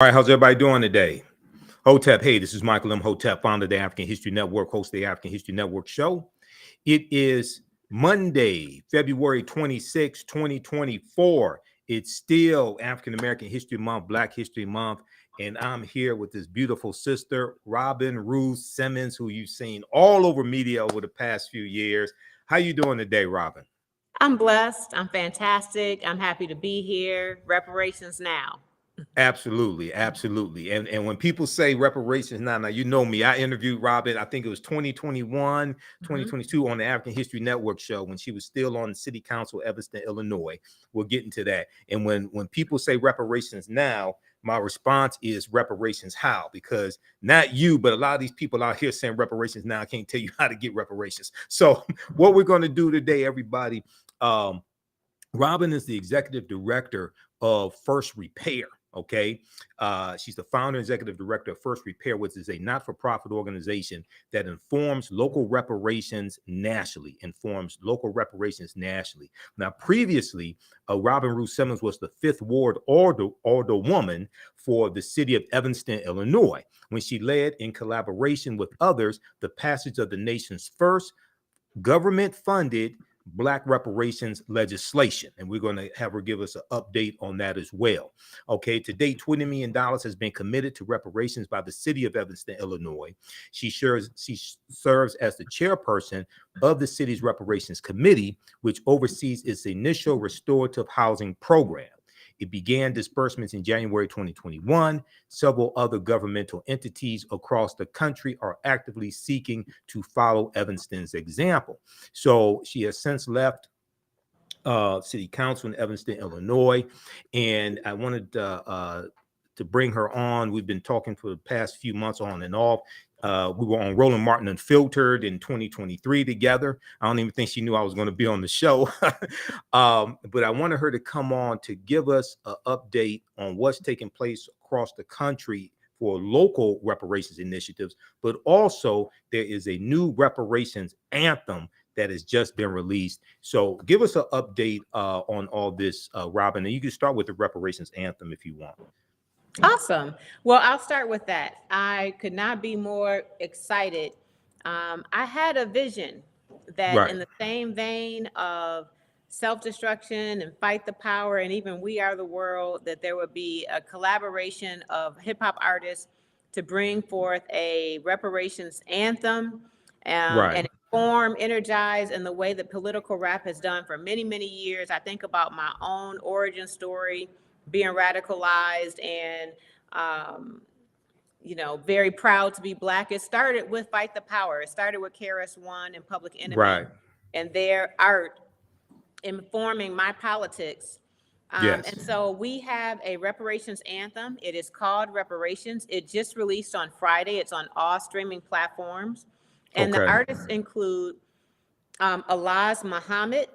All right, how's everybody doing today? Hotep, hey, this is Michael Imhotep, founder of the African History Network, host of the African History Network show. It is Monday, February 26, 2024. It's still African American History Month, Black History Month, and I'm here with this beautiful sister, Rue Simmons, who you've seen all over media over the past few years. How you doing today, Robin? I'm blessed. I'm fantastic. I'm happy to be here. Reparations now. Absolutely, absolutely. And when people say reparations now, you know me. I interviewed Robin, I think it was 2021, 2022 on the African History Network show when she was still on the City Council of Evanston, Illinois. We'll get into that. And when people say reparations now, my response is reparations how? Because not you, but a lot of these people out here saying reparations now, I can't tell you how to get reparations. So what we're going to do today, everybody, Robin is the executive director of First Repair. Okay. She's the founder and executive director of First Repair, which is a not-for-profit organization that informs local reparations nationally. Now, previously, Robin Rue Simmons was the 5th Ward Alderwoman for the City of Evanston, Illinois, when she led, in collaboration with others, the passage of the nation's first government-funded Black reparations legislation, and we're going to have her give us an update on that as well. Okay, to date, $20 million has been committed to reparations by the City of Evanston, Illinois. She serves as the chairperson of the city's reparations committee, which oversees its initial restorative housing program. It began disbursements in January 2021. Several other governmental entities across the country are actively seeking to follow Evanston's example. So she has since left City Council in Evanston, Illinois, and I wanted to bring her on. We've been talking for the past few months on and off. We were on Roland Martin Unfiltered in 2023 together. I don't even think she knew I was going to be on the show. But I wanted her to come on to give us an update on what's taking place across the country for local reparations initiatives. But also, there is a new reparations anthem that has just been released. So give us an update on all this, Robin. And you can start with the reparations anthem if you want. Awesome. Well, I'll start with that. I could not be more excited. I had a vision that in the same vein of self-destruction and fight the power and even We Are the World, that there would be a collaboration of hip-hop artists to bring forth a reparations anthem and inform, energize in the way that political rap has done for many, many years. I think about my own origin story, being radicalized and, very proud to be Black. It started with Fight the Power. It started with KRS-One and Public Enemy and their art informing my politics. And so we have a reparations anthem. It is called Reparations. It just released on Friday. It's on all streaming platforms. And the artists include Alaz Muhammad.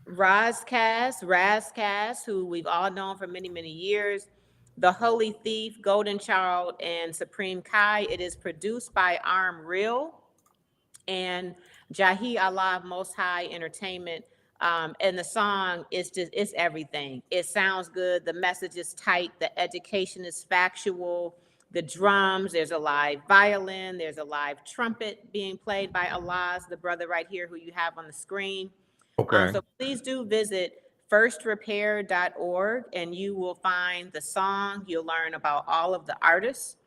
Raz Cass, who we've all known for many, many years, The Holy Thief, Golden Child, and Supreme Kai. It is produced by Arm Real and Jahi Allah Most High Entertainment. And the song is it's everything. It sounds good. The message is tight. The education is factual. The drums, there's a live violin. There's a live trumpet being played by Alaz, the brother right here who you have on the screen. So please do visit firstrepair.org and you will find the song. You'll learn about all of the artists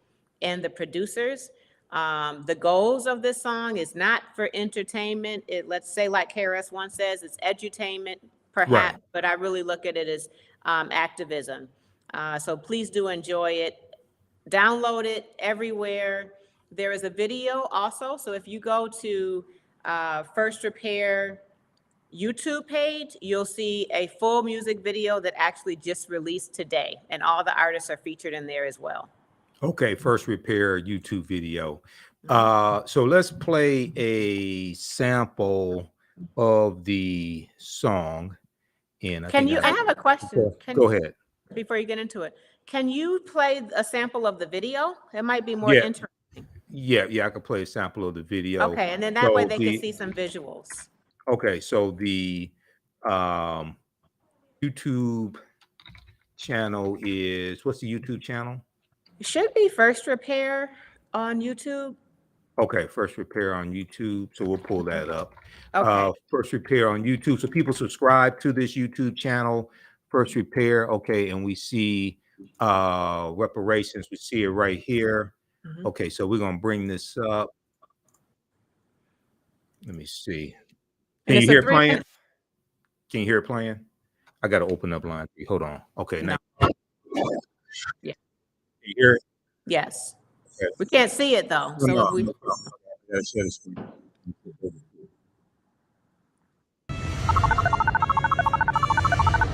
and the producers. The goals of this song is not for entertainment. Let's say, like KRS-One says, it's edutainment, perhaps, but I really look at it as activism. So please do enjoy it. Download it everywhere. There is a video also. So if you go to First Repair YouTube page, you'll see a full music video that actually just released today, and all the artists are featured in there as well. First Repair YouTube video. So let's play a sample of the song. And I have a question. Go ahead. Before you get into it, can you play a sample of the video? It might be more interesting. Yeah, I can play a sample of the video. Okay, and then that way they can see some visuals. Okay, so the YouTube channel is, what's the YouTube channel? It should be First Repair on YouTube. Okay, First Repair on YouTube. So we'll pull that up. Okay. First Repair on YouTube. So people subscribe to this YouTube channel, First Repair. Okay, and we see reparations. We see it right here. Okay, so we're gonna bring this up. Let me see. Can you hear it playing? Can you hear it playing? I gotta open up line 3. Hold on. Okay, now. Yeah. Can you hear it? Yes. Okay. We can't see it though. So no, if we gotta share the screen.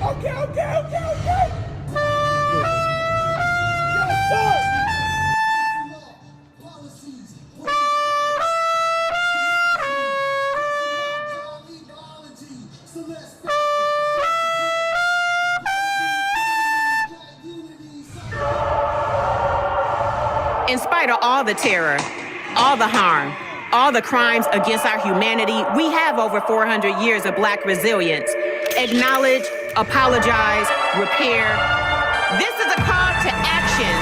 Okay. In spite of all the terror, all the harm, all the crimes against our humanity, we have over 400 years of Black resilience. Acknowledge, apologize, repair. This is a call to action.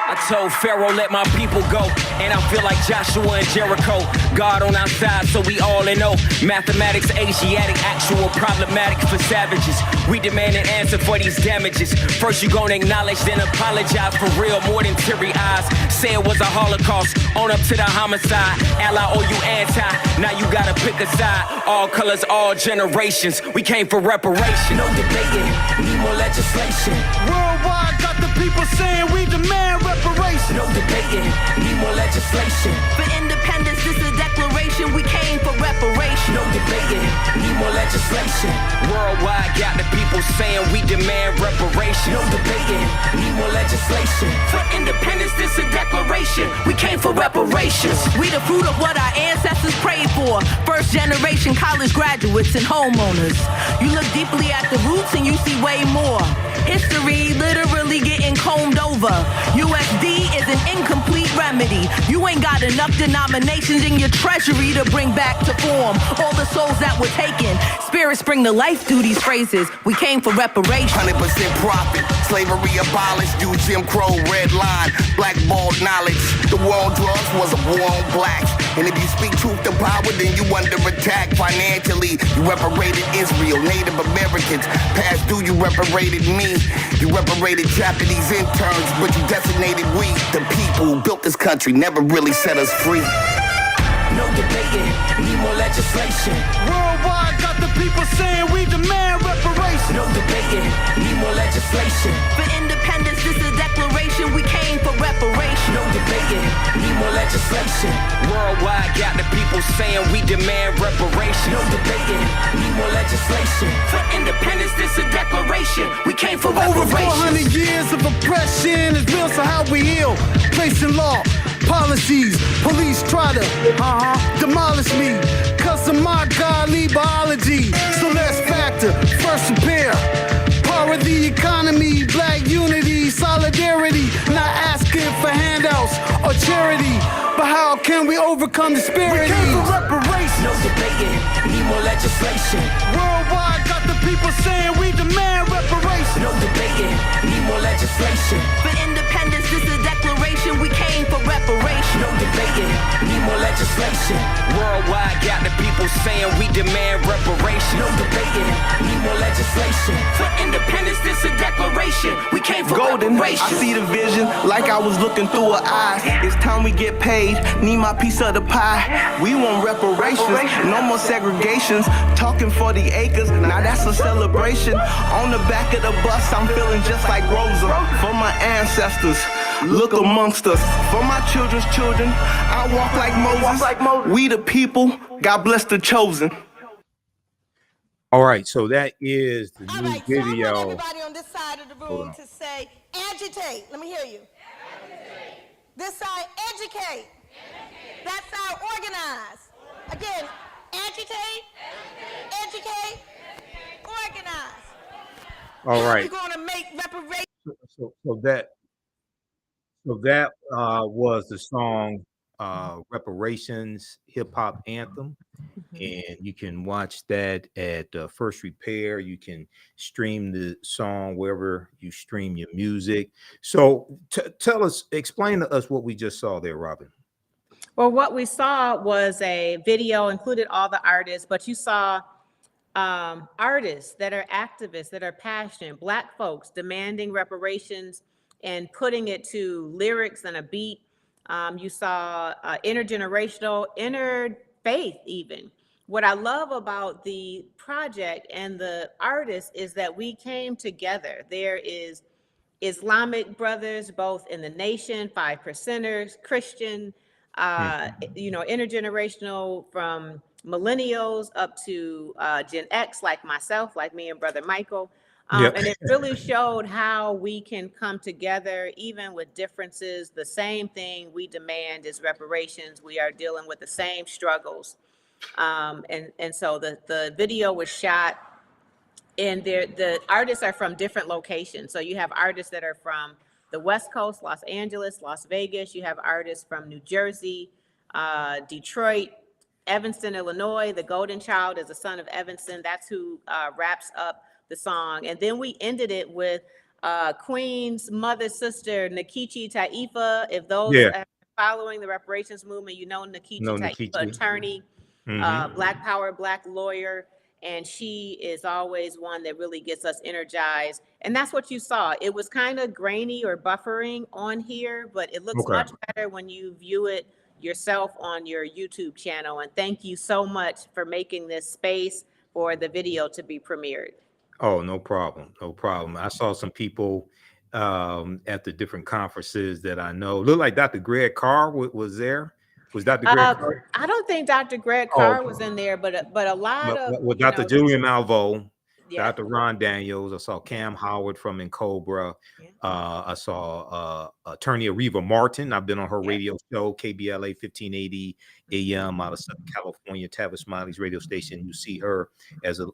I told Pharaoh, let my people go. And I feel like Joshua and Jericho. God on our side, so we all in know. Mathematics, Asiatic, actual problematic for savages. We demand an answer for these damages. First you gonna acknowledge, then apologize for real, more than teary eyes. Say it was a Holocaust, on up to the homicide. Ally or you anti, now you gotta pick a side. All colors, all generations, we came for reparation. No debating, need more legislation. Worldwide got the people saying we demand reparation. No debating, need more legislation. For independence, this is a declaration, we came for reparation. No debating, need more legislation. Worldwide got the people saying we demand reparation. No debating, need more legislation. For independence, this is a declaration, we came for reparations. We the fruit of what our ancestors prayed for. First generation college graduates and homeowners. You look deeply at the roots and you see way more. History literally getting combed over. USD is an incomplete remedy. You ain't got enough denominations in your treasury to bring back to form all the souls that were taken. Spirits bring to life through these phrases. We came for reparations. 100% profit, slavery abolished, you Jim Crow, red line, blackballed knowledge. The war on drugs was a war on blacks. And if you speak truth to power, then you under attack financially. You reparated Israel, Native Americans. Past due, you reparated me. You reparated Japanese interns, but you designated we, the people who built this country, never really set us free. No debating, need more legislation. Worldwide got the people saying we demand reparation. No debating, need more legislation. For independence, this is a declaration, we came for reparation. No debating, need more legislation. Worldwide got the people saying we demand reparation. No debating, need more legislation. For independence, this is a declaration, we came for Over reparations. 400 years of oppression is real, so how we heal? Placing law, policies, police try to demolish me, cause of my godly biology. So let's factor, first repair, power the economy, Black unity, solidarity, not asking for handouts or charity, but how can we overcome disparities? We came for reparations. No debating, need more legislation. Worldwide got the people saying we demand reparations. No debating, need more legislation. For independence, this is a declaration, we came for reparations. No debating, need more legislation. Worldwide got the people saying we demand reparation. No debating, need more legislation. For independence, this is a declaration, we came for Golden, I reparations. see the vision like I was looking through her eyes. It's time we get paid, need my piece of the pie. We want reparations, no more segregations. Talking for the acres, now that's a celebration. On the back of the bus, I'm feeling just like Rosa. For my ancestors, look amongst us. For my children's children, I walk like Moses. We the people, God bless the chosen. All right, so that is the All new right, so I video. want everybody on this side of the room to say, agitate. Let me hear you. Agitate. This side, educate. Educate. That side, organize. Again, agitate, educate, organize. All How right. we going to make reparations? So that was the song Reparations Hip Hop Anthem. And you can watch that at First Repair. You can stream the song wherever you stream your music. So explain to us what we just saw there, Robin. Well, what we saw was a video, included all the artists, but you saw artists that are activists, that are passionate, Black folks demanding reparations and putting it to lyrics and a beat. You saw intergenerational, interfaith even. What I love about the project and the artists is that we came together. There is Islamic brothers, both in the nation, 5%ers, Christian, intergenerational from millennials up to Gen X, like myself, like me and Brother Michael. And it really showed how we can come together, even with differences. The same thing we demand is reparations. We are dealing with the same struggles. And so the video was shot, and the artists are from different locations. So you have artists that are from the West Coast, Los Angeles, Las Vegas. You have artists from New Jersey, Detroit, Evanston, Illinois. The Golden Child is the son of Evanston. That's who wraps up the song. And then we ended it with Queen's mother, sister, Nkechi Taifa. If those are following the reparations movement, you know Nkechi Taifa, attorney, Black power, Black lawyer. And she is always one that really gets us energized. And that's what you saw. It was kind of grainy or buffering on here, but it looks much better when you view it yourself on your YouTube channel. And thank you so much for making this space for the video to be premiered. Oh, no problem. No problem. I saw some people at the different conferences that I know. Looked like Dr. Greg Carr was there. Was Dr. Greg Carr? I don't think Dr. Greg Carr was in there, but a lot of with Dr. Julian Malvo, Dr. Ron Daniels. I saw Cam Howard from Cobra. I saw attorney Ariva Martin. I've been on her radio show, KBLA 1580 AM out of Southern California, Tavis Smiley's radio station. You see her as a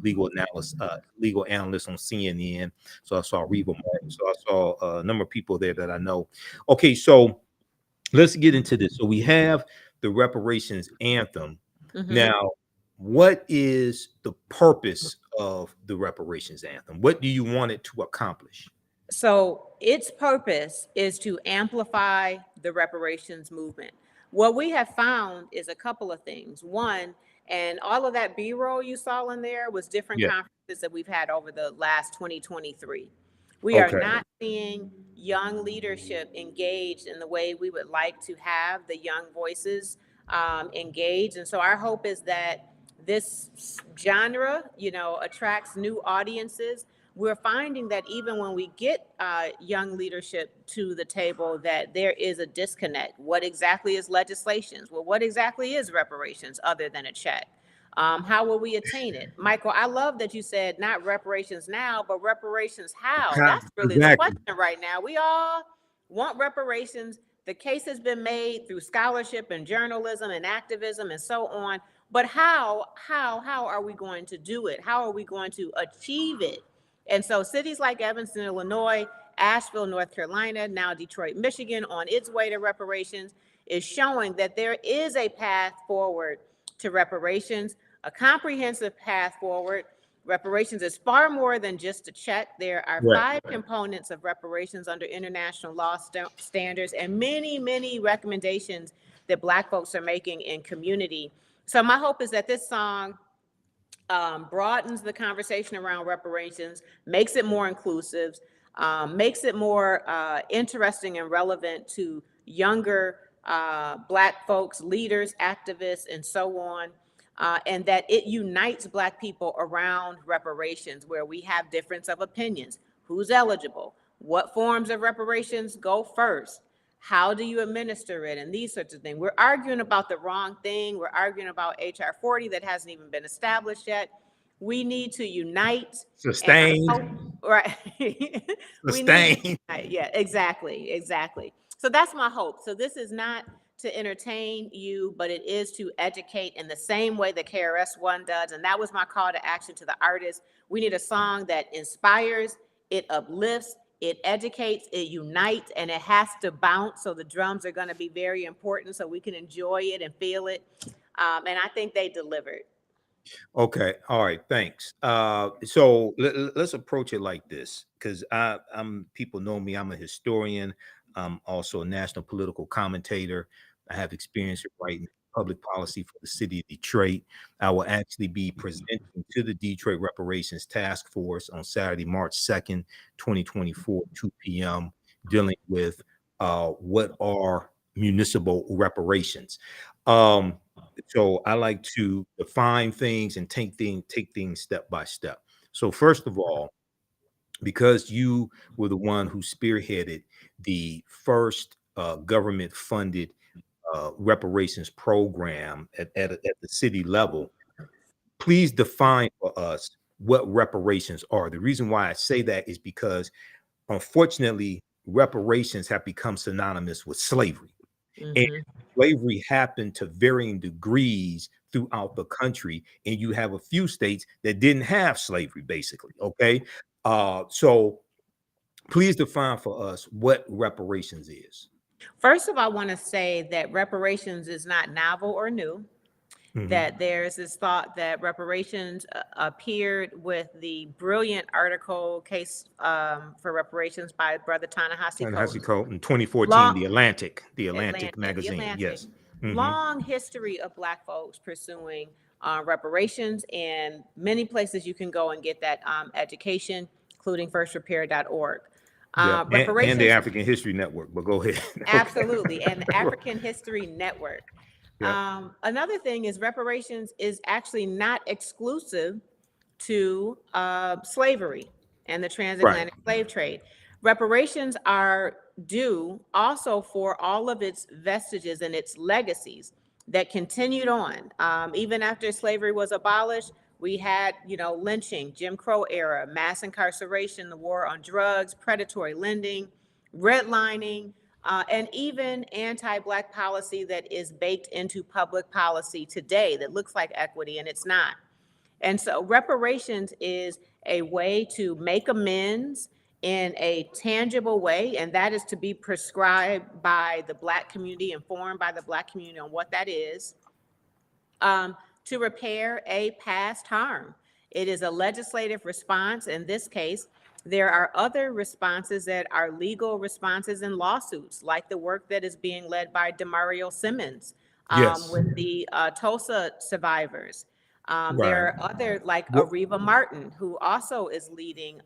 legal analyst on CNN. So I saw Ariva Martin. So I saw a number of people there that I know. Okay, so let's get into this. So we have the Reparations Anthem. Now, what is the purpose of the Reparations Anthem? What do you want it to accomplish? So its purpose is to amplify the reparations movement. What we have found is a couple of things. One, and all of that B-roll you saw in there was different conferences that we've had over the last 2023. We are not seeing young leadership engaged in the way we would like to have the young voices engaged. And so our hope is that this genre, attracts new audiences. We're finding that even when we get young leadership to the table, that there is a disconnect. What exactly is legislations? Well, what exactly is reparations other than a check? How will we attain it? Michael, I love that you said not reparations now, but reparations how? That's really the question right now. We all want reparations. The case has been made through scholarship and journalism and activism and so on. But how are we going to do it? How are we going to achieve it? And so cities like Evanston, Illinois, Asheville, North Carolina, now Detroit, Michigan, on its way to reparations, is showing that there is a path forward to reparations, a comprehensive path forward. Reparations is far more than just a check. There are 5 components of reparations under international law standards, and many, many recommendations that Black folks are making in community. So my hope is that this song broadens the conversation around reparations, makes it more inclusive, makes it more interesting and relevant to younger Black folks, leaders, activists, and so on. And that it unites Black people around reparations, where we have difference of opinions. Who's eligible? What forms of reparations go first? How do you administer it? And these sorts of things. We're arguing about the wrong thing. We're arguing about HR 40 that hasn't even been established yet. We need to unite. Sustain. Right. Sustain. Yeah, exactly. So that's my hope. So this is not to entertain you, but it is to educate in the same way that KRS-One does. And that was my call to action to the artists. We need a song that inspires, it uplifts, it educates, it unites, and it has to bounce. So the drums are going to be very important so we can enjoy it and feel it. And I think they delivered. Okay. All right. Thanks. So let's approach it like this, because I'm people know me. I'm a historian. I'm also a national political commentator. I have experience in writing public policy for the city of Detroit. I will actually be presenting to the Detroit Reparations Task Force on Saturday, March 2nd, 2024, 2 p.m., dealing with what are municipal reparations. So I like to define things and take things step by step. So first of all, because you were the one who spearheaded the first government funded reparations program at the city level, please define for us what reparations are. The reason why I say that is because, unfortunately, reparations have become synonymous with slavery. And slavery happened to varying degrees throughout the country, and you have a few states that didn't have slavery, basically. Okay. So please define for us what reparations is. First of all, I want to say that reparations is not novel or new. That there's this thought that reparations appeared with the brilliant article Case for Reparations by Brother Ta-Nehisi Coates In 2014, Long- the Atlantic magazine. Yes. Long history of Black folks pursuing reparations, and many places you can go and get that education, including firstrepair.org. Yeah. And the Reparations, African History Network, but go ahead. absolutely, and the African History Network. Yeah. Another thing is reparations is actually not exclusive to slavery and the transatlantic slave trade. Reparations are due also for all of its vestiges and its legacies that continued on. Even after slavery was abolished, we had, lynching, Jim Crow era, mass incarceration, the war on drugs, predatory lending, redlining, and even anti-Black policy that is baked into public policy today that looks like equity and it's not. And so reparations is a way to make amends in a tangible way, and that is to be prescribed by the Black community, informed by the Black community on what that is, to repair a past harm. It is a legislative response. In this case, there are other responses that are legal responses in lawsuits, like the work that is being led by Rue Simmons with the Tulsa survivors. There are other, like Areva Martin, who also is leading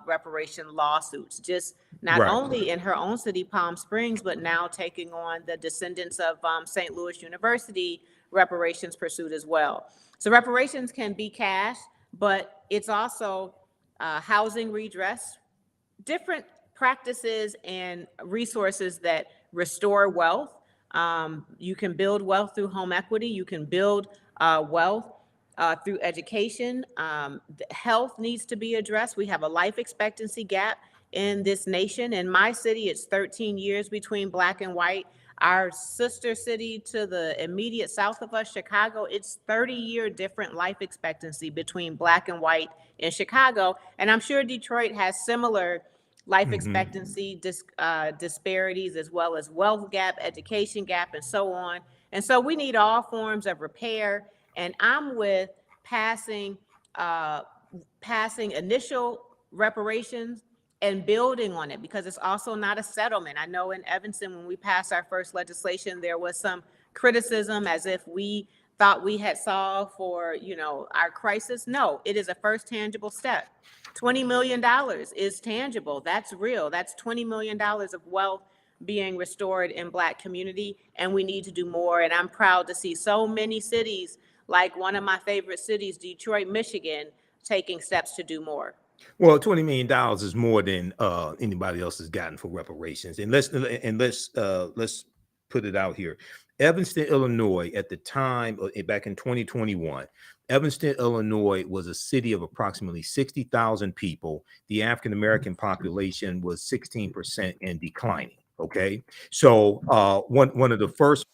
reparation lawsuits, just not only in her own city, Palm Springs, but now taking on the descendants of St. Louis University reparations pursuit as well. So reparations can be cash, but it's also housing redress, different practices and resources that restore wealth. You can build wealth through home equity. You can build wealth through education. Health needs to be addressed. We have a life expectancy gap in this nation. In my city, it's 13 years between Black and white. Our sister city to the immediate south of us, Chicago, it's 30-year different life expectancy between Black and white in Chicago. And I'm sure Detroit has similar life expectancy disparities, as well as wealth gap, education gap, and so on. And so we need all forms of repair. And I'm with passing initial reparations and building on it, because it's also not a settlement. I know in Evanston, when we passed our first legislation, there was some criticism as if we thought we had solved for, our crisis. No, it is a first tangible step. $20 million is tangible. That's real. That's $20 million of wealth being restored in Black community, and we need to do more. And I'm proud to see so many cities, like one of my favorite cities, Detroit, Michigan, taking steps to do more. Well, $20 million is more than anybody else has gotten for reparations. And let's put it out here. Evanston, Illinois, at the time, back in 2021, Evanston, Illinois was a city of approximately 60,000 people. The African-American population was 16% and declining. Okay. So one of the first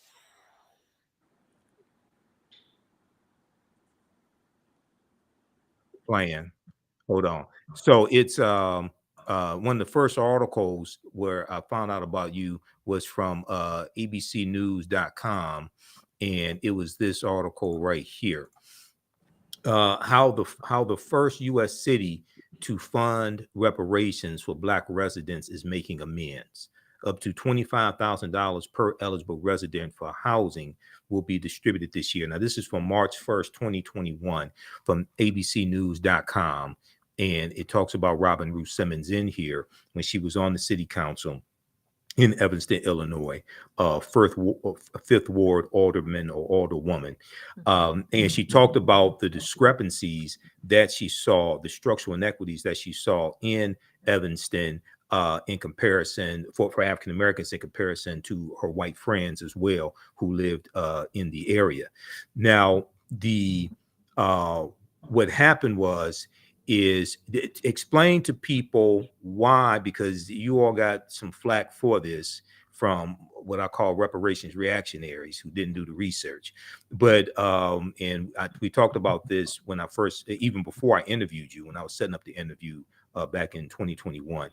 plan. Hold on. So it's one of the first articles where I found out about you was from abcnews.com, and it was this article right here. How the first U.S. city to fund reparations for Black residents is making amends. Up to $25,000 per eligible resident for housing will be distributed this year. Now, this is from March 1st, 2021, from abcnews.com. And it talks about Robin Rue Simmons in here when she was on the city council in Evanston, Illinois, fifth ward alderman or alderwoman. And she talked about the discrepancies that she saw, the structural inequities that she saw in Evanston in comparison for African Americans, in comparison to her white friends as well who lived in the area. Now, what happened is explain to people why, because you all got some flack for this from what I call reparations reactionaries who didn't do the research. But we talked about this when I first, even before I interviewed you, when I was setting up the interview back in 2021.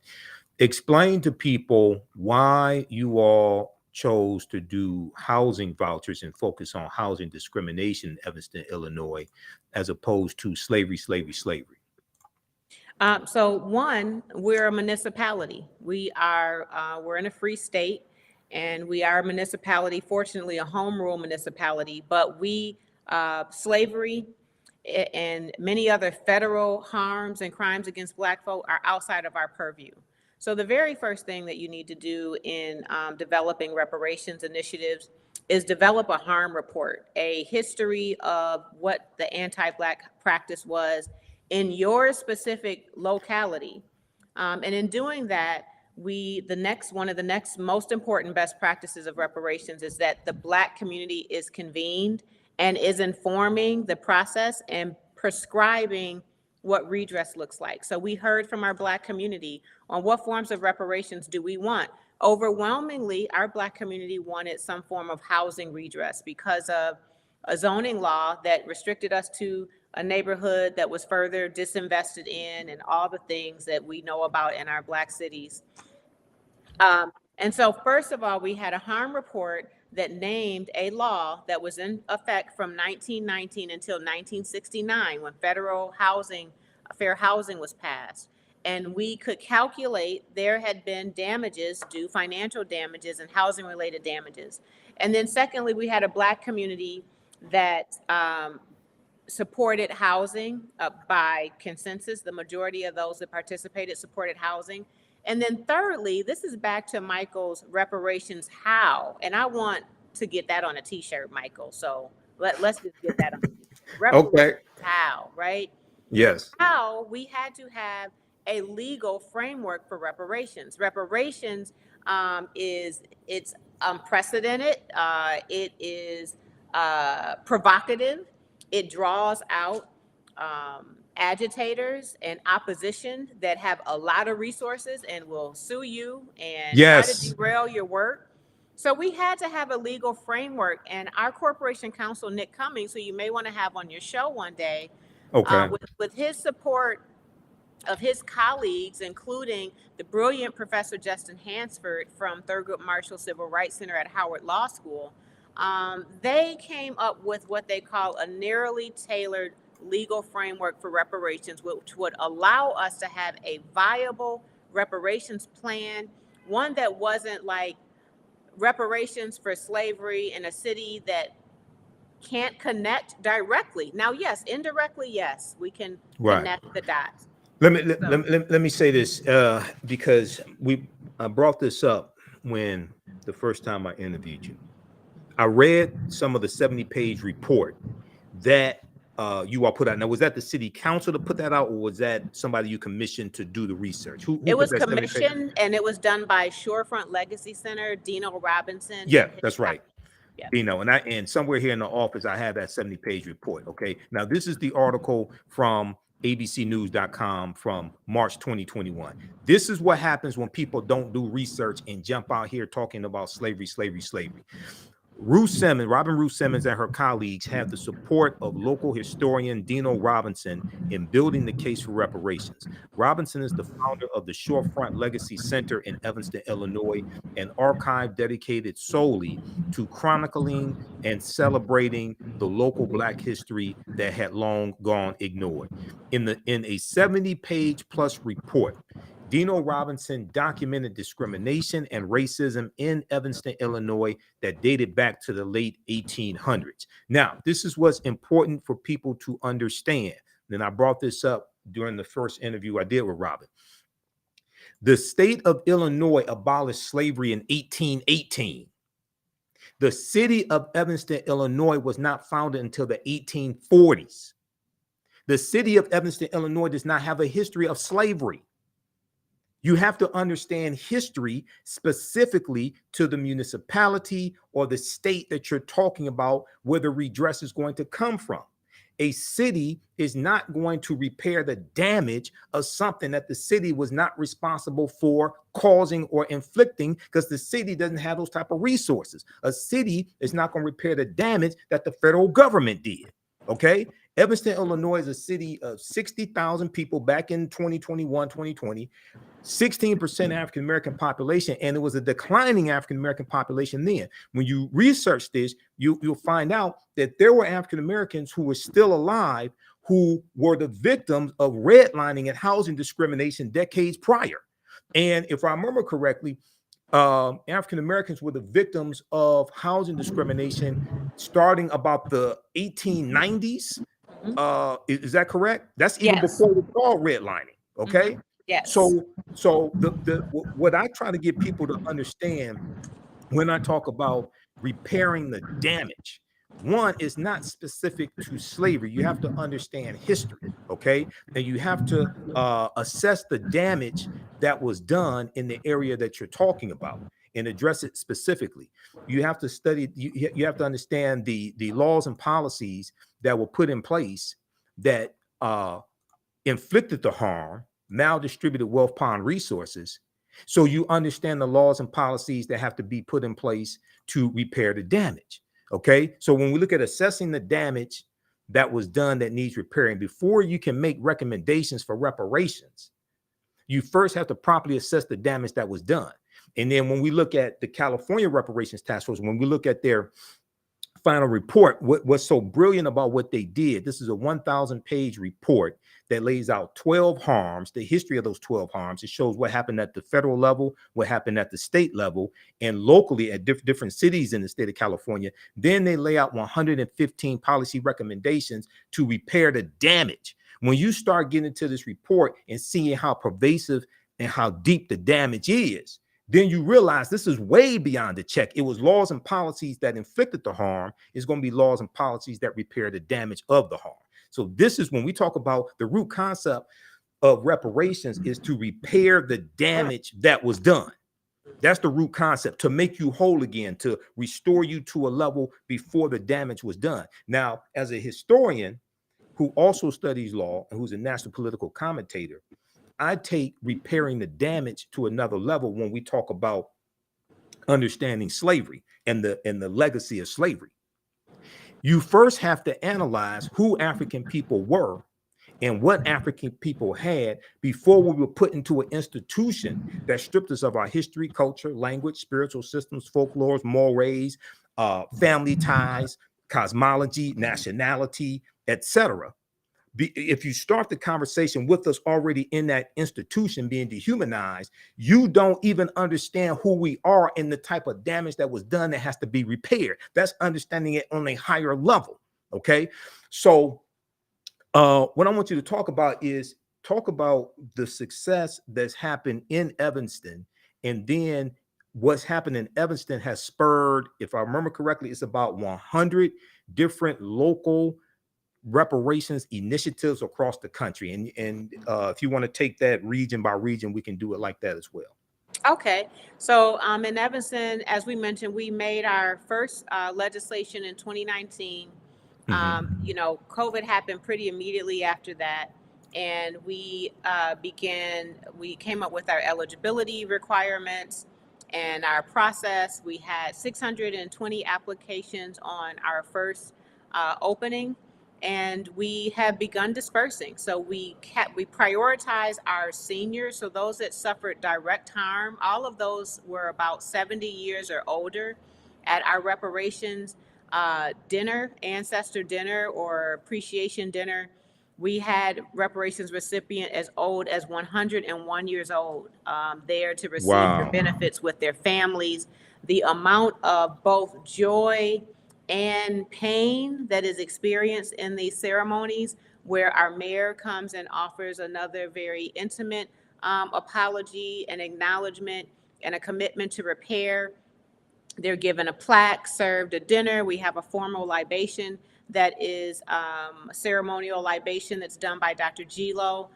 Explain to people why you all chose to do housing vouchers and focus on housing discrimination in Evanston, Illinois, as opposed to slavery. So one, we're a municipality. We're in a free state, and we are a municipality, fortunately a home rule municipality, but slavery and many other federal harms and crimes against Black folk are outside of our purview. So the very first thing that you need to do in developing reparations initiatives is develop a harm report, a history of what the anti-Black practice was in your specific locality. And in doing that, one of the next most important best practices of reparations is that the Black community is convened and is informing the process and prescribing what redress looks like. So we heard from our Black community on what forms of reparations do we want. Overwhelmingly, our Black community wanted some form of housing redress because of a zoning law that restricted us to a neighborhood that was further disinvested in, and all the things that we know about in our Black cities. And so first of all, we had a harm report that named a law that was in effect from 1919 until 1969, when federal fair housing was passed. And we could calculate there had been damages due, financial damages and housing related damages. And then secondly, we had a Black community that supported housing by consensus. The majority of those that participated supported housing. And then thirdly, this is back to Michael's reparations how, and I want to get that on a t-shirt, Michael. So let's just get that on a t-shirt. Reparations Okay. How, right? Yes. How we had to have a legal framework for reparations. Reparations it's unprecedented. It is provocative. It draws out agitators and opposition that have a lot of resources and will sue you and try to derail your work. So we had to have a legal framework, and our corporation counsel, Nick Cummings, who you may want to have on your show one day, with his support of his colleagues, including the brilliant Professor Justin Hansford from Thurgood Marshall Civil Rights Center at Howard Law School, they came up with what they call a narrowly tailored legal framework for reparations, which would allow us to have a viable reparations plan, one that wasn't like reparations for slavery in a city that can't connect directly. Now, yes, indirectly, yes, we can connect the dots. Let me say this because I brought this up when the first time I interviewed you. I read some of the 70-page report that you all put out. Now, was that the city council to put that out, or was that somebody you commissioned to do the research? Who it was commissioned, and it was done by Shorefront Legacy Center, Dino Robinson. Yeah, that's right. Yeah. Dino, and somewhere here in the office, I have that 70-page report. Okay. Now, this is the article from abcnews.com from March 2021. This is what happens when people don't do research and jump out here talking about slavery. Robin Rue Simmons and her colleagues have the support of local historian Dino Robinson in building the case for reparations. Robinson is the founder of the Shorefront Legacy Center in Evanston, Illinois, an archive dedicated solely to chronicling and celebrating the local Black history that had long gone ignored. In a 70-page plus report, Dino Robinson documented discrimination and racism in Evanston, Illinois that dated back to the late 1800s. Now, this is what's important for people to understand. And I brought this up during the first interview I did with Robin. The state of Illinois abolished slavery in 1818. The city of Evanston, Illinois was not founded until the 1840s. The city of Evanston, Illinois does not have a history of slavery. You have to understand history specifically to the municipality or the state that you're talking about, where the redress is going to come from. A city is not going to repair the damage of something that the city was not responsible for causing or inflicting, because the city doesn't have those type of resources. A city is not going to repair the damage that the federal government did. Okay. Evanston, Illinois is a city of 60,000 people back in 2021, 2020, 16% African-American population, and it was a declining African-American population then. When you research this, you'll find out that there were African-Americans who were still alive who were the victims of redlining and housing discrimination decades prior. And if I remember correctly, African-Americans were the victims of housing discrimination starting about the 1890s. Is that correct? That's even before we called redlining. Okay. Mm-hmm. Yes. So what I try to get people to understand when I talk about repairing the damage, one is not specific to slavery. You have to understand history. Okay. And you have to assess the damage that was done in the area that you're talking about and address it specifically. You have to study, you have to understand the laws and policies that were put in place that inflicted the harm, maldistributed wealth, pawn resources. So you understand the laws and policies that have to be put in place to repair the damage. Okay. So when we look at assessing the damage that was done that needs repairing, before you can make recommendations for reparations, you first have to properly assess the damage that was done. And then when we look at the California Reparations Task Force, when we look at their final report, what's so brilliant about what they did, this is a 1,000-page report that lays out 12 harms, the history of those 12 harms. It shows what happened at the federal level, what happened at the state level, and locally at different cities in the state of California. Then they lay out 115 policy recommendations to repair the damage. When you start getting into this report and seeing how pervasive and how deep the damage is, then you realize this is way beyond the check. It was laws and policies that inflicted the harm. It's going to be laws and policies that repair the damage of the harm. So this is when we talk about the root concept of reparations, is to repair the damage that was done. That's the root concept, to make you whole again, to restore you to a level before the damage was done. Now, as a historian who also studies law and who's a national political commentator, I take repairing the damage to another level when we talk about understanding slavery and the legacy of slavery. You first have to analyze who African people were and what African people had before we were put into an institution that stripped us of our history, culture, language, spiritual systems, folklores, mores, family ties, cosmology, nationality, etc. If you start the conversation with us already in that institution being dehumanized, you don't even understand who we are and the type of damage that was done that has to be repaired. That's understanding it on a higher level. Okay. So what I want you to talk about is the success that's happened in Evanston, and then what's happened in Evanston has spurred, if I remember correctly, it's about 100 different local reparations initiatives across the country. And if you want to take that region by region, we can do it like that as well. Okay. So in Evanston, as we mentioned, we made our first legislation in 2019. You know, COVID happened pretty immediately after that. And we came up with our eligibility requirements. And our process, we had 620 applications on our first opening, and we have begun dispersing. So we prioritize our seniors, so those that suffered direct harm. All of those were about 70 years or older. At our reparations dinner, ancestor dinner or appreciation dinner, we had reparations recipient as old as 101 years old there to receive their benefits with their families. The amount of both joy and pain that is experienced in these ceremonies, where our mayor comes and offers another very intimate apology and acknowledgement and a commitment to repair. They're given a plaque, served a dinner. We have a formal libation that is a ceremonial libation that's done by Dr. Gilo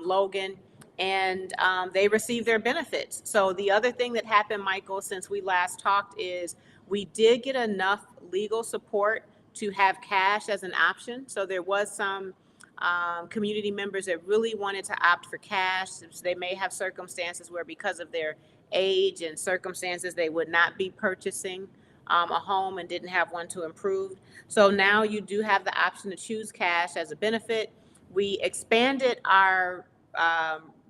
Logan, and they receive their benefits. So the other thing that happened, Michael, since we last talked, is we did get enough legal support to have cash as an option. So there was some community members that really wanted to opt for cash. They may have circumstances where, because of their age and circumstances, they would not be purchasing a home and didn't have one to improve. So now you do have the option to choose cash as a benefit. We expanded our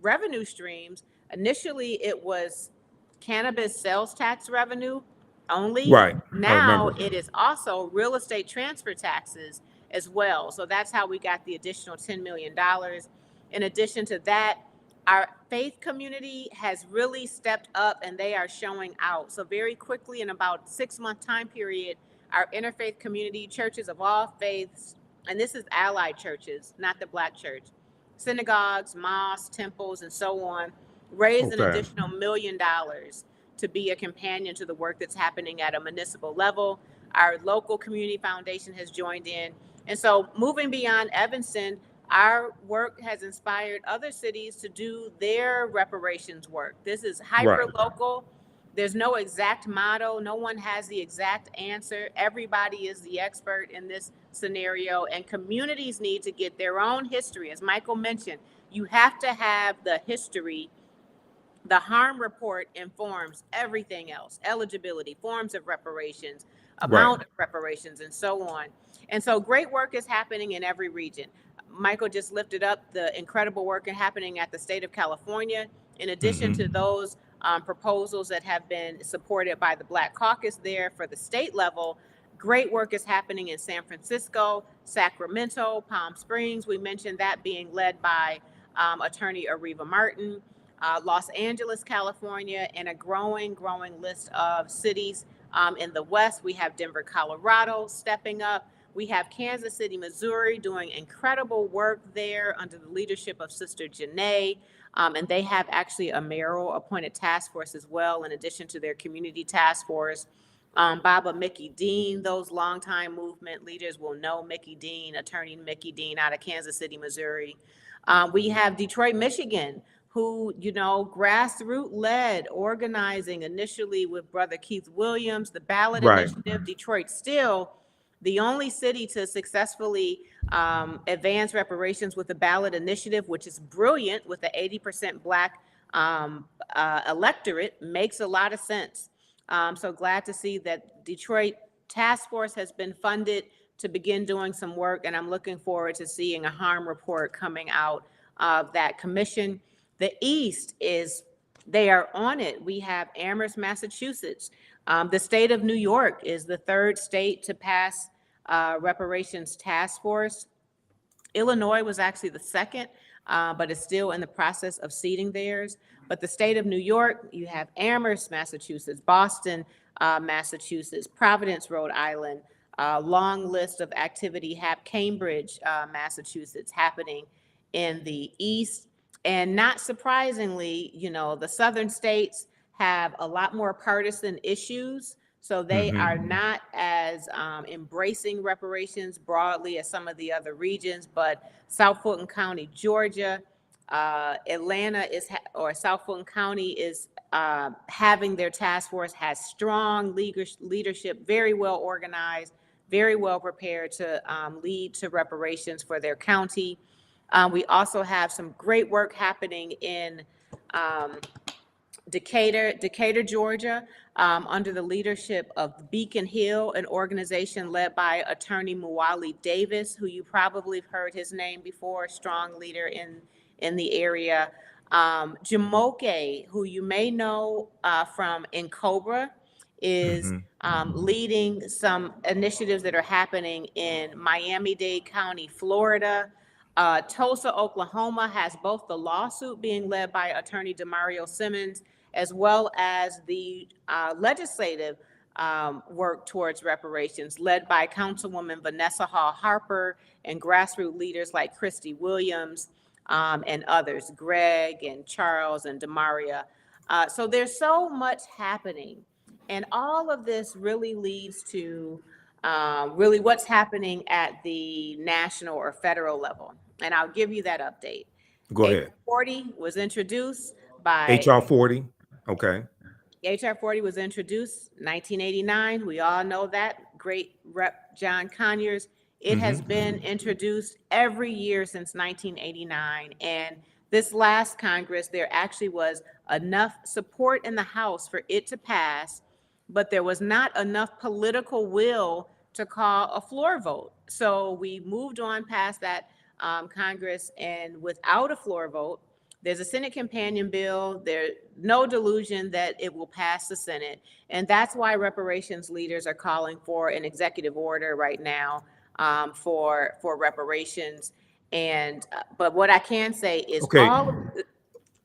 revenue streams. Initially, it was cannabis sales tax revenue only. Right. Now it is also real estate transfer taxes as well. So that's how we got the additional $10 million. In addition to that, our faith community has really stepped up and they are showing out. So very quickly, in about 6-month time period, our interfaith community, churches of all faiths, and this is allied churches, not the Black church, synagogues, mosques, temples, and so on, raised an additional $1 million to be a companion to the work that's happening at a municipal level. Our local community foundation has joined in. And so moving beyond Evanston, our work has inspired other cities to do their reparations work. This is hyper local. There's no exact motto. No one has the exact answer. Everybody is the expert in this scenario, and communities need to get their own history. As Michael mentioned, you have to have the history. The harm report informs everything else: eligibility, forms of reparations, amount of reparations, and so on. And so great work is happening in every region. Michael just lifted up the incredible work happening at the state of California. In addition to those proposals that have been supported by the Black Caucus there for the state level, great work is happening in San Francisco, Sacramento, Palm Springs. We mentioned that being led by attorney Ariva Martin, Los Angeles, California, and a growing list of cities in the West. We have Denver, Colorado stepping up. We have Kansas City, Missouri doing incredible work there under the leadership of Sister Janae. And they have actually a mayoral appointed task force as well, in addition to their community task force. Baba Mickey Dean, those longtime movement leaders will know Mickey Dean, attorney Mickey Dean out of Kansas City, Missouri. We have Detroit, Michigan, who, grassroots led organizing initially with Brother Keith Williams, the ballot initiative. Detroit still the only city to successfully advance reparations with the ballot initiative, which is brilliant with the 80% Black electorate. Makes a lot of sense. So glad to see that Detroit task force has been funded to begin doing some work, and I'm looking forward to seeing a harm report coming out of that commission. The East they are on it. We have Amherst, Massachusetts. The state of New York is the third state to pass reparations task force. Illinois was actually the second, but is still in the process of seating theirs. But the state of New York, you have Amherst, Massachusetts, Boston, Massachusetts, Providence, Rhode Island, long list of activity, Cambridge, Massachusetts happening in the East. And not surprisingly, the southern states have a lot more partisan issues. So they are not as embracing reparations broadly as some of the other regions, but South Fulton County, Georgia, Atlanta South Fulton County is having their task force, has strong leadership, very well organized, very well prepared to lead to reparations for their county. We also have some great work happening in Decatur, Georgia, under the leadership of Beacon Hill, an organization led by attorney Muwali Davis, who you probably have heard his name before, strong leader in the area. Jamoke, who you may know from Cobra, is leading some initiatives that are happening in Miami-Dade County, Florida. Tulsa, Oklahoma has both the lawsuit being led by attorney Rue Simmons, as well as the legislative work towards reparations led by Councilwoman Vanessa Hall Harper and grassroots leaders like Christy Williams and others, Greg and Charles and Demaria. So there's so much happening. And all of this really leads to really what's happening at the national or federal level. And I'll give you that update. Go ahead. HR 40 was introduced by HR 40. Okay. HR 40 was introduced 1989. We all know that. Great Rep. John Conyers. It has been introduced every year since 1989. And this last Congress, there actually was enough support in the House for it to pass, but there was not enough political will to call a floor vote. So we moved on past that Congress, and without a floor vote, there's a Senate companion bill. There's no delusion that it will pass the Senate. And that's why reparations leaders are calling for an executive order right now for reparations. And but what I can say is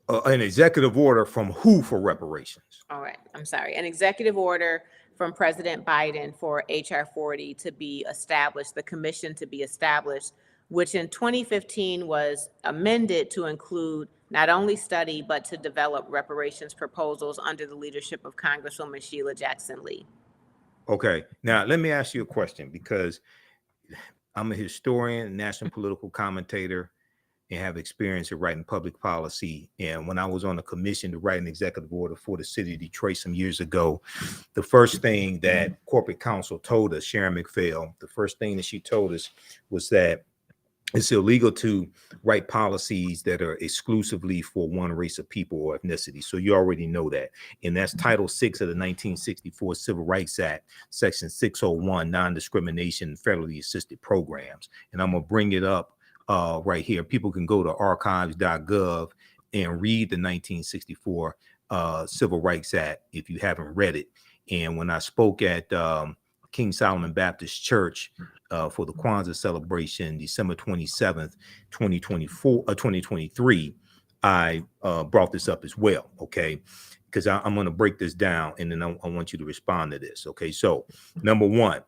an executive order from who for reparations? All right, I'm sorry. An executive order from President Biden for HR 40 to be established, the commission to be established, which in 2015 was amended to include not only study, but to develop reparations proposals under the leadership of Congresswoman Sheila Jackson Lee. Okay, now let me ask you a question, because I'm a historian, national political commentator, and have experience in writing public policy. And when I was on a commission to write an executive order for the city of Detroit some years ago, the first thing that corporate counsel told us, Sharon McPhail, the first thing that she told us was that it's illegal to write policies that are exclusively for one race of people or ethnicity. So you already know that. And that's Title VI of the 1964 Civil Rights Act, Section 601, non-discrimination, federally assisted programs. And I'm going to bring it up right here. People can go to archives.gov and read the 1964 Civil Rights Act if you haven't read it. And when I spoke at King Solomon Baptist Church for the Kwanzaa celebration, December 27th, 2023, I brought this up as well, okay? Because I'm going to break this down, and then I want you to respond to this, okay? So, number one,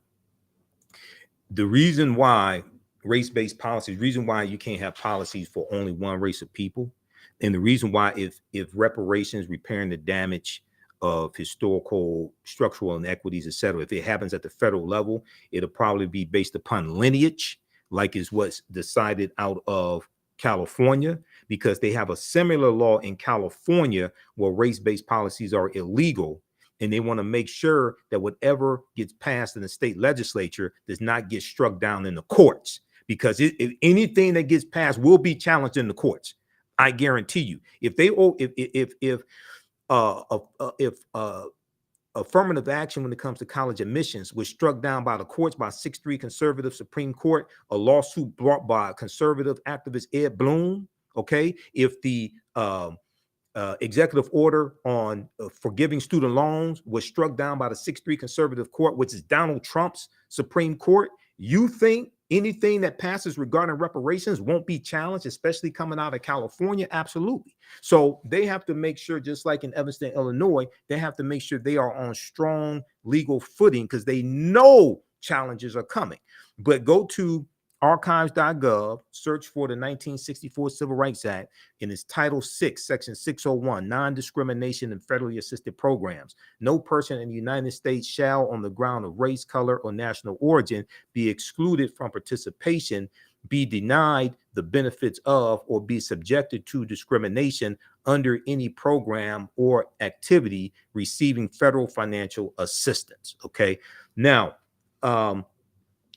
the reason why race-based policies, reason why you can't have policies for only one race of people, and the reason why if reparations, repairing the damage of historical structural inequities, et cetera, if it happens at the federal level, it'll probably be based upon lineage, like is what's decided out of California, because they have a similar law in California where race-based policies are illegal, and they want to make sure that whatever gets passed in the state legislature does not get struck down in the courts, because if anything that gets passed will be challenged in the courts. I guarantee you. If affirmative action when it comes to college admissions was struck down by the courts by 6-3 conservative Supreme Court, a lawsuit brought by conservative activist Ed Bloom, okay, if the executive order on forgiving student loans was struck down by the 6-3 conservative court, which is Donald Trump's Supreme Court, you think anything that passes regarding reparations won't be challenged, especially coming out of California? Absolutely. So they have to make sure, just like in Evanston, Illinois, they have to make sure they are on strong legal footing because they know challenges are coming. But go to archives.gov, search for the 1964 Civil Rights Act, and it's Title VI, Section 601, non-discrimination in federally assisted programs. No person in the United States shall, on the ground of race, color, or national origin, be excluded from participation, be denied the benefits of, or be subjected to discrimination under any program or activity receiving federal financial assistance. Okay. Now,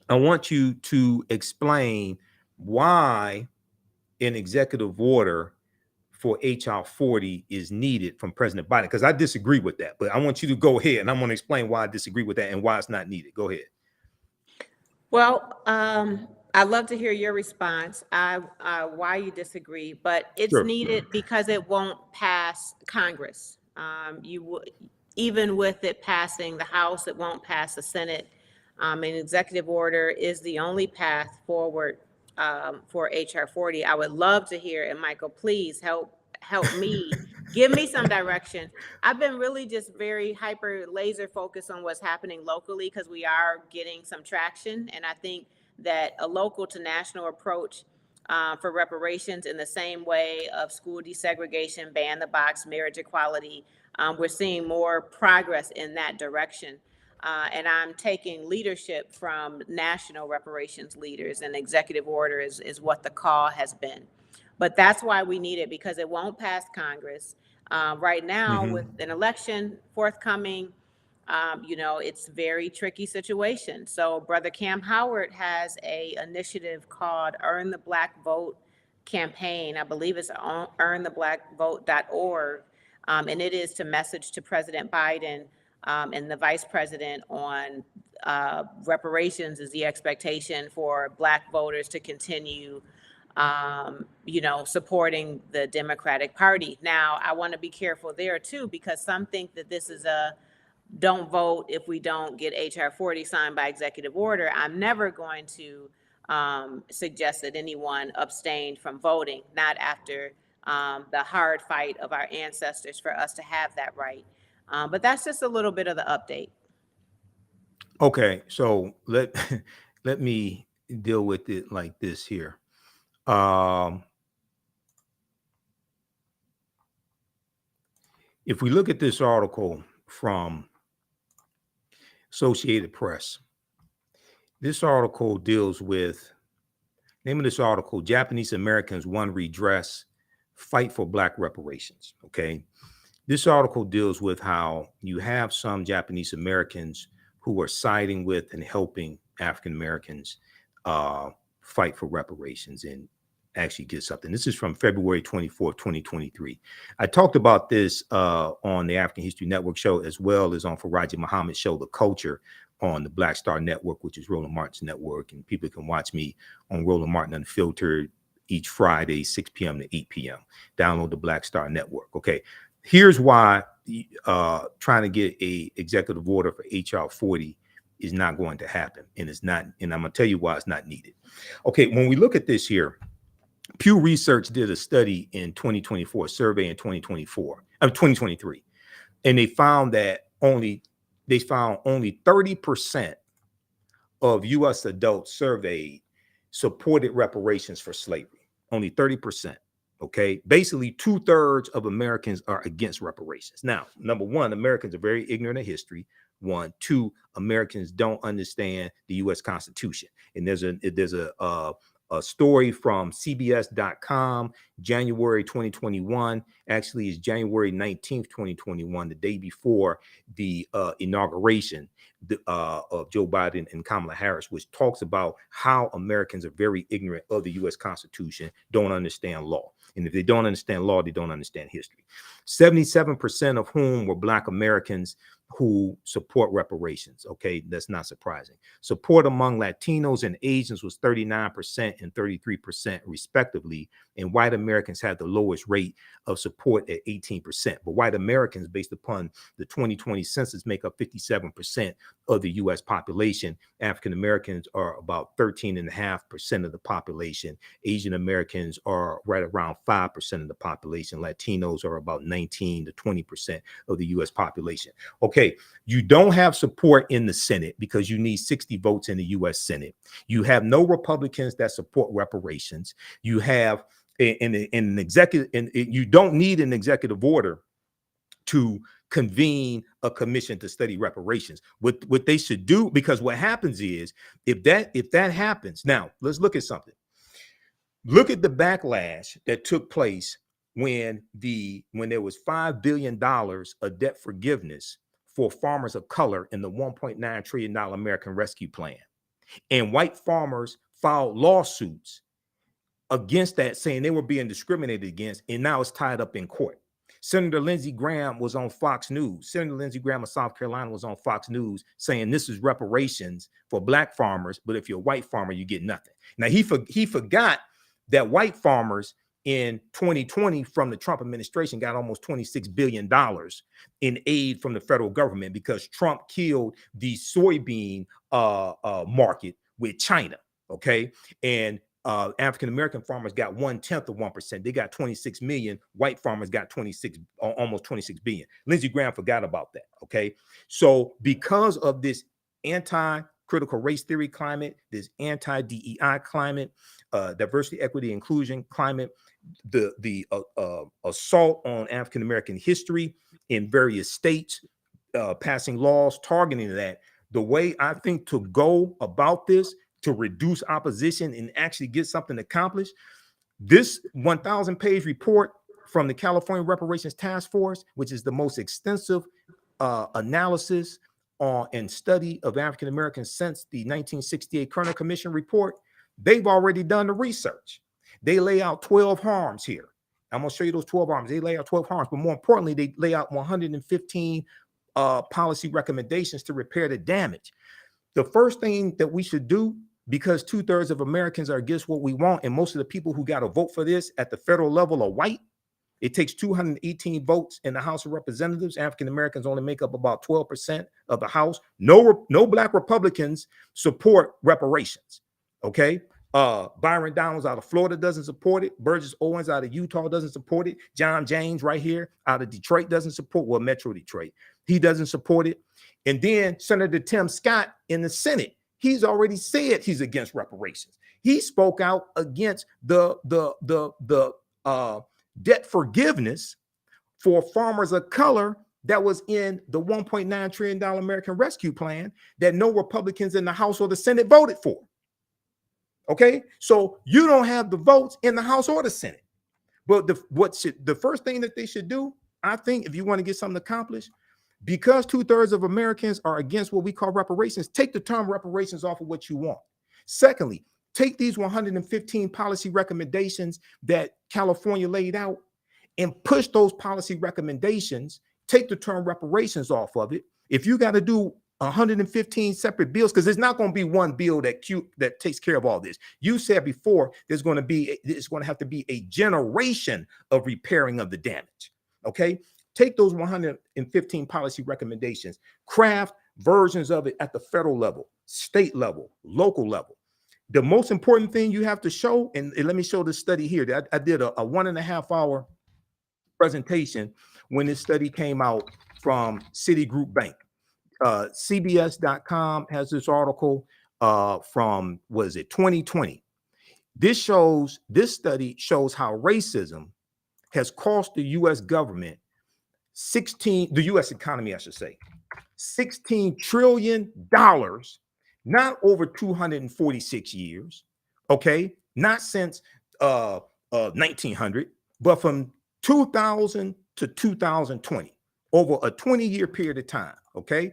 I want you to explain why an executive order for HR 40 is needed from President Biden? Because I disagree with that, but I want you to go ahead and I'm going to explain why I disagree with that and why it's not needed. Go ahead. Well, I'd love to hear your response, why you disagree, but it's Sure. needed because it won't pass Congress. Even with it passing the House, it won't pass the Senate. An executive order is the only path forward for HR 40. I would love to hear, and Michael, please help me, give me some direction. I've been really just very hyper laser focused on what's happening locally because we are getting some traction. And I think that a local to national approach for reparations in the same way of school desegregation, ban the box, marriage equality, we're seeing more progress in that direction. And I'm taking leadership from national reparations leaders, and executive order is what the call has been. But that's why we need it, because it won't pass Congress. Right now, with an election forthcoming, it's a very tricky situation. So Brother Cam Howard has a initiative called Earn the Black Vote campaign. I believe it's earntheblackvote.org. And it is to message to President Biden and the vice president on reparations is the expectation for Black voters to continue supporting the Democratic Party. Now, I want to be careful there too, because some think that this is a don't vote if we don't get HR 40 signed by executive order. I'm never going to suggest that anyone abstained from voting, not after the hard fight of our ancestors for us to have that right. But that's just a little bit of the update. Okay, so let me deal with it like this here. If we look at this article from Associated Press, this article deals with, name of this article, Japanese Americans Won Redress, Fight for Black Reparations. Okay. This article deals with how you have some Japanese Americans who are siding with and helping African Americans fight for reparations and actually get something. This is from February 24th, 2023. I talked about this on the African History Network show, as well as on Faraji Muhammad's show, The Culture, on the Black Star Network, which is Roland Martin's network. And people can watch me on Roland Martin Unfiltered each Friday, 6 p.m. to 8 p.m. Download the Black Star Network. Okay. Here's why trying to get a executive order for HR 40 is not going to happen. And it's not, and I'm going to tell you why it's not needed. Okay. When we look at this here, Pew Research did a study in 2024, survey in 2023, and they found only 30% of U.S. adults surveyed supported reparations for slavery. Only 30%. Okay, basically 2/3 of Americans are against reparations. Now, number one, Americans are very ignorant of history. 1, 2, Americans don't understand the U.S. Constitution, and there's a story from CBS.com, January 2021. Actually, it's January 19th, 2021, the day before the inauguration of Joe Biden and Kamala Harris, which talks about how Americans are very ignorant of the U.S. Constitution, don't understand law. And if they don't understand law, they don't understand history. 77% of whom were Black Americans who support reparations. Okay, that's not surprising. Support among Latinos and Asians was 39% and 33% respectively, and white Americans had the lowest rate of support at 18%. But white Americans, based upon the 2020 census, make up 57% of the U.S. population. African Americans are about 13.5% of the population. Asian Americans are right around 5% of the population. Latinos are about 19 to 20% of the U.S. population. Okay, you don't have support in the Senate because you need 60 votes in the U.S. Senate. You have no Republicans that support reparations. You have an executive, and you don't need an executive order to convene a commission to study reparations. What they should do, because what happens is if that happens, now let's look at something. Look at the backlash that took place when there was $5 billion of debt forgiveness for farmers of color in the $1.9 trillion American Rescue Plan. And white farmers filed lawsuits against that, saying they were being discriminated against, and now it's tied up in court. Senator Lindsey Graham was on Fox News. Senator Lindsey Graham of South Carolina was on Fox News saying this is reparations for black farmers, but if you're a white farmer, you get nothing. Now, he forgot that white farmers in 2020 from the Trump administration got almost $26 billion in aid from the federal government because Trump killed the soybean market with China, okay? And African-American farmers got 1/10 of 1%. They got 26 million. White farmers got almost 26 billion. Lindsey Graham forgot about that, okay? So because of this anti-critical race theory climate, this anti-DEI climate, diversity, equity, inclusion climate, the assault on African-American history in various states, passing laws targeting that, the way I think to go about this to reduce opposition and actually get something accomplished, this 1,000-page report from the California Reparations Task Force, which is the most extensive analysis and study of African Americans since the 1968 Kerner Commission report, they've already done the research. They lay out 12 harms here. I'm going to show you those 12 harms. They lay out 12 harms, but more importantly, they lay out 115 policy recommendations to repair the damage. The first thing that we should do, because 2/3 of Americans are against what we want, and most of the people who got to vote for this at the federal level are white. It takes 218 votes in the House of Representatives. African Americans only make up about 12% of the House. No black Republicans support reparations. Okay. Byron Donalds out of Florida doesn't support it. Burgess Owens out of Utah doesn't support it. John James right here out of Detroit doesn't support, well, Metro Detroit. He doesn't support it. And then Senator Tim Scott in the Senate, he's already said he's against reparations. He spoke out against the debt forgiveness for farmers of color that was in the $1.9 trillion American Rescue Plan that no Republicans in the House or the Senate voted for. Okay, so you don't have the votes in the House or the Senate. But the first thing that they should do, I think, if you want to get something accomplished, because 2/3 of Americans are against what we call reparations, take the term reparations off of what you want. Secondly, take these 115 policy recommendations that California laid out and push those policy recommendations, take the term reparations off of it. If you got to do 115 separate bills, because there's not going to be one bill that takes care of all this. You said before it's going to have to be a generation of repairing of the damage. Okay, take those 115 policy recommendations, craft versions of it at the federal level, state level, local level. The most important thing you have to show, and let me show this study here. I did a 1.5-hour presentation when this study came out from Citigroup Bank. CBS.com has this article from, 2020. This study shows how racism has cost the U.S. government the U.S. economy, I should say, $16 trillion, not over 246 years, okay? Not since 1900, but from 2000 to 2020, over a 20-year period of time, okay?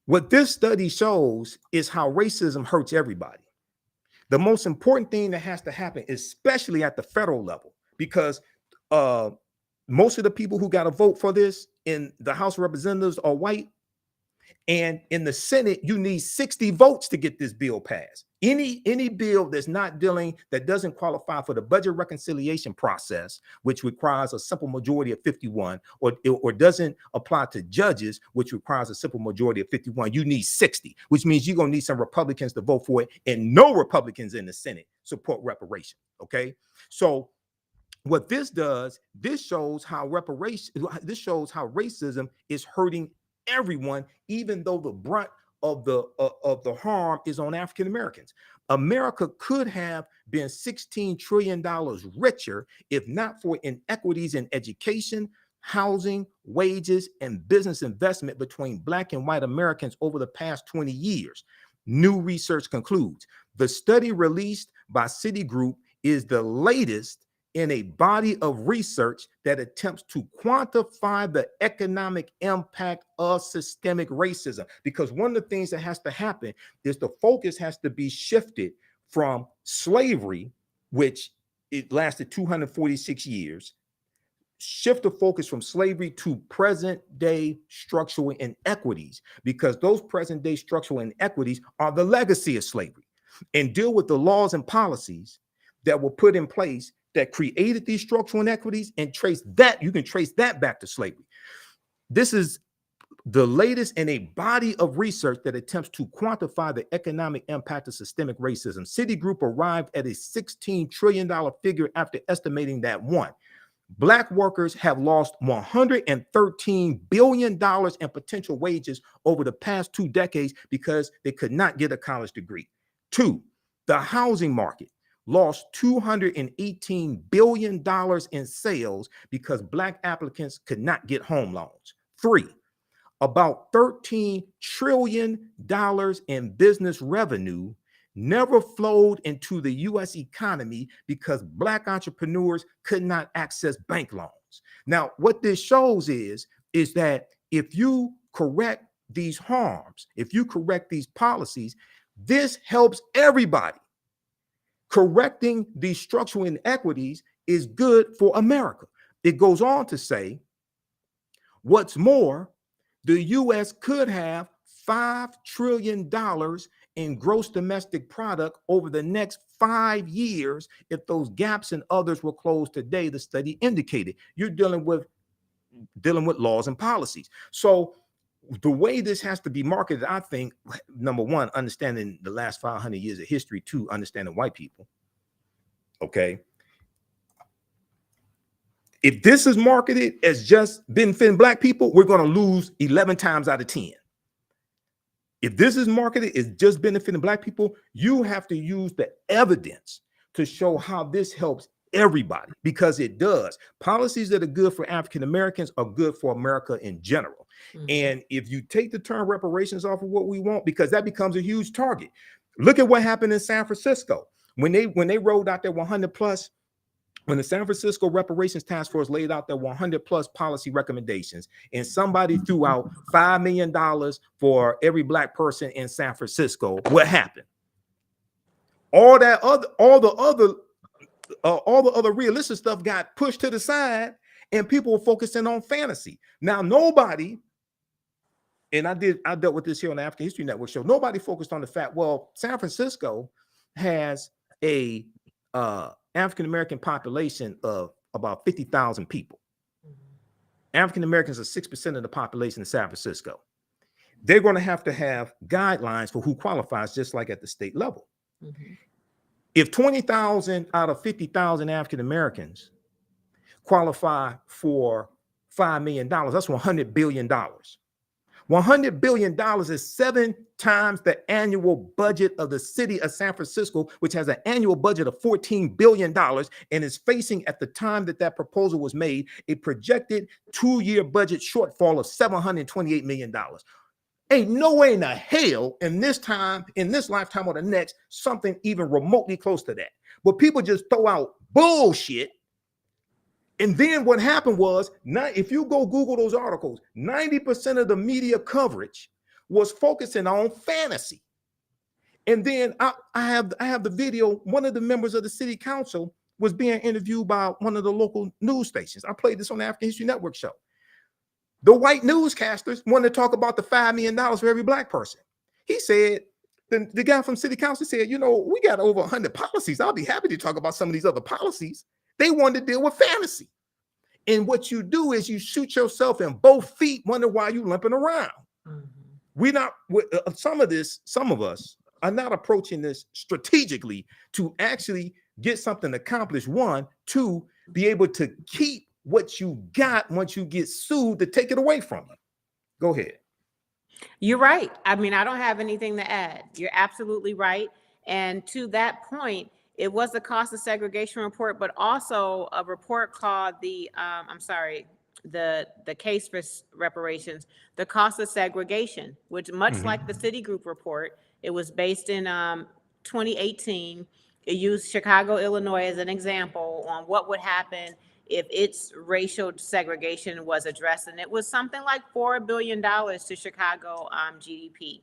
What this study shows is how racism hurts everybody. The most important thing that has to happen, especially at the federal level, because most of the people who got to vote for this in the House of Representatives are white. And in the Senate, you need 60 votes to get this bill passed. Any bill that doesn't qualify for the budget reconciliation process, which requires a simple majority of 51, or doesn't apply to judges, which requires a simple majority of 51, you need 60, which means you're going to need some Republicans to vote for it, and no Republicans in the Senate support reparation. Okay, so what this does, this shows how racism is hurting everyone, even though the brunt of the harm is on African Americans. America could have been $16 trillion richer if not for inequities in education, housing, wages, and business investment between Black and white Americans over the past 20 years. New research concludes. The study released by Citigroup is the latest in a body of research that attempts to quantify the economic impact of systemic racism. Because one of the things that has to happen is the focus has to be shifted from slavery which it lasted 246 years, shift the focus from slavery to present day structural inequities, because those present day structural inequities are the legacy of slavery, and deal with the laws and policies that were put in place that created these structural inequities, and you can trace that back to slavery. This is the latest in a body of research that attempts to quantify the economic impact of systemic racism. Citigroup arrived at a $16 trillion figure after estimating that Black workers have lost $113 billion in potential wages over the past 2 decades because they could not get a college degree. 2, the housing market lost $218 billion in sales because Black applicants could not get home loans. 3, about $13 trillion in business revenue never flowed into the U.S. economy because Black entrepreneurs could not access bank loans. Now, what this shows is that if you correct these harms, if you correct these policies, this helps everybody. Correcting these structural inequities is good for America. It goes on to say, what's more, the U.S. could have $5 trillion in gross domestic product over the next 5 years if those gaps and others were closed today, the study indicated. You're dealing with laws and policies. So the way this has to be marketed, I think, number one, understanding the last 500 years of history. 2, understanding white people. Okay. If this is marketed as just benefiting Black people, we're going to lose 11 times out of 10. If this is marketed as just benefiting Black people, you have to use the evidence to show how this helps everybody, because it does. Policies that are good for African Americans are good for America in general. And if you take the term reparations off of what we want, because that becomes a huge target. Look at what happened in San Francisco when they rolled out their 100 plus. When the San Francisco Reparations Task Force laid out their 100 plus policy recommendations, and somebody threw out $5 million for every Black person in San Francisco, what happened? All the other realistic stuff got pushed to the side, and people were focusing on fantasy. Now, nobody, and I dealt with this here on the African History Network show, nobody focused on the fact, well, San Francisco has a African-American population of about 50,000 people. African-Americans are 6% of the population in San Francisco. They're going to have guidelines for who qualifies, just like at the state level. If 20,000 out of 50,000 African-Americans qualify for $5 million, that's $100 billion. $100 billion is 7 times the annual budget of the city of San Francisco, which has an annual budget of $14 billion and is facing, at the time that proposal was made, a projected 2-year budget shortfall of $728 million. Ain't no way in the hell in this lifetime or the next, something even remotely close to that. But people just throw out bullshit. And then what happened was, if you go Google those articles, 90% of the media coverage was focusing on fantasy. And then I have the video. One of the members of the city council was being interviewed by one of the local news stations. I played this on the African History Network show. The white newscasters wanted to talk about the $5 million for every Black person. He said, the guy from city council said, we got over 100 policies. I'll be happy to talk about some of these other policies. They wanted to deal with fantasy. And what you do is you shoot yourself in both feet, wonder why you limping around. Some of us are not approaching this strategically to actually get something accomplished. 1, 2, be able to keep what you got once you get sued to take it away from you. Go ahead. You're right. I mean, I don't have anything to add. You're absolutely right. And to that point, it was the cost of segregation report, but also a report called the case for reparations, the cost of segregation, which much like the Citigroup report, it was based in 2018. It used Chicago, Illinois as an example on what would happen if its racial segregation was addressed. And it was something like $4 billion to Chicago GDP.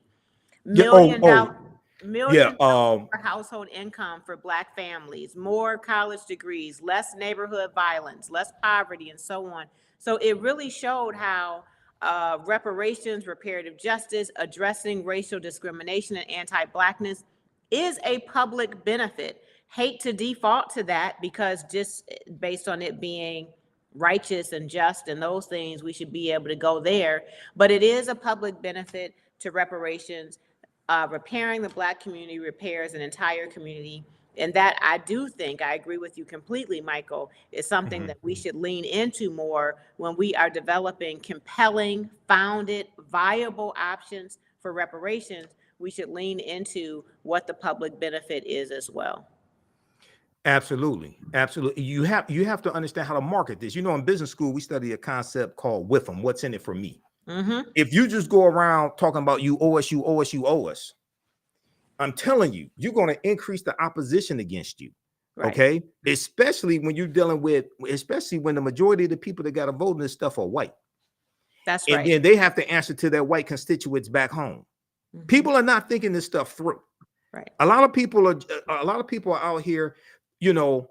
Millions more household income for Black families, more college degrees, less neighborhood violence, less poverty, and so on. So it really showed how reparations, reparative justice, addressing racial discrimination and anti-Blackness is a public benefit. Hate to default to that because just based on it being righteous and just and those things, we should be able to go there. But it is a public benefit to reparations. Repairing the Black community repairs an entire community. And that I do think, I agree with you completely, Michael, is something that we should lean into more when we are developing compelling, founded, viable options for reparations. We should lean into what the public benefit is as well. Absolutely. Absolutely. You have to understand how to market this. You know, in business school, we study a concept called WIFM, what's in it for me. If you just go around talking about you owe us, you owe us, you owe us, I'm telling you, you're going to increase the opposition against you. Right. Okay. Especially when you're dealing with, especially when the majority of the people that got to vote in this stuff are white. That's right. And then they have to answer to their white constituents back home. People are not thinking this stuff through. Right. A lot of people are out here, you know,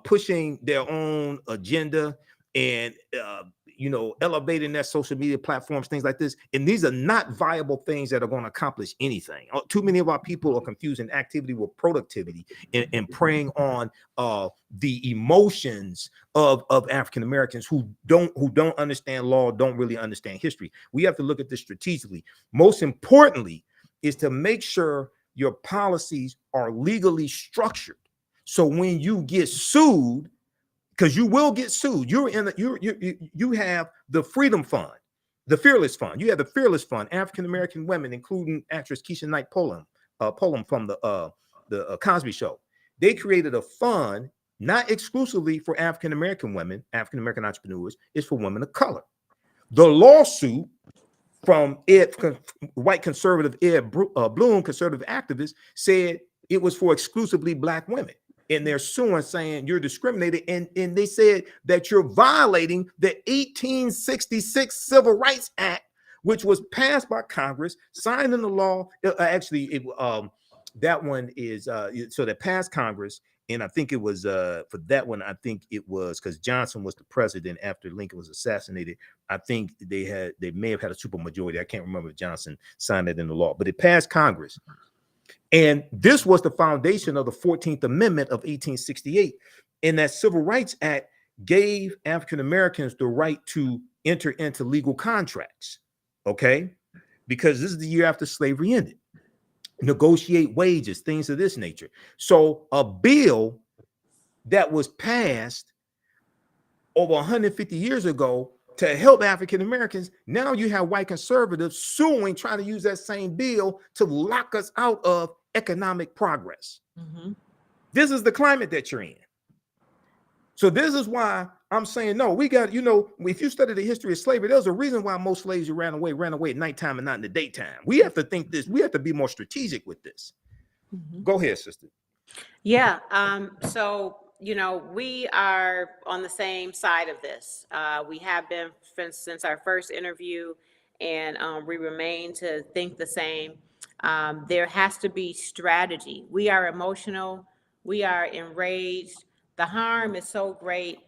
pushing their own agenda and, you know, elevating their social media platforms, things like this. And these are not viable things that are going to accomplish anything. Too many of our people are confusing activity with productivity and preying on the emotions of African Americans who don't understand law, don't really understand history. We have to look at this strategically. Most importantly is to make sure your policies are legally structured. So when you get sued, because you will get sued, you have the Freedom Fund, the Fearless Fund. You have the Fearless Fund, African American women, including actress Keisha Knight Pullum from the Cosby Show. They created a fund not exclusively for African American women, African American entrepreneurs. It's for women of color. The lawsuit from white conservative Ed Bloom, conservative activist, said it was for exclusively Black women. And they're suing, saying you're discriminated. And they said that you're violating the 1866 Civil Rights Act, which was passed by Congress, signed into law. That one is so that passed Congress. And I think it was for that one, I think it was because Johnson was the president after Lincoln was assassinated. I think they may have had a supermajority. I can't remember if Johnson signed it into law, but it passed Congress. And this was the foundation of the 14th Amendment of 1868. And that Civil Rights Act gave African Americans the right to enter into legal contracts, okay? Because this is the year after slavery ended. Negotiate wages, things of this nature. So a bill that was passed over 150 years ago to help African Americans, now you have white conservatives suing, trying to use that same bill to lock us out of economic progress. This is the climate that you're in. So this is why I'm saying, no, we got, you know, if you study the history of slavery, there's a reason why most slaves who ran away at nighttime and not in the daytime. We have to think this, we have to be more strategic with this. Go ahead, sister. Yeah. So, you know, we are on the same side of this. We have been since our first interview, and we remain to think the same. There has to be strategy. We are emotional. We are enraged. The harm is so great.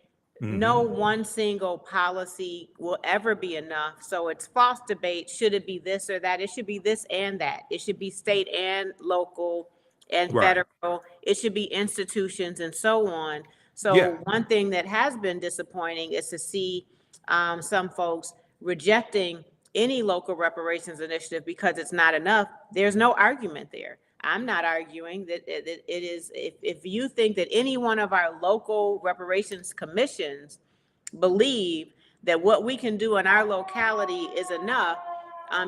No one single policy will ever be enough. So it's false debate. Should it be this or that? It should be this and that. It should be state and local and federal. It should be institutions and so on. So one thing that has been disappointing is to see some folks rejecting any local reparations initiative because it's not enough. There's no argument there. I'm not arguing that it is. If you think that any one of our local reparations commissions believe that what we can do in our locality is enough,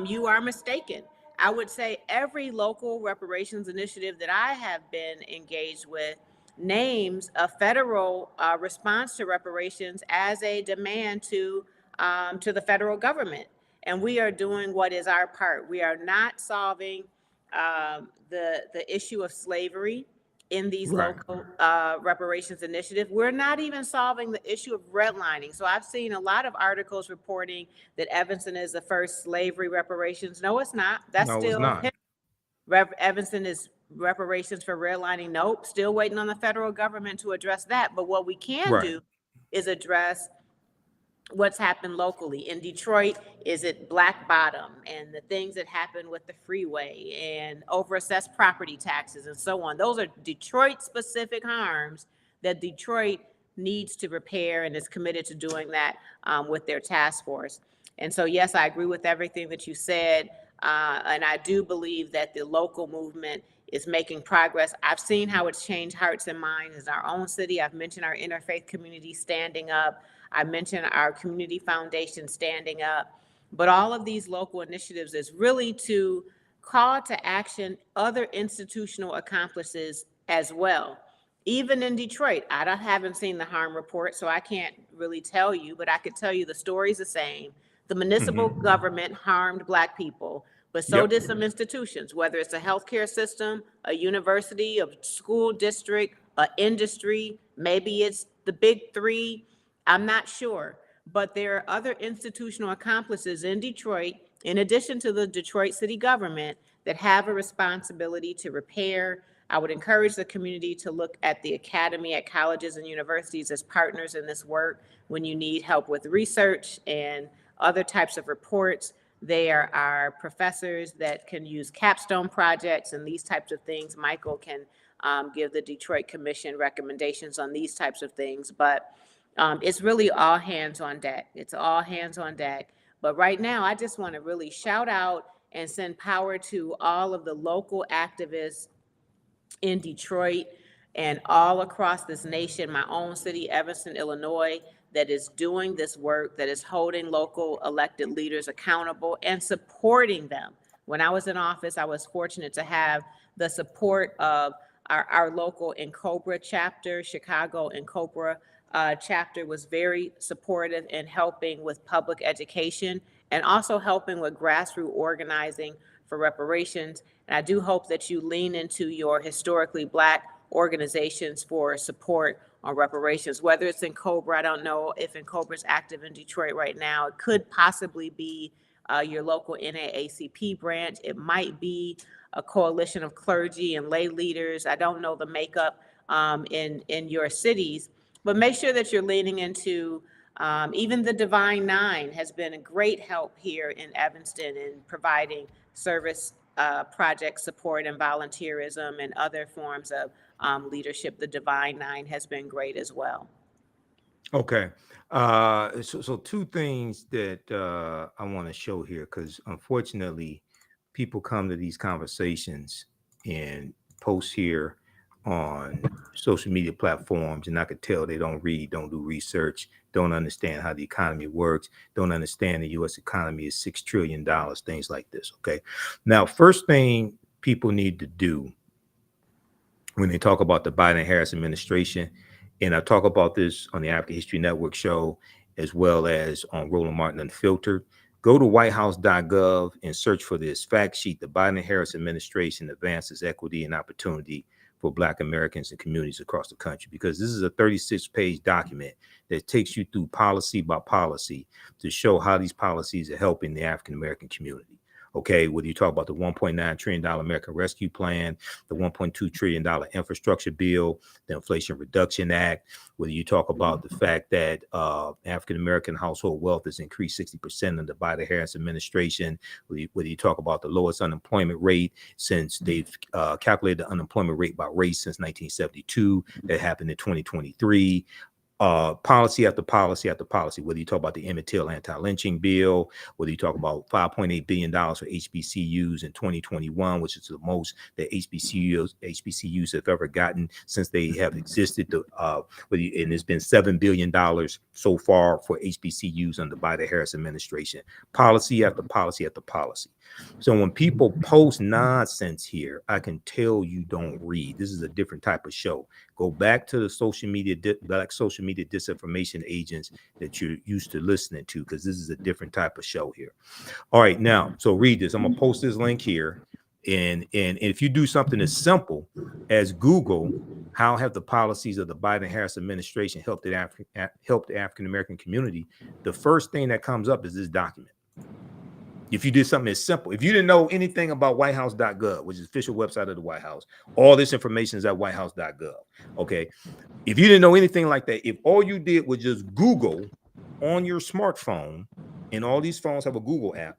you are mistaken. I would say every local reparations initiative that I have been engaged with names a federal response to reparations as a demand to the federal government. And we are doing what is our part. We are not solving the issue of slavery in these local reparations initiative. We're not even solving the issue of redlining. So I've seen a lot of articles reporting that Evanston is the first slavery reparations. No, it's not. That's still Evanston is reparations for redlining. Nope, still waiting on the federal government to address that. But what we can do is address what's happened locally. In Detroit, is it Black Bottom and the things that happen with the freeway and overassessed property taxes and so on. Those are Detroit specific harms that Detroit needs to repair and is committed to doing that with their task force. And so, yes, I agree with everything that you said. And I do believe that the local movement is making progress. I've seen how it's changed hearts and minds in our own city. I've mentioned our interfaith community standing up. I mentioned our community foundation standing up. But all of these local initiatives is really to call to action other institutional accomplices as well. Even in Detroit, I haven't seen the harm report, so I can't really tell you, but I could tell you the story's the same. The municipal government harmed Black people, but so did some institutions, whether it's a healthcare system, a university, a school district, an industry, maybe it's the big three, I'm not sure. But there are other institutional accomplices in Detroit, in addition to the Detroit city government, that have a responsibility to repair. I would encourage the community to look at the academy at colleges and universities as partners in this work. When you need help with research and other types of reports, there are professors that can use capstone projects and these types of things. Michael can give the Detroit Commission recommendations on these types of things, but it's really all hands on deck. It's all hands on deck. But right now, I just want to really shout out and send power to all of the local activists in Detroit and all across this nation, my own city, Evanston, Illinois, that is doing this work, that is holding local elected leaders accountable and supporting them. When I was in office, I was fortunate to have the support of our local NCOBRA chapter. Chicago NCOBRA chapter was very supportive in helping with public education and also helping with grassroots organizing for reparations. And I do hope that you lean into your historically Black organizations for support on reparations, whether it's NCOBRA. I don't know if NCOBRA is active in Detroit right now. It could possibly be your local NAACP branch. It might be a coalition of clergy and lay leaders. I don't know the makeup in your cities, but make sure that you're leaning into even the Divine Nine has been a great help here in Evanston in providing service project support and volunteerism and other forms of leadership. The Divine Nine has been great as well. Okay. So two things that I want to show here, because unfortunately, people come to these conversations and post here on social media platforms, and I could tell they don't read, don't do research, don't understand how the economy works, don't understand the U.S. economy is $6 trillion, things like this. Okay. Now, first thing people need to do when they talk about the Biden-Harris administration, and I talk about this on the African History Network show, as well as on Roland Martin Unfiltered, go to whitehouse.gov and search for this fact sheet. The Biden-Harris administration advances equity and opportunity for Black Americans and communities across the country, because this is a 36-page document that takes you through policy by policy to show how these policies are helping the African-American community. Okay, whether you talk about the $1.9 trillion American Rescue Plan, the $1.2 trillion infrastructure bill, the Inflation Reduction Act, whether you talk about the fact that African-American household wealth has increased 60% under the Biden-Harris administration, whether you talk about the lowest unemployment rate since they've calculated the unemployment rate by race since 1972, that happened in 2023. Policy after policy after policy, whether you talk about the Emmett Till anti-lynching bill, whether you talk about $5.8 billion for HBCUs in 2021, which is the most that HBCUs have ever gotten since they have existed. And there's been $7 billion so far for HBCUs under the Biden-Harris administration. Policy after policy after policy. So when people post nonsense here, I can tell you don't read. This is a different type of show. Go back to the social media, Black social media disinformation agents that you're used to listening to, because this is a different type of show here. All right, now, so read this. I'm gonna post this link here. And if you do something as simple as Google, how have the policies of the Biden-Harris administration helped the African-American community, the first thing that comes up is this document. If you did something as simple, if you didn't know anything about whitehouse.gov, which is the official website of the White House, all this information is at whitehouse.gov. Okay. If you didn't know anything like that, if all you did was just Google on your smartphone, and all these phones have a Google app,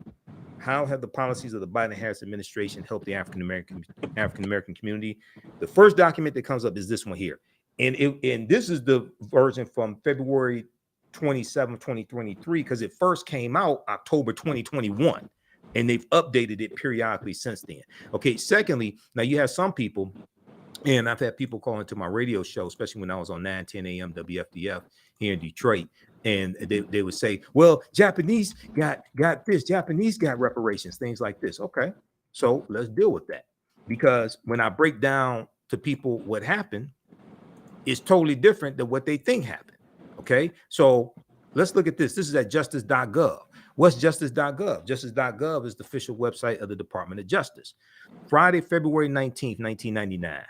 how have the policies of the Biden-Harris administration helped the African American community? The first document that comes up is this one here. And this is the version from February 27, 2023, because it first came out October 2021, and they've updated it periodically since then. Okay. Secondly, now you have some people, and I've had people call into my radio show, especially when I was on 910 a.m. WFDF here in Detroit, and they would say, well, Japanese got this, Japanese got reparations, things like this. Okay, so let's deal with that, because when I break down to people what happened, it's totally different than what they think happened. Okay, so let's look at this. This is at justice.gov. What's justice.gov? Justice.gov is the official website of the Department of Justice. Friday, February 19th, 1999.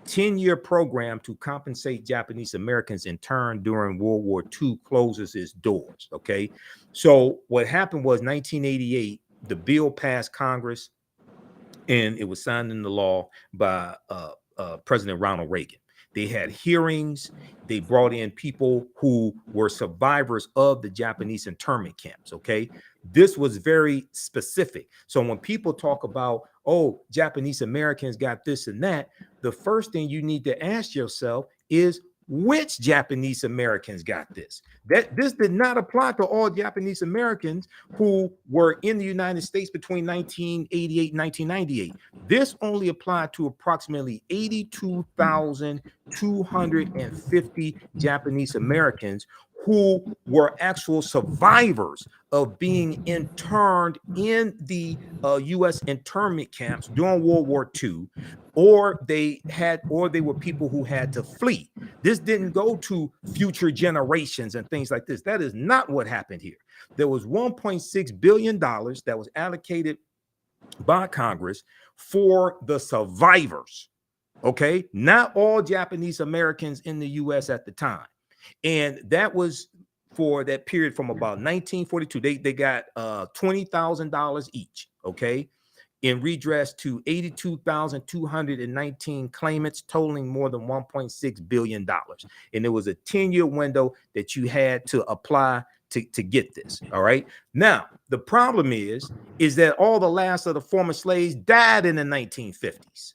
10-year program to compensate Japanese Americans interned during World War II closes its doors. Okay, so what happened was 1988, the bill passed Congress, and it was signed into law by President Ronald Reagan. They had hearings. They brought in people who were survivors of the Japanese internment camps. Okay, this was very specific. So when people talk about, oh, Japanese Americans got this and that, the first thing you need to ask yourself is, which Japanese Americans got this? That this did not apply to all Japanese Americans who were in the United States between 1988 and 1998. This only applied to approximately 82,250 Japanese Americans who were actual survivors of being interned in the U.S. internment camps during World War II, or they were people who had to flee. This didn't go to future generations and things like this. That is not what happened here. There was $1.6 billion that was allocated by Congress for the survivors. Okay, not all Japanese Americans in the U.S. at the time. And that was for that period from about 1942. They got $20,000 each, okay, in redress to 82,219 claimants, totaling more than $1.6 billion. And there was a 10-year window that you had to apply to get this. All right. Now, the problem is that all the last of the former slaves died in the 1950s.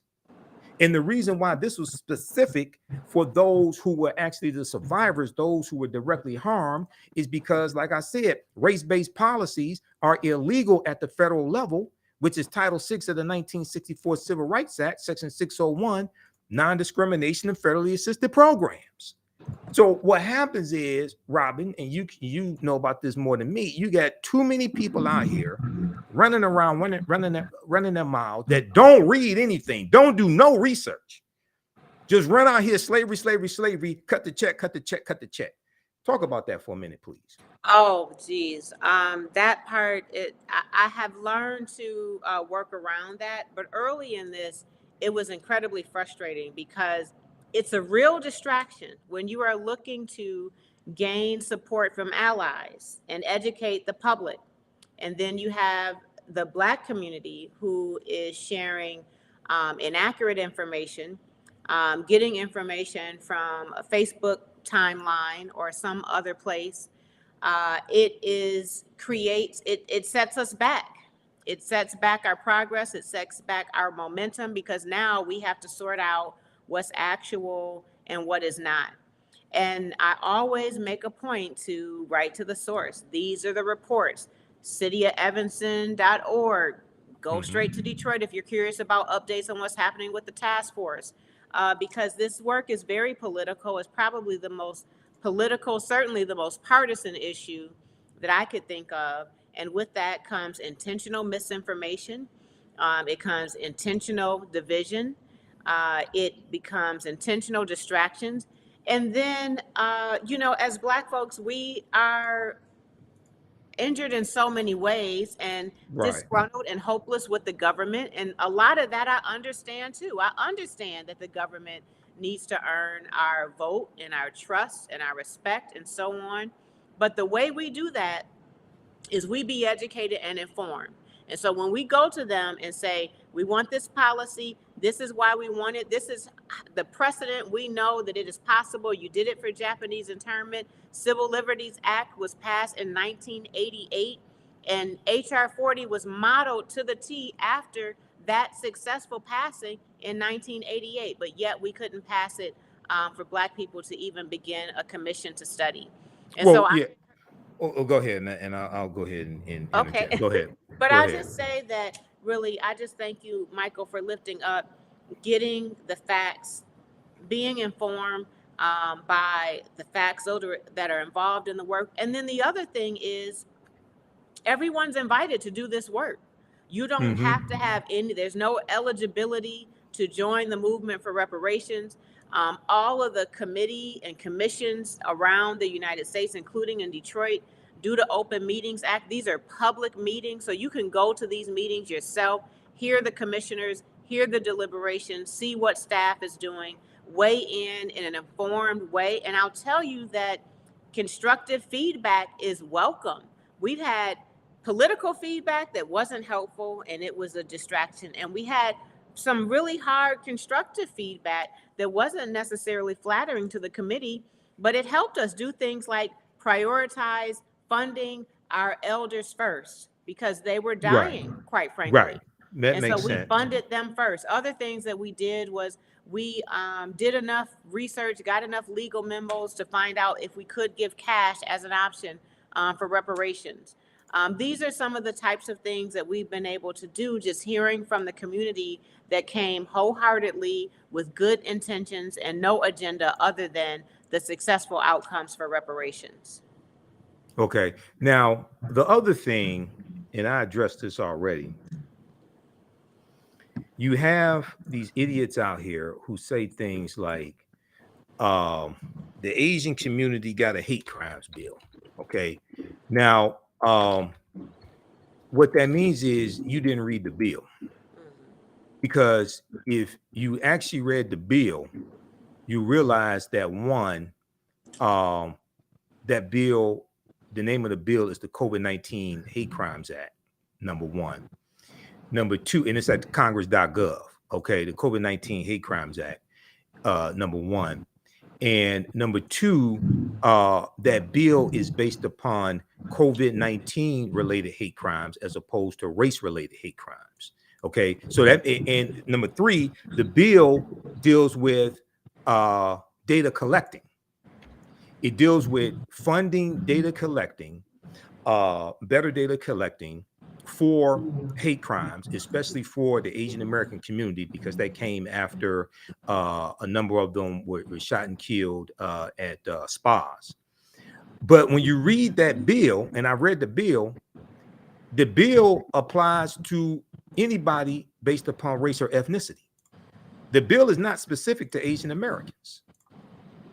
And the reason why this was specific for those who were actually the survivors, those who were directly harmed, is because, like I said, race-based policies are illegal at the federal level, which is Title VI of the 1964 Civil Rights Act, Section 601, non-discrimination in federally assisted programs. So what happens is, Robin, and you know about this more than me, you got too many people out here running around, running their mouths that don't read anything, don't do no research. Just run out here, slavery, slavery, slavery, cut the check, cut the check, cut the check. Talk about that for a minute, please. Oh, geez. That part, I have learned to work around that. But early in this, it was incredibly frustrating because it's a real distraction when you are looking to gain support from allies and educate the public. And then you have the Black community who is sharing inaccurate information, getting information from a Facebook timeline or some other place. It sets us back. It sets back our progress. It sets back our momentum, because now we have to sort out what's actual and what is not. And I always make a point to write to the source. These are the reports. cityofevanston.org. Go straight to Detroit if you're curious about updates on what's happening with the task force, because this work is very political. It's probably the most political, certainly the most partisan issue that I could think of. And with that comes intentional misinformation. It comes intentional division. It becomes intentional distractions. And then, as Black folks, we are injured in so many ways and disgruntled and hopeless with the government. And a lot of that I understand too. I understand that the government needs to earn our vote and our trust and our respect and so on. But the way we do that is we be educated and informed. And so when we go to them and say, we want this policy, this is why we want it, this is the precedent, we know that it is possible. You did it for Japanese internment. Civil Liberties Act was passed in 1988, and HR 40 was modeled to the T after that successful passing in 1988, but yet we couldn't pass it for Black people to even begin a commission to study. And go ahead, and I'll go ahead and okay. Go ahead. But I'll just say that really, I just thank you, Michael, for lifting up, getting the facts, being informed by the facts that are involved in the work. And then the other thing is everyone's invited to do this work. You don't have to have there's no eligibility to join the movement for reparations. All of the committee and commissions around the United States, including in Detroit, due to Open Meetings Act, these are public meetings. So you can go to these meetings yourself, hear the commissioners, hear the deliberations, see what staff is doing, weigh in an informed way. And I'll tell you that constructive feedback is welcome. We've had political feedback that wasn't helpful and it was a distraction. And we had some really hard constructive feedback that wasn't necessarily flattering to the committee, but it helped us do things like prioritize funding our elders first because they were dying, quite frankly. Right. That makes sense. We funded them first. Other things that we did was we did enough research, got enough legal memos to find out if we could give cash as an option for reparations. These are some of the types of things that we've been able to do, just hearing from the community that came wholeheartedly with good intentions and no agenda other than the successful outcomes for reparations. Okay. Now, the other thing, and I addressed this already, you have these idiots out here who say things like, the Asian community got a hate crimes bill. Okay. Now, what that means is you didn't read the bill, because if you actually read the bill, you realize that one, that bill, the name of the bill is the COVID-19 Hate Crimes Act, number one. Number two, and it's at congress.gov. Okay, the COVID-19 Hate Crimes Act, number one. And number two, that bill is based upon COVID-19 related hate crimes as opposed to race related hate crimes. Okay, so that, and number three, the bill deals with data collecting. It deals with funding data collecting, better data collecting for hate crimes, especially for the Asian American community, because they came after a number of them were shot and killed at spas. But when you read that bill, and I read the bill applies to anybody based upon race or ethnicity. The bill is not specific to Asian Americans.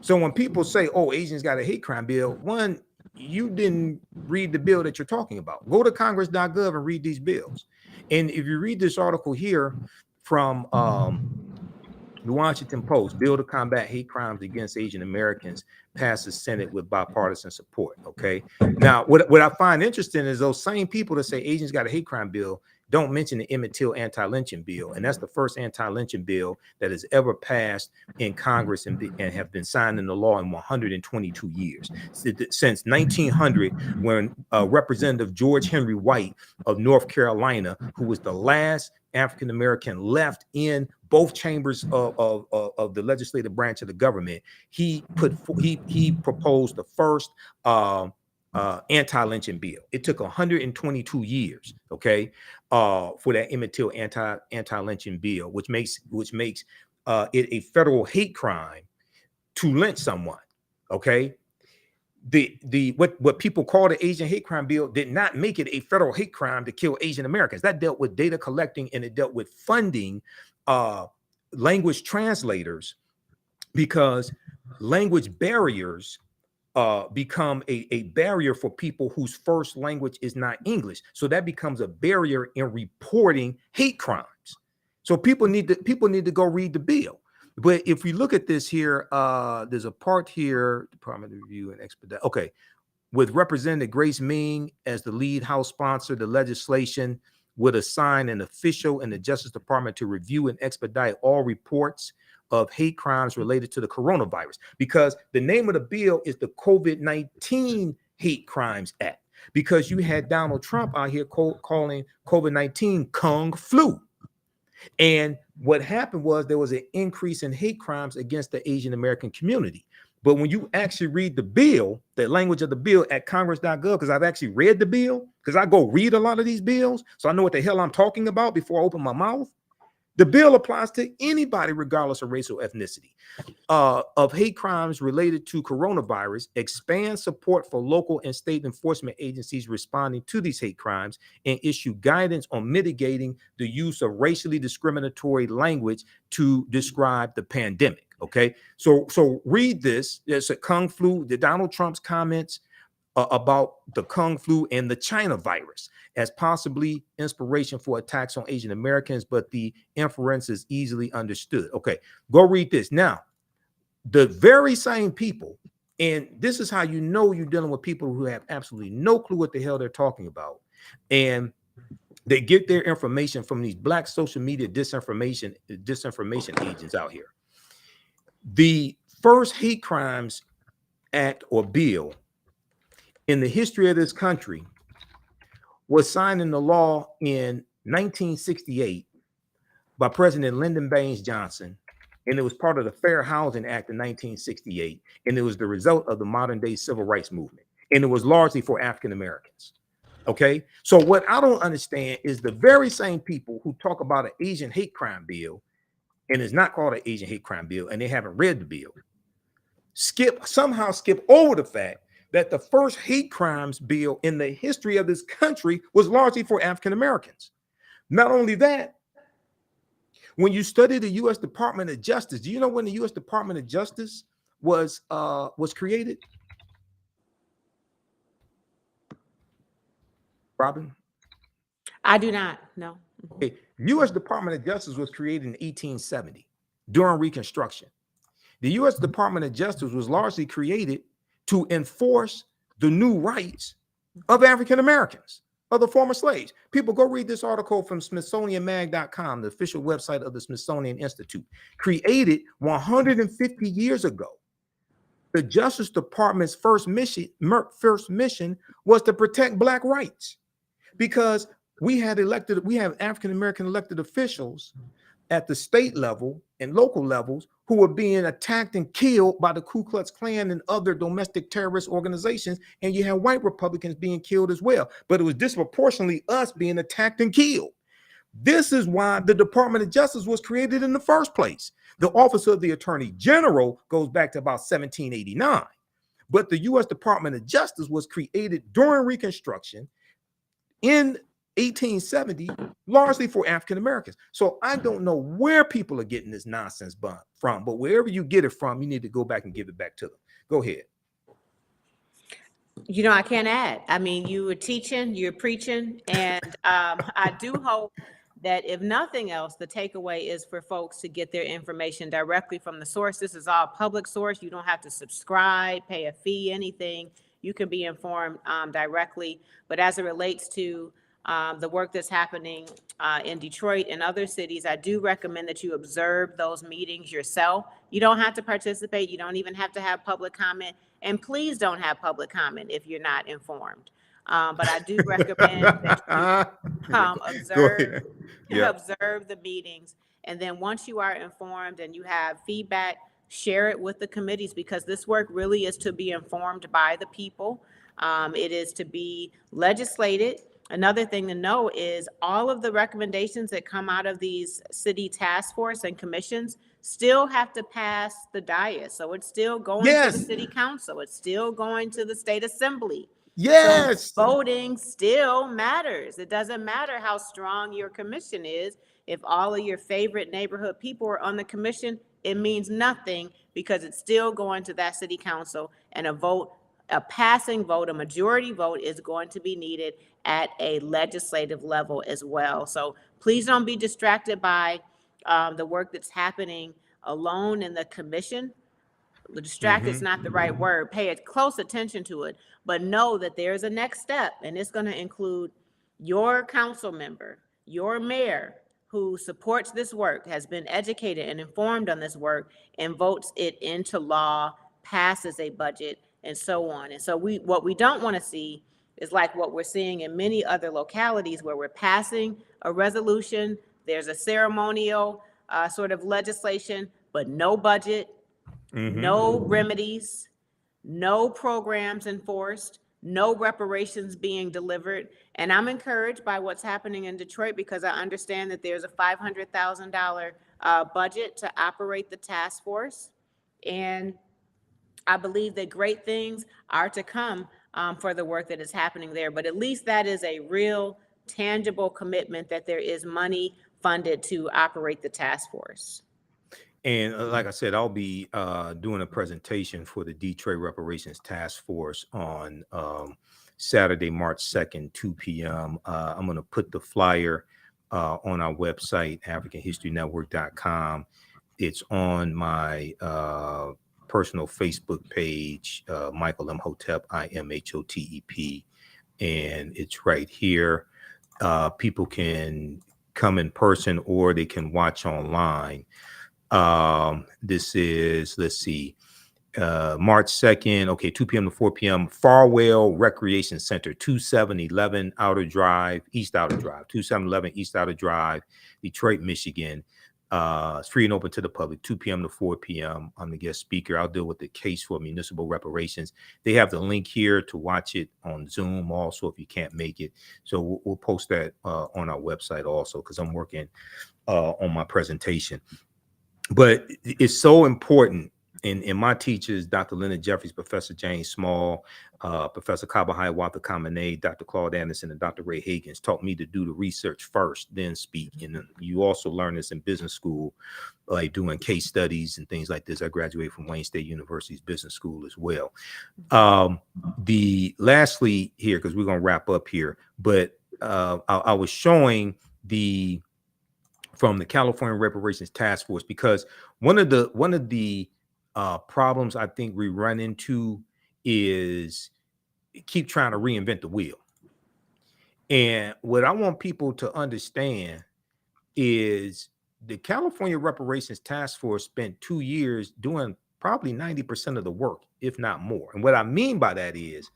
So when people say, oh, Asians got a hate crime bill, one, you didn't read the bill that you're talking about. Go to congress.gov and read these bills. And if you read this article here from the Washington Post, bill to combat hate crimes against Asian Americans passes Senate with bipartisan support. Okay. Now, what I find interesting is those same people that say Asians got a hate crime bill don't mention the Emmett Till anti-lynching bill. And that's the first anti-lynching bill that has ever passed in Congress and have been signed into law in 122 years. Since 1900, when Representative George Henry White of North Carolina, who was the last African-American left in both chambers of the legislative branch of the government, he proposed the first anti-lynching bill. It took 122 years, okay, for that Emmett Till anti-lynching bill, which makes it a federal hate crime to lynch someone. Okay, what people call the Asian hate crime bill did not make it a federal hate crime to kill Asian Americans. That dealt with data collecting, and it dealt with funding language translators, because language barriers become a barrier for people whose first language is not English. So that becomes a barrier in reporting hate crimes. So people need to go read the bill. But if we look at this here, there's a part here, Department of Review and Expedite. Okay, with Representative Grace Ming as the lead House sponsor, the legislation would assign an official in the Justice Department to review and expedite all reports of hate crimes related to the coronavirus, because the name of the bill is the COVID-19 Hate Crimes Act, because you had Donald Trump out here calling COVID-19 Kung Flu. And what happened was there was an increase in hate crimes against the Asian American community. But when you actually read the bill, the language of the bill at congress.gov, because I've actually read the bill, because I go read a lot of these bills, so I know what the hell I'm talking about before I open my mouth. The bill applies to anybody, regardless of race or ethnicity, of hate crimes related to coronavirus, expand support for local and state enforcement agencies responding to these hate crimes, and issue guidance on mitigating the use of racially discriminatory language to describe the pandemic. Okay, so read this. There's a Kung Flu, the Donald Trump's comments about the Kung Flu and the China virus as possibly inspiration for attacks on Asian Americans, but the inference is easily understood. Okay, go read this. Now, the very same people, and this is how you know you're dealing with people who have absolutely no clue what the hell they're talking about, and they get their information from these black social media disinformation agents out here. The first hate crimes act or bill in the history of this country was signed into law in 1968 by President Lyndon Baines Johnson, and it was part of the Fair Housing Act in 1968, and it was the result of the modern day civil rights movement, and it was largely for African Americans. Okay, so what I don't understand is the very same people who talk about an Asian hate crime bill, and it's not called an Asian hate crime bill, and they haven't read the bill, somehow skip over the fact that the first hate crimes bill in the history of this country was largely for African Americans. Not only that, when you study the U.S. Department of Justice, do you know when the U.S. Department of Justice was created? Robin? I do not know. Okay. U.S. Department of Justice was created in 1870 during Reconstruction. The U.S. Department of Justice was largely created to enforce the new rights of African Americans, of the former slaves. People, go read this article from SmithsonianMag.com, the official website of the Smithsonian Institute. Created 150 years ago, the Justice Department's first mission was to protect Black rights, because we have African American elected officials at the state level and local levels who were being attacked and killed by the Ku Klux Klan and other domestic terrorist organizations, and you have white Republicans being killed as well. But it was disproportionately us being attacked and killed. This is why the Department of Justice was created in the first place. The Office of the Attorney General goes back to about 1789, but the U.S. Department of Justice was created during Reconstruction in 1870, largely for African Americans. So I don't know where people are getting this nonsense from, but wherever you get it from, you need to go back and give it back to them. Go ahead. You know, I can't add. I mean, you were teaching, you're preaching, and I do hope that if nothing else, the takeaway is for folks to get their information directly from the source. This is all public source. You don't have to subscribe, pay a fee, anything. You can be informed directly. But as it relates to the work that's happening in Detroit and other cities, I do recommend that you observe those meetings yourself. You don't have to participate. You don't even have to have public comment. And please don't have public comment if you're not informed. But I do recommend that you observe the meetings. And then once you are informed and you have feedback, share it with the committees, because this work really is to be informed by the people. It is to be legislated. Another thing to know is all of the recommendations that come out of these city task force and commissions still have to pass the dais. So it's still going to the city council. It's still going to the state assembly. Yes. So voting still matters. It doesn't matter how strong your commission is. If all of your favorite neighborhood people are on the commission, it means nothing, because it's still going to that city council, and a passing vote, a majority vote is going to be needed at a legislative level as well. So please don't be distracted by the work that's happening alone in the commission. Distract is not the right word. Pay close attention to it, but know that there's a next step, and it's going to include your council member your mayor, who supports this work, has been educated and informed on this work, and votes it into law, passes a budget, and so on. And so what we don't want to see is like what we're seeing in many other localities, where we're passing a resolution, there's a ceremonial sort of legislation, but no budget, no remedies, no programs enforced, no reparations being delivered. And I'm encouraged by what's happening in Detroit, because I understand that there's a $500,000 budget to operate the task force. And I believe that great things are to come for the work that is happening there. But at least that is a real, tangible commitment that there is money funded to operate the task force. And like I said, I'll be doing a presentation for the Detroit Reparations Task Force on Saturday, March 2nd, 2 p.m. I'm going to put the flyer on our website, AfricanHistoryNetwork.com. It's on my personal Facebook page, Michael Imhotep, Imhotep, and it's right here. People can come in person or they can watch online. This is, let's see, March 2nd, okay, 2 p.m. to 4 p.m. Farwell Recreation Center, 2711 Outer Drive, East Outer Drive, 2711 East Outer Drive, Detroit, Michigan. It's free and open to the public, 2 p.m. to 4 p.m. I'm the guest speaker. I'll deal with the case for municipal reparations. They have the link here to watch it on Zoom also if you can't make it. So we'll post that on our website also, because I'm working on my presentation. But it's so important. And my teachers, Dr. Leonard Jeffries, Professor James Small, Professor Kabahai Walter Kamene, Dr. Claude Anderson, and Dr. Ray Higgins taught me to do the research first, then speak. And you also learn this in business school, like doing case studies and things like this. I graduated from Wayne State University's business school as well. Lastly here, because we're going to wrap up here, but I was showing from the California Reparations Task Force, because one of the problems I think we run into is keep trying to reinvent the wheel. And what I want people to understand is the California Reparations Task Force spent 2 years doing probably 90% of the work, if not more. And what I mean by that is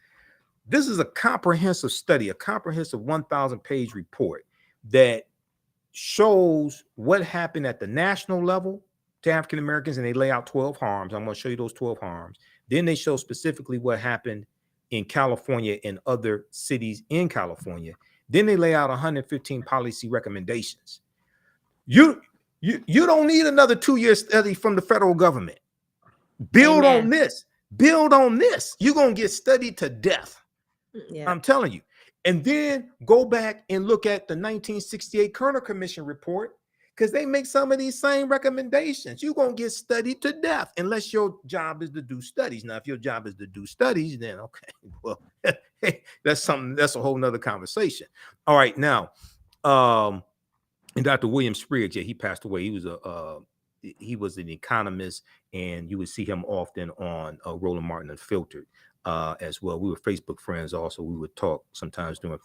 this is a comprehensive study, a comprehensive 1,000-page report that shows what happened at the national level to African Americans, and they lay out 12 harms. I'm going to show you those 12 harms. Then they show specifically what happened in California and other cities in California. Then they lay out 115 policy recommendations. You don't need another 2-year study from the federal government. Build on this. Build on this. You're going to get studied to death. Yeah. I'm telling you. And then go back and look at the 1968 Kerner Commission report, because they make some of these same recommendations. You're going to get studied to death unless your job is to do studies. Now, if your job is to do studies, then okay, well, that's a whole nother conversation. All right, now, and Dr. William Spriggs, yeah, he passed away. He was an economist, and you would see him often on Roland Martin Unfiltered as well. We were Facebook friends also. We would talk sometimes on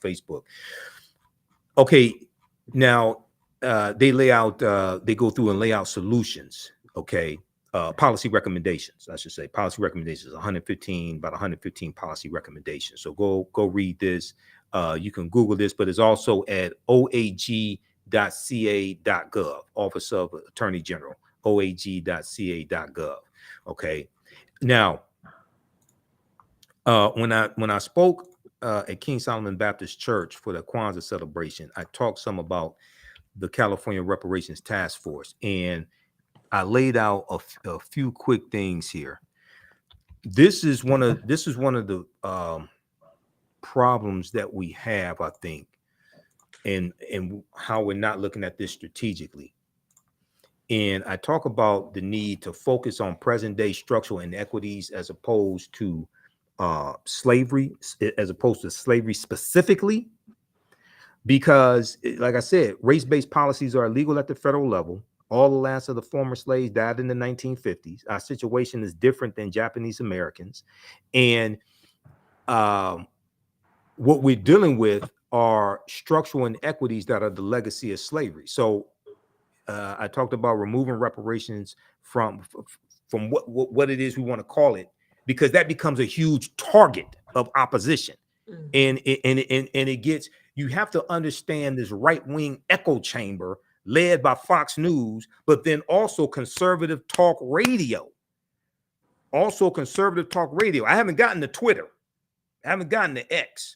Facebook. Okay, now, they go through and lay out solutions. Okay. Policy recommendations, I should say. Policy recommendations, about 115 policy recommendations. So go read this. You can Google this, but it's also at oag.ca.gov, Office of Attorney General, oag.ca.gov. Okay. Now, when I spoke at King Solomon Baptist Church for the Kwanzaa celebration, I talked some about the California Reparations Task Force, and I laid out a few quick things here. This is one of the problems that we have, I think, and how we're not looking at this strategically. And I talk about the need to focus on present day structural inequities as opposed to slavery specifically. Because, like I said, race-based policies are illegal at the federal level. All the last of the former slaves died in the 1950s. Our situation is different than Japanese Americans. And what we're dealing with are structural inequities that are the legacy of slavery. So I talked about removing reparations from what it is we want to call it, because that becomes a huge target of opposition. And it gets, you have to understand this right-wing echo chamber led by Fox News, but then also conservative talk radio. Also conservative talk radio. I haven't gotten to Twitter. I haven't gotten to X.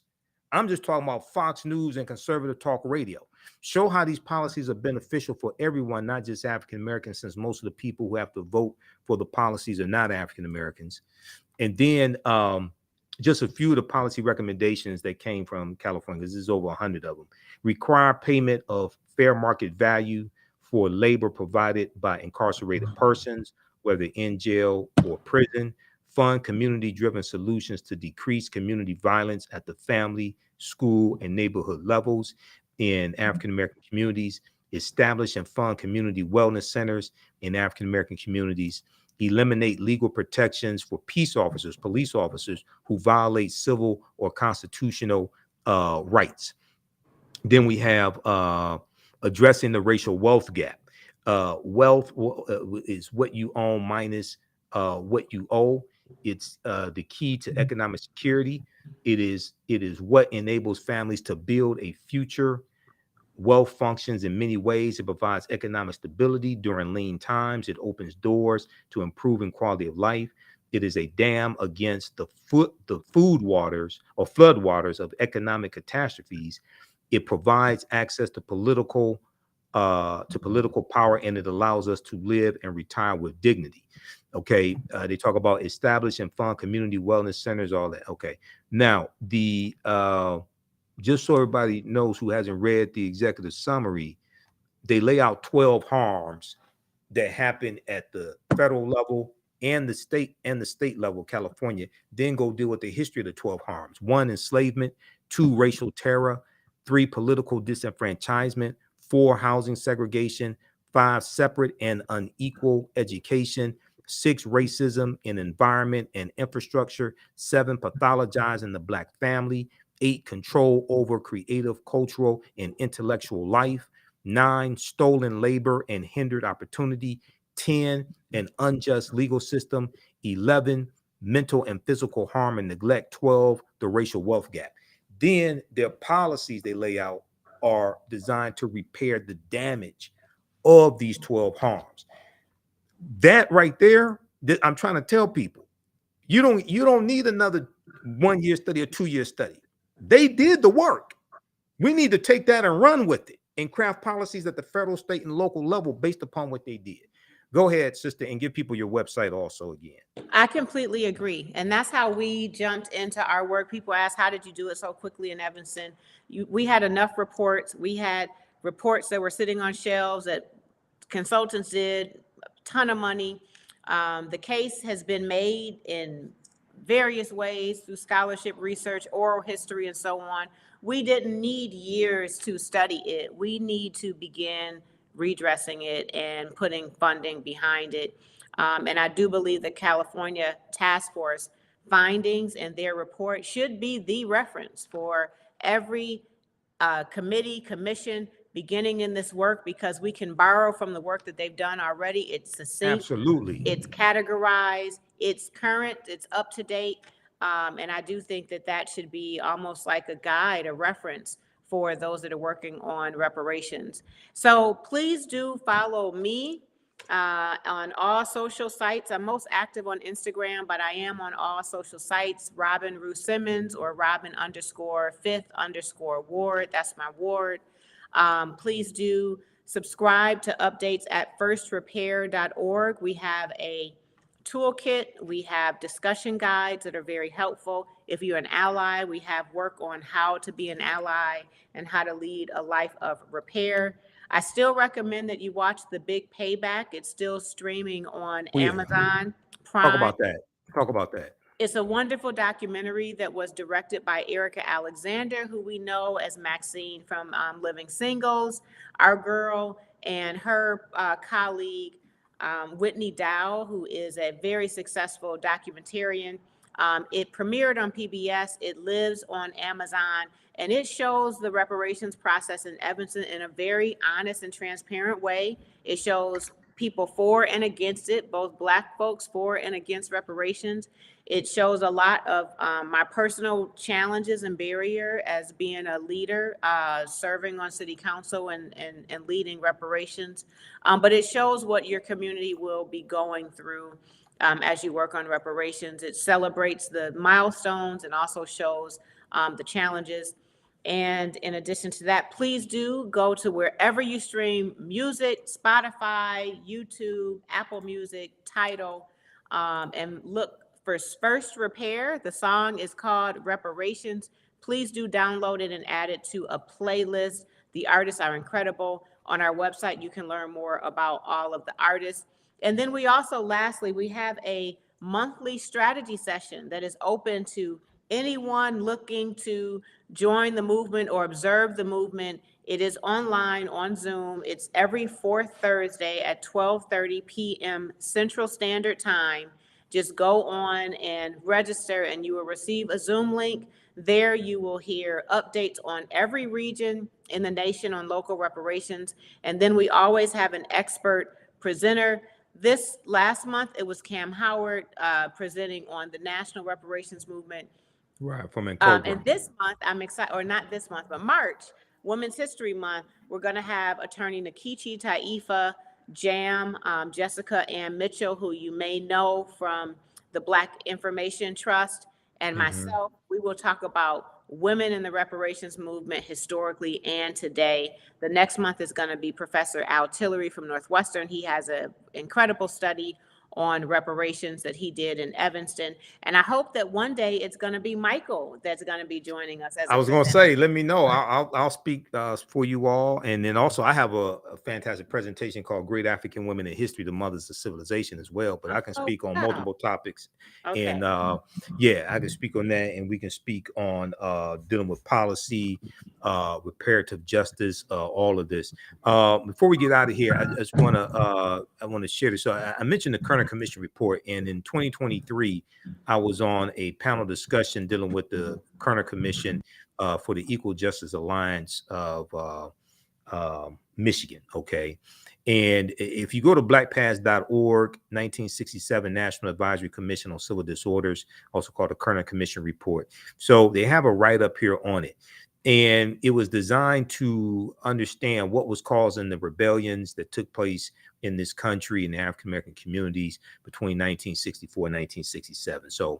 I'm just talking about Fox News and conservative talk radio. Show how these policies are beneficial for everyone, not just African Americans, since most of the people who have to vote for the policies are not African Americans. And then just a few of the policy recommendations that came from California, because there's over 100 of them. Require payment of fair market value for labor provided by incarcerated persons, whether in jail or prison. Fund community-driven solutions to decrease community violence at the family, school, and neighborhood levels in African-American communities. Establish and fund community wellness centers in African-American communities. Eliminate legal protections for peace officers, police officers who violate civil or constitutional rights. Then we have addressing the racial wealth gap. Wealth is what you own minus what you owe. It's the key to economic security. It is what enables families to build a future. Wealth functions in many ways. It provides economic stability during lean times. It opens doors to improving quality of life. It is a dam against the food waters or flood waters of economic catastrophes. It provides access to political power, and it allows us to live and retire with dignity. Okay, they talk about establish and fund community wellness centers, all that. Okay, now the just so everybody knows who hasn't read the executive summary, they lay out 12 harms that happen at the federal level and the state level, California. Then go deal with the history of the 12 harms. 1, enslavement. 2, racial terror. 3, political disenfranchisement. 4, housing segregation. 5, separate and unequal education. 6, racism in environment and infrastructure. 7, pathologizing the Black family. 8, control over creative, cultural, and intellectual life. 9, stolen labor and hindered opportunity. 10, an unjust legal system. 11, mental and physical harm and neglect. 12, the racial wealth gap. Then their policies they lay out are designed to repair the damage of these 12 harms. That right there, I'm trying to tell people, you don't need another 1-year study or 2-year study. They did the work. We need to take that and run with it and craft policies at the federal, state, and local level based upon what they did. Go ahead, sister, and give people your website also again. I completely agree. And that's how we jumped into our work. People ask, how did you do it so quickly in Evanston? We had enough reports. We had reports that were sitting on shelves that consultants did, a ton of money. The case has been made in various ways through scholarship, research, oral history, and so on. We didn't need years to study it. We need to begin redressing it and putting funding behind it. And I do believe the California Task Force findings and their report should be the reference for every committee, commission beginning in this work, because we can borrow from the work that they've done already. It's succinct. Absolutely. It's categorized. It's current. It's up to date. And I do think that should be almost like a guide, a reference for those that are working on reparations. So please do follow me on all social sites. I'm most active on Instagram, but I am on all social sites, Robin Rue Simmons or Robin_5_Ward. That's my ward. Please do subscribe to updates at firstrepair.org. We have a toolkit. We have discussion guides that are very helpful. If you're an ally, we have work on how to be an ally and how to lead a life of repair. I still recommend that you watch The Big Payback. It's still streaming on Amazon Prime. Talk about that. It's a wonderful documentary that was directed by Erica Alexander, who we know as Maxine from Living Singles, Our Girl, and her colleague, Whitney Dow, who is a very successful documentarian. It premiered on PBS. It lives on Amazon, and it shows the reparations process in Evanston in a very honest and transparent way. It shows people for and against it, both Black folks for and against reparations. It shows a lot of my personal challenges and barrier as being a leader, serving on city council and leading reparations. But it shows what your community will be going through as you work on reparations. It celebrates the milestones and also shows the challenges. And in addition to that, please do go to wherever you stream music, Spotify, YouTube, Apple Music, Tidal, and look for First Repair. The song is called Reparations. Please do download it and add it to a playlist. The artists are incredible. On our website, you can learn more about all of the artists. And then we also, lastly, we have a monthly strategy session that is open to anyone looking to join the movement or observe the movement. It is online on Zoom. It's every fourth Thursday at 12:30 p.m. Central Standard Time. Just go on and register and you will receive a Zoom link. There you will hear updates on every region in the nation on local reparations. And then we always have an expert presenter. This last month, it was Cam Howard presenting on the national reparations movement. Right, from Incobra. And this month, I'm excited, or not this month, but March, Women's History Month, we're going to have attorney Nikichi Taifa, Jam, Jessica Ann Mitchell, who you may know from the Black Information Trust, and myself. We will talk about women in the reparations movement historically and today. The next month is going to be Professor Al Tillery from Northwestern. He has an incredible study on reparations that he did in Evanston. And I hope that one day it's going to be Michael that's going to be joining us. I was going to say, let me know. I'll speak for you all. And then also I have a fantastic presentation called Great African Women in History, the Mothers of Civilization as well. But I can speak on multiple topics. Okay. And yeah, I can speak on that. And we can speak on dealing with policy, reparative justice, all of this. Before we get out of here, I just want to share this. So I mentioned the Kerner Commission report, and in 2023, I was on a panel discussion dealing with the Kerner Commission for the Equal Justice Alliance of Michigan. Okay. And if you go to blackpast.org, 1967 National Advisory Commission on Civil Disorders, also called the Kerner Commission report. So they have a write-up here on it. And it was designed to understand what was causing the rebellions that took place in this country in the African-American communities between 1964 and 1967. So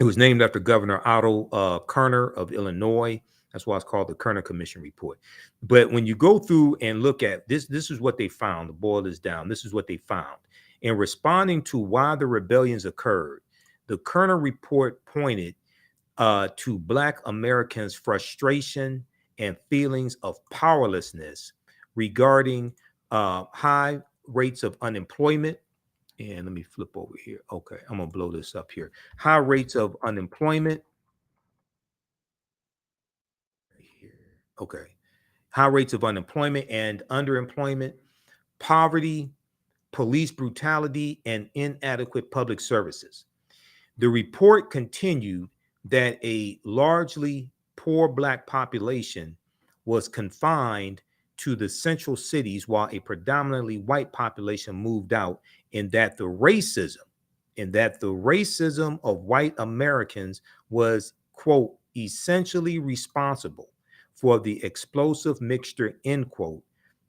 it was named after Governor Otto Kerner of Illinois. That's why it's called the Kerner Commission report. But when you go through and look at this, this is what they found. To boil this down, this is what they found. In responding to why the rebellions occurred, the Kerner report pointed to Black Americans' frustration and feelings of powerlessness regarding high rates of unemployment. And let me flip over here. Okay, I'm gonna blow this up here. High rates of unemployment. Okay, high rates of unemployment and underemployment, poverty, police brutality, and inadequate public services. The report continued that a largely poor Black population was confined to the central cities while a predominantly white population moved out, and that the racism of white Americans was, quote, essentially responsible for the explosive mixture, end quote,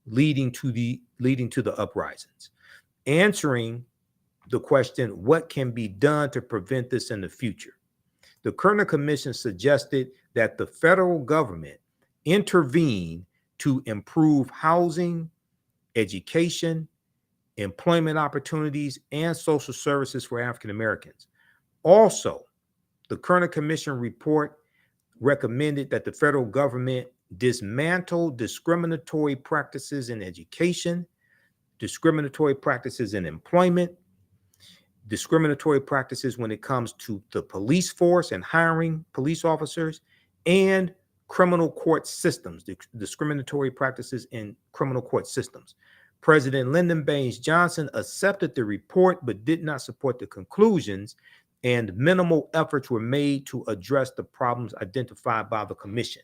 leading to the uprisings. Answering the question, what can be done to prevent this in the future? The Kerner Commission suggested that the federal government intervene to improve housing, education, employment opportunities, and social services for African Americans. Also, the Kerner Commission report recommended that the federal government dismantle discriminatory practices in education, discriminatory practices in employment, discriminatory practices when it comes to the police force and hiring police officers, and criminal court systems, discriminatory practices in criminal court systems. President Lyndon Baines Johnson accepted the report but did not support the conclusions and minimal efforts were made to address the problems identified by the commission.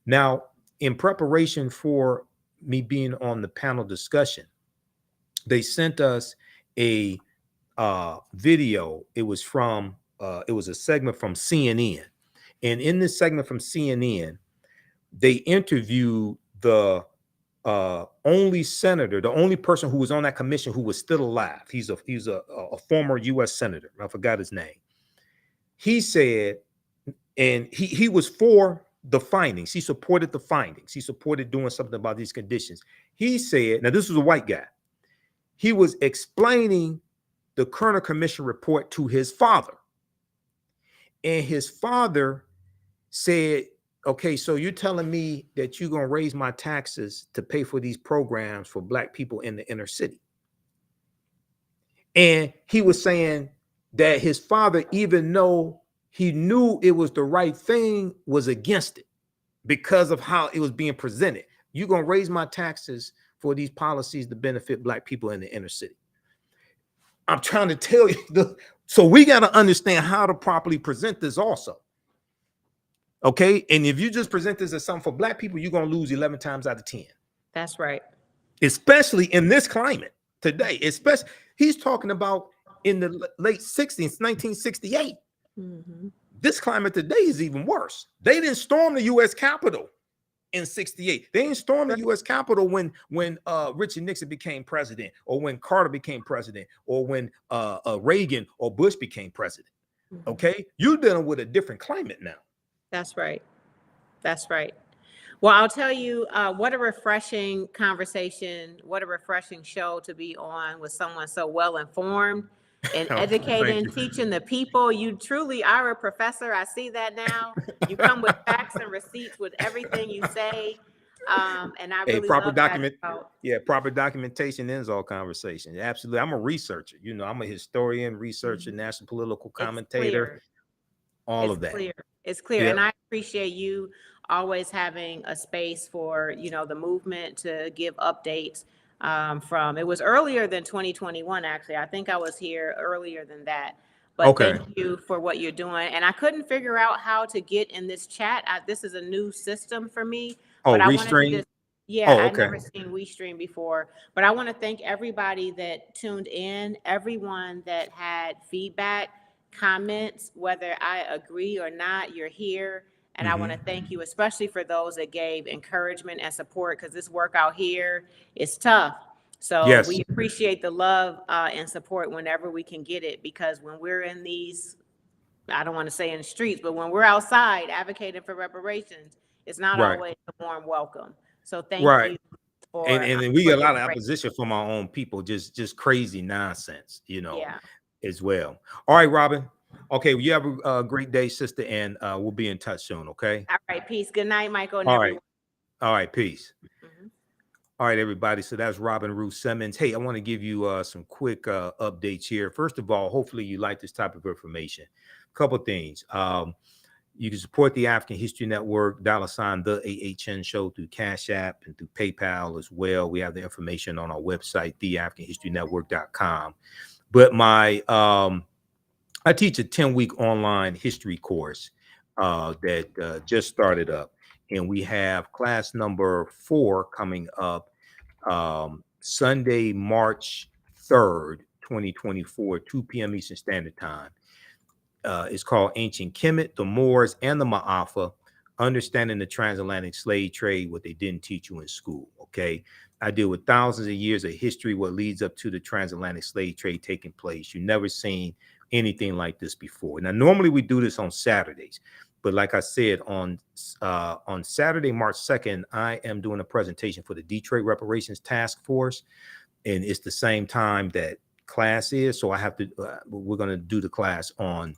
Now, in preparation for me being on the panel discussion, they sent us a video. It was a segment from CNN. And in this segment from CNN, they interviewed the only senator, the only person who was on that commission who was still alive. He's a former U.S. senator. I forgot his name. He said, and he was for the findings. He supported the findings. He supported doing something about these conditions. He said, now this was a white guy. He was explaining the Kerner Commission report to his father. And his father said, okay, so you're telling me that you're going to raise my taxes to pay for these programs for Black people in the inner city. And he was saying that his father, even though he knew it was the right thing, was against it because of how it was being presented. You're going to raise my taxes for these policies to benefit Black people in the inner city. I'm trying to tell you, so we got to understand how to properly present this also. Okay. And if you just present this as something for Black people, you're going to lose 11 times out of 10. That's right. Especially in this climate today. Especially, he's talking about in the late 60s, 1968. Mm-hmm. This climate today is even worse. They didn't storm the U.S. Capitol in 68. They didn't storm the U.S. Capitol when Richard Nixon became president, or when Carter became president, or when Reagan or Bush became president. Mm-hmm. Okay? You're dealing with a different climate now. That's right. That's right. Well, I'll tell you, what a refreshing conversation, what a refreshing show to be on with someone so well informed and educating, teaching the people. You truly are a professor. I see that now. You come with facts and receipts with everything you say. And I really proper love document. that. Yeah, proper documentation ends all conversation. Absolutely. I'm a researcher. You know, I'm a historian, researcher, national political commentator, all of that. It's clear. Yeah. And I appreciate you always having a space for, you know, the movement to give updates from, it was earlier than 2021, actually. I think I was here earlier than that. But Thank you for what you're doing. And I couldn't figure out how to get in this chat. This is a new system for me. Oh, but I Restream? I'd never seen WeStream before. But I want to thank everybody that tuned in, everyone that had feedback, comments, whether I agree or not, you're here. And I want to thank you, especially for those that gave encouragement and support, because this work out here is tough. So we appreciate the love and support whenever we can get it, because when we're in these, I don't want to say in the streets, but when we're outside advocating for reparations, it's not always a warm welcome. So thank you. And we get a lot of opposition from our own people, just crazy nonsense, you know, as well. All right, Robin. Okay, well, you have a great day, sister, and we'll be in touch soon, okay? All right, peace. Good night, Michael. And all everyone. right. All right, peace. All right, everybody. So that's Robin Rue Simmons. Hey, I want to give you some quick updates here. First of all, hopefully you like this type of information. A couple of things. You can support the African History Network, $ the AHN show through Cash App and through PayPal as well. We have the information on our website, theafricanhistorynetwork.com. But I teach a 10-week online history course that just started up. And we have class number 4 coming up Sunday, March 3rd, 2024, 2 p.m. Eastern Standard Time. It's called Ancient Kemet, the Moors, and the Ma'afa, Understanding the Transatlantic Slave Trade, what they didn't teach you in school, okay? I deal with thousands of years of history, what leads up to the transatlantic slave trade taking place. You've never seen anything like this before. Now, normally we do this on Saturdays, but like I said, on Saturday, March 2nd, I am doing a presentation for the Detroit Reparations Task Force, and it's the same time that class is, so I have to. We're going to do the class on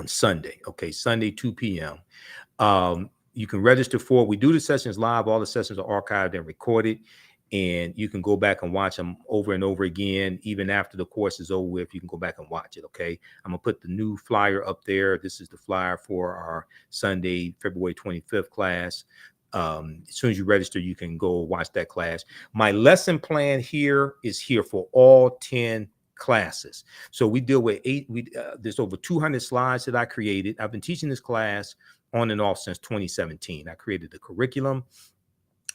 Sunday. Okay, Sunday, 2 p.m. You can register for it. We do the sessions live. All the sessions are archived and recorded, and you can go back and watch them over and over again. Even after the course is over with, you can go back and watch it, okay? I'm going to put the new flyer up there. This is the flyer for our Sunday, February 25th class. As soon as you register, you can go watch that class. My lesson plan here is here for all 10 classes. So we deal with there's over 200 slides that I created. I've been teaching this class on and off since 2017. I created the curriculum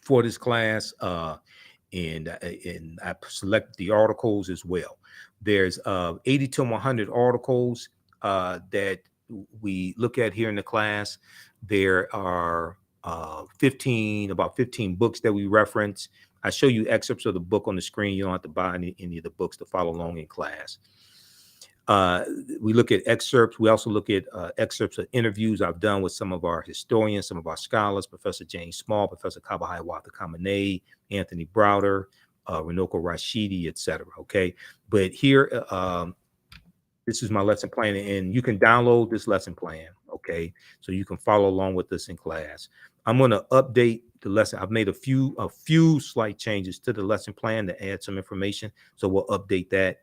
for this class, and I selected the articles as well. There's 80 to 100 articles that we look at here in the class. There are about 15 books that we reference. I show you excerpts of the book on the screen. You don't have to buy any of the books to follow along in class. We look at excerpts. We also look at excerpts of interviews I've done with some of our historians, some of our scholars, Professor James Small, Professor Kabahai Watha Kamene, Anthony Browder, Runoko Rashidi, etc. Okay, but here, this is my lesson plan, and you can download this lesson plan. Okay, so you can follow along with us in class. I'm going to update the lesson. I've made a few slight changes to the lesson plan to add some information, so we'll update that.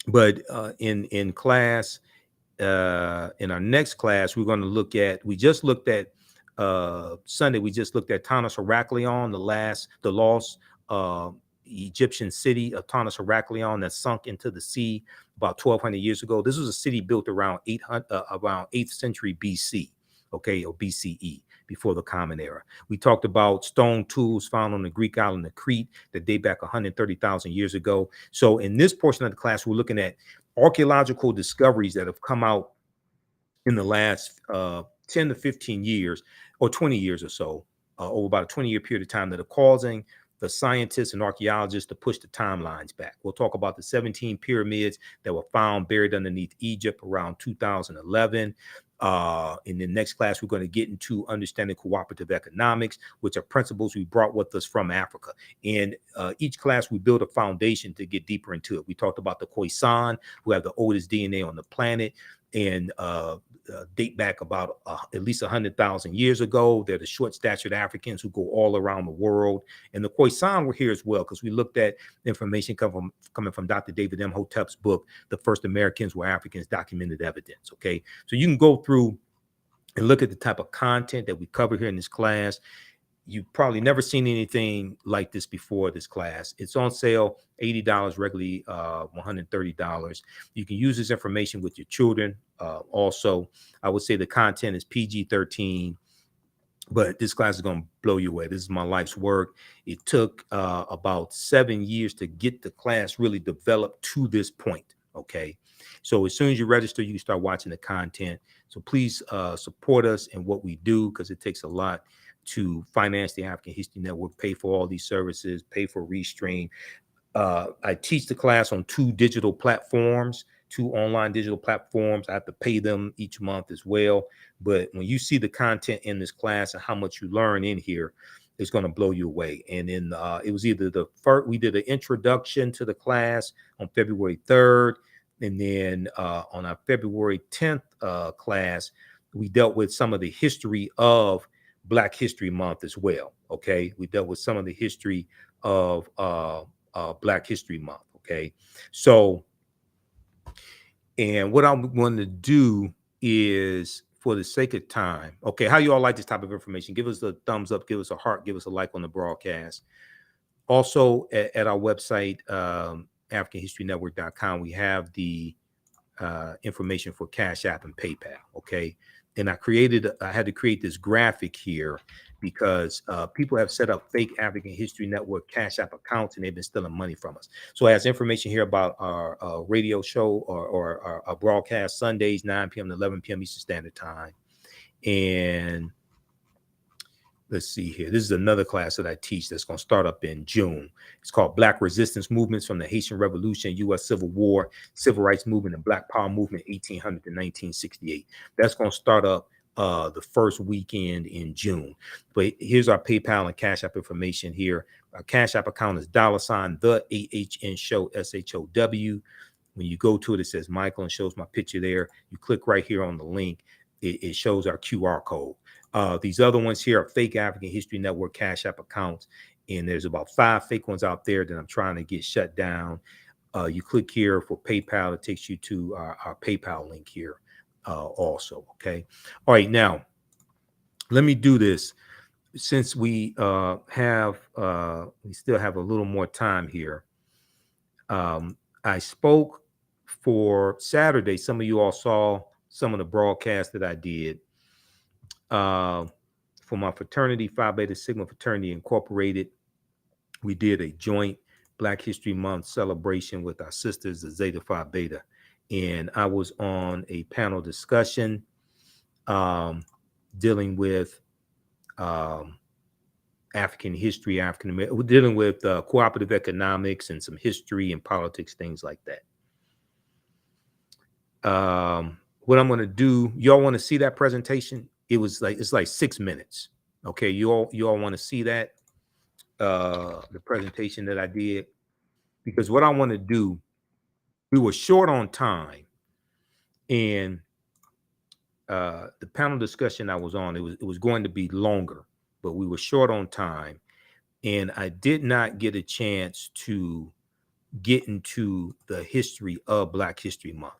But in class, in our next class, we're going to look at. We just looked at Sunday. We just looked at Tanis Heraklion, the lost Egyptian city of Tanis Heraklion that sunk into the sea about 1,200 years ago. This was a city built around 8th century BC, okay, or BCE, before the Common Era. We talked about stone tools found on the Greek island of Crete that date back 130,000 years ago. So in this portion of the class, we're looking at archaeological discoveries that have come out in the last 10 to 15 years or 20 years or so, over about a 20-year period of time, that are causing the scientists and archaeologists to push the timelines back. We'll talk about the 17 pyramids that were found buried underneath Egypt around 2011. In the next class, we're going to get into understanding cooperative economics, which are principles we brought with us from Africa. And each class, we build a foundation to get deeper into it. We talked about the Khoisan, who have the oldest DNA on the planet, and date back about at least 100,000 years ago. They're the short-statured Africans who go all around the world. And the Khoisan were here as well, because we looked at information coming from Dr. David Imhotep's book, The First Americans Were Africans, Documented Evidence, okay? So you can go through and look at the type of content that we cover here in this class. You've probably never seen anything like this before this class. It's on sale, $80, regularly $130. You can use this information with your children. Also, I would say the content is PG-13, but this class is going to blow you away. This is my life's work. It took about 7 years to get the class really developed to this point, okay? So as soon as you register, you can start watching the content. So please support us in what we do, because it takes a lot to finance the African History Network, pay for all these services, pay for Restream. I teach the class on 2 digital platforms, 2 online digital platforms. I have to pay them each month as well. But when you see the content in this class and how much you learn in here, it's going to blow you away. And then it was either the first, we did an introduction to the class on February 3rd. And then on our February 10th class, we dealt with some of the history of Black History Month as well. Okay, we dealt with some of the history of Black History Month. Okay, so, and what I'm going to do is, for the sake of time, okay, how you all like this type of information? Give us a thumbs up, give us a heart, give us a like on the broadcast. Also, at our website, AfricanHistoryNetwork.com, we have the information for Cash App and PayPal. Okay. And I had to create this graphic here because people have set up fake African History Network Cash App accounts, and they've been stealing money from us. So it has information here about our radio show or our broadcast Sundays, 9 p.m. to 11 p.m. Eastern Standard Time. And let's see here. This is another class that I teach that's going to start up in June. It's called Black Resistance Movements from the Haitian Revolution, U.S. Civil War, Civil Rights Movement, and Black Power Movement, 1800 to 1968. That's going to start up the first weekend in June. But here's our PayPal and Cash App information here. Our Cash App account is $ the AHN show, SHOW. When you go to it, it says Michael and shows my picture there. You click right here on the link. It shows our QR code. These other ones here are fake African History Network Cash App accounts, and there's about 5 fake ones out there that I'm trying to get shut down. You click here for PayPal. It takes you to our PayPal link here also, okay? All right, now, let me do this. Since we still have a little more time here, I spoke for Saturday. Some of you all saw some of the broadcasts that I did for my fraternity, Phi Beta Sigma Fraternity Incorporated. We did a joint Black History Month celebration with our sisters, the Zeta Phi Beta. And I was on a panel discussion dealing with African history, African American, we're dealing with cooperative economics and some history and politics, things like that. What I'm going to do, y'all want to see that presentation? It's like 6 minutes. Okay, you all want to see that the presentation that I did, because what I want to do, we were short on time, and the panel discussion I was on, it was going to be longer, but we were short on time, and I did not get a chance to get into the history of Black History Month.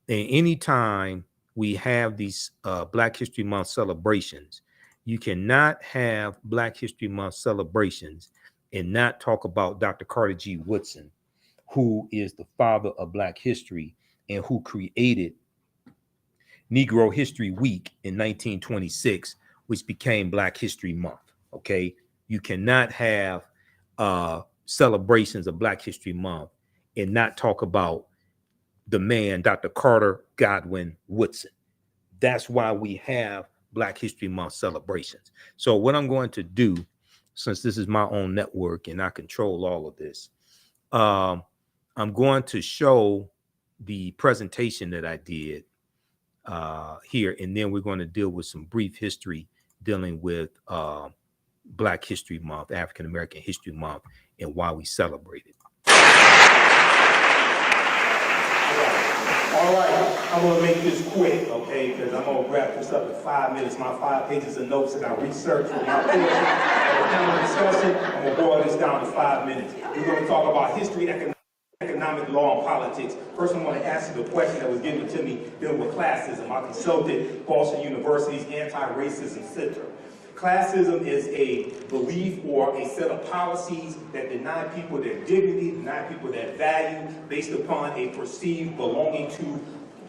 And anytime we have these Black History Month celebrations, you cannot have Black History Month celebrations and not talk about Dr. Carter G. Woodson, who is the father of Black history and who created Negro History Week in 1926, which became Black History Month. Okay, you cannot have celebrations of Black History Month and not talk about the man, Dr. Carter Godwin Woodson. That's why we have Black History Month celebrations. So what I'm going to do, since this is my own network and I control all of this, I'm going to show the presentation that I did here, and then we're going to deal with some brief history dealing with Black History Month, African American History Month, and why we celebrate it. All right, I'm gonna make this quick, okay, because I'm gonna wrap this up in 5 minutes. My 5 pages of notes that I researched for my portion of the panel discussion, I'm gonna boil this down to 5 minutes. We're gonna talk about history, economic law, and politics. First, I want to answer the question that was given to me dealing with classism. I consulted Boston University's Anti-Racism Center. Classism is a belief or a set of policies that deny people their dignity, deny people their value based upon a perceived belonging to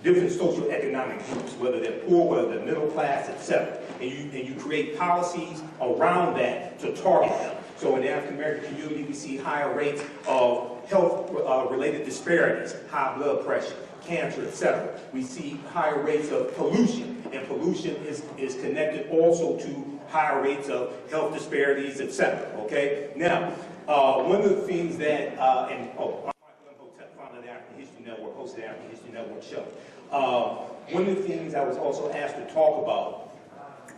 different socioeconomic groups, whether they're poor, whether they're middle class, etc. And you create policies around that to target them. So in the African American community, we see higher rates of health-related disparities, high blood pressure, cancer, etc. We see higher rates of pollution, and pollution is connected also to higher rates of health disparities, etc. Okay? Now, one of the things that, I'm Imhotep, founder of the African History Network, host of the African History Network show. One of the things I was also asked to talk about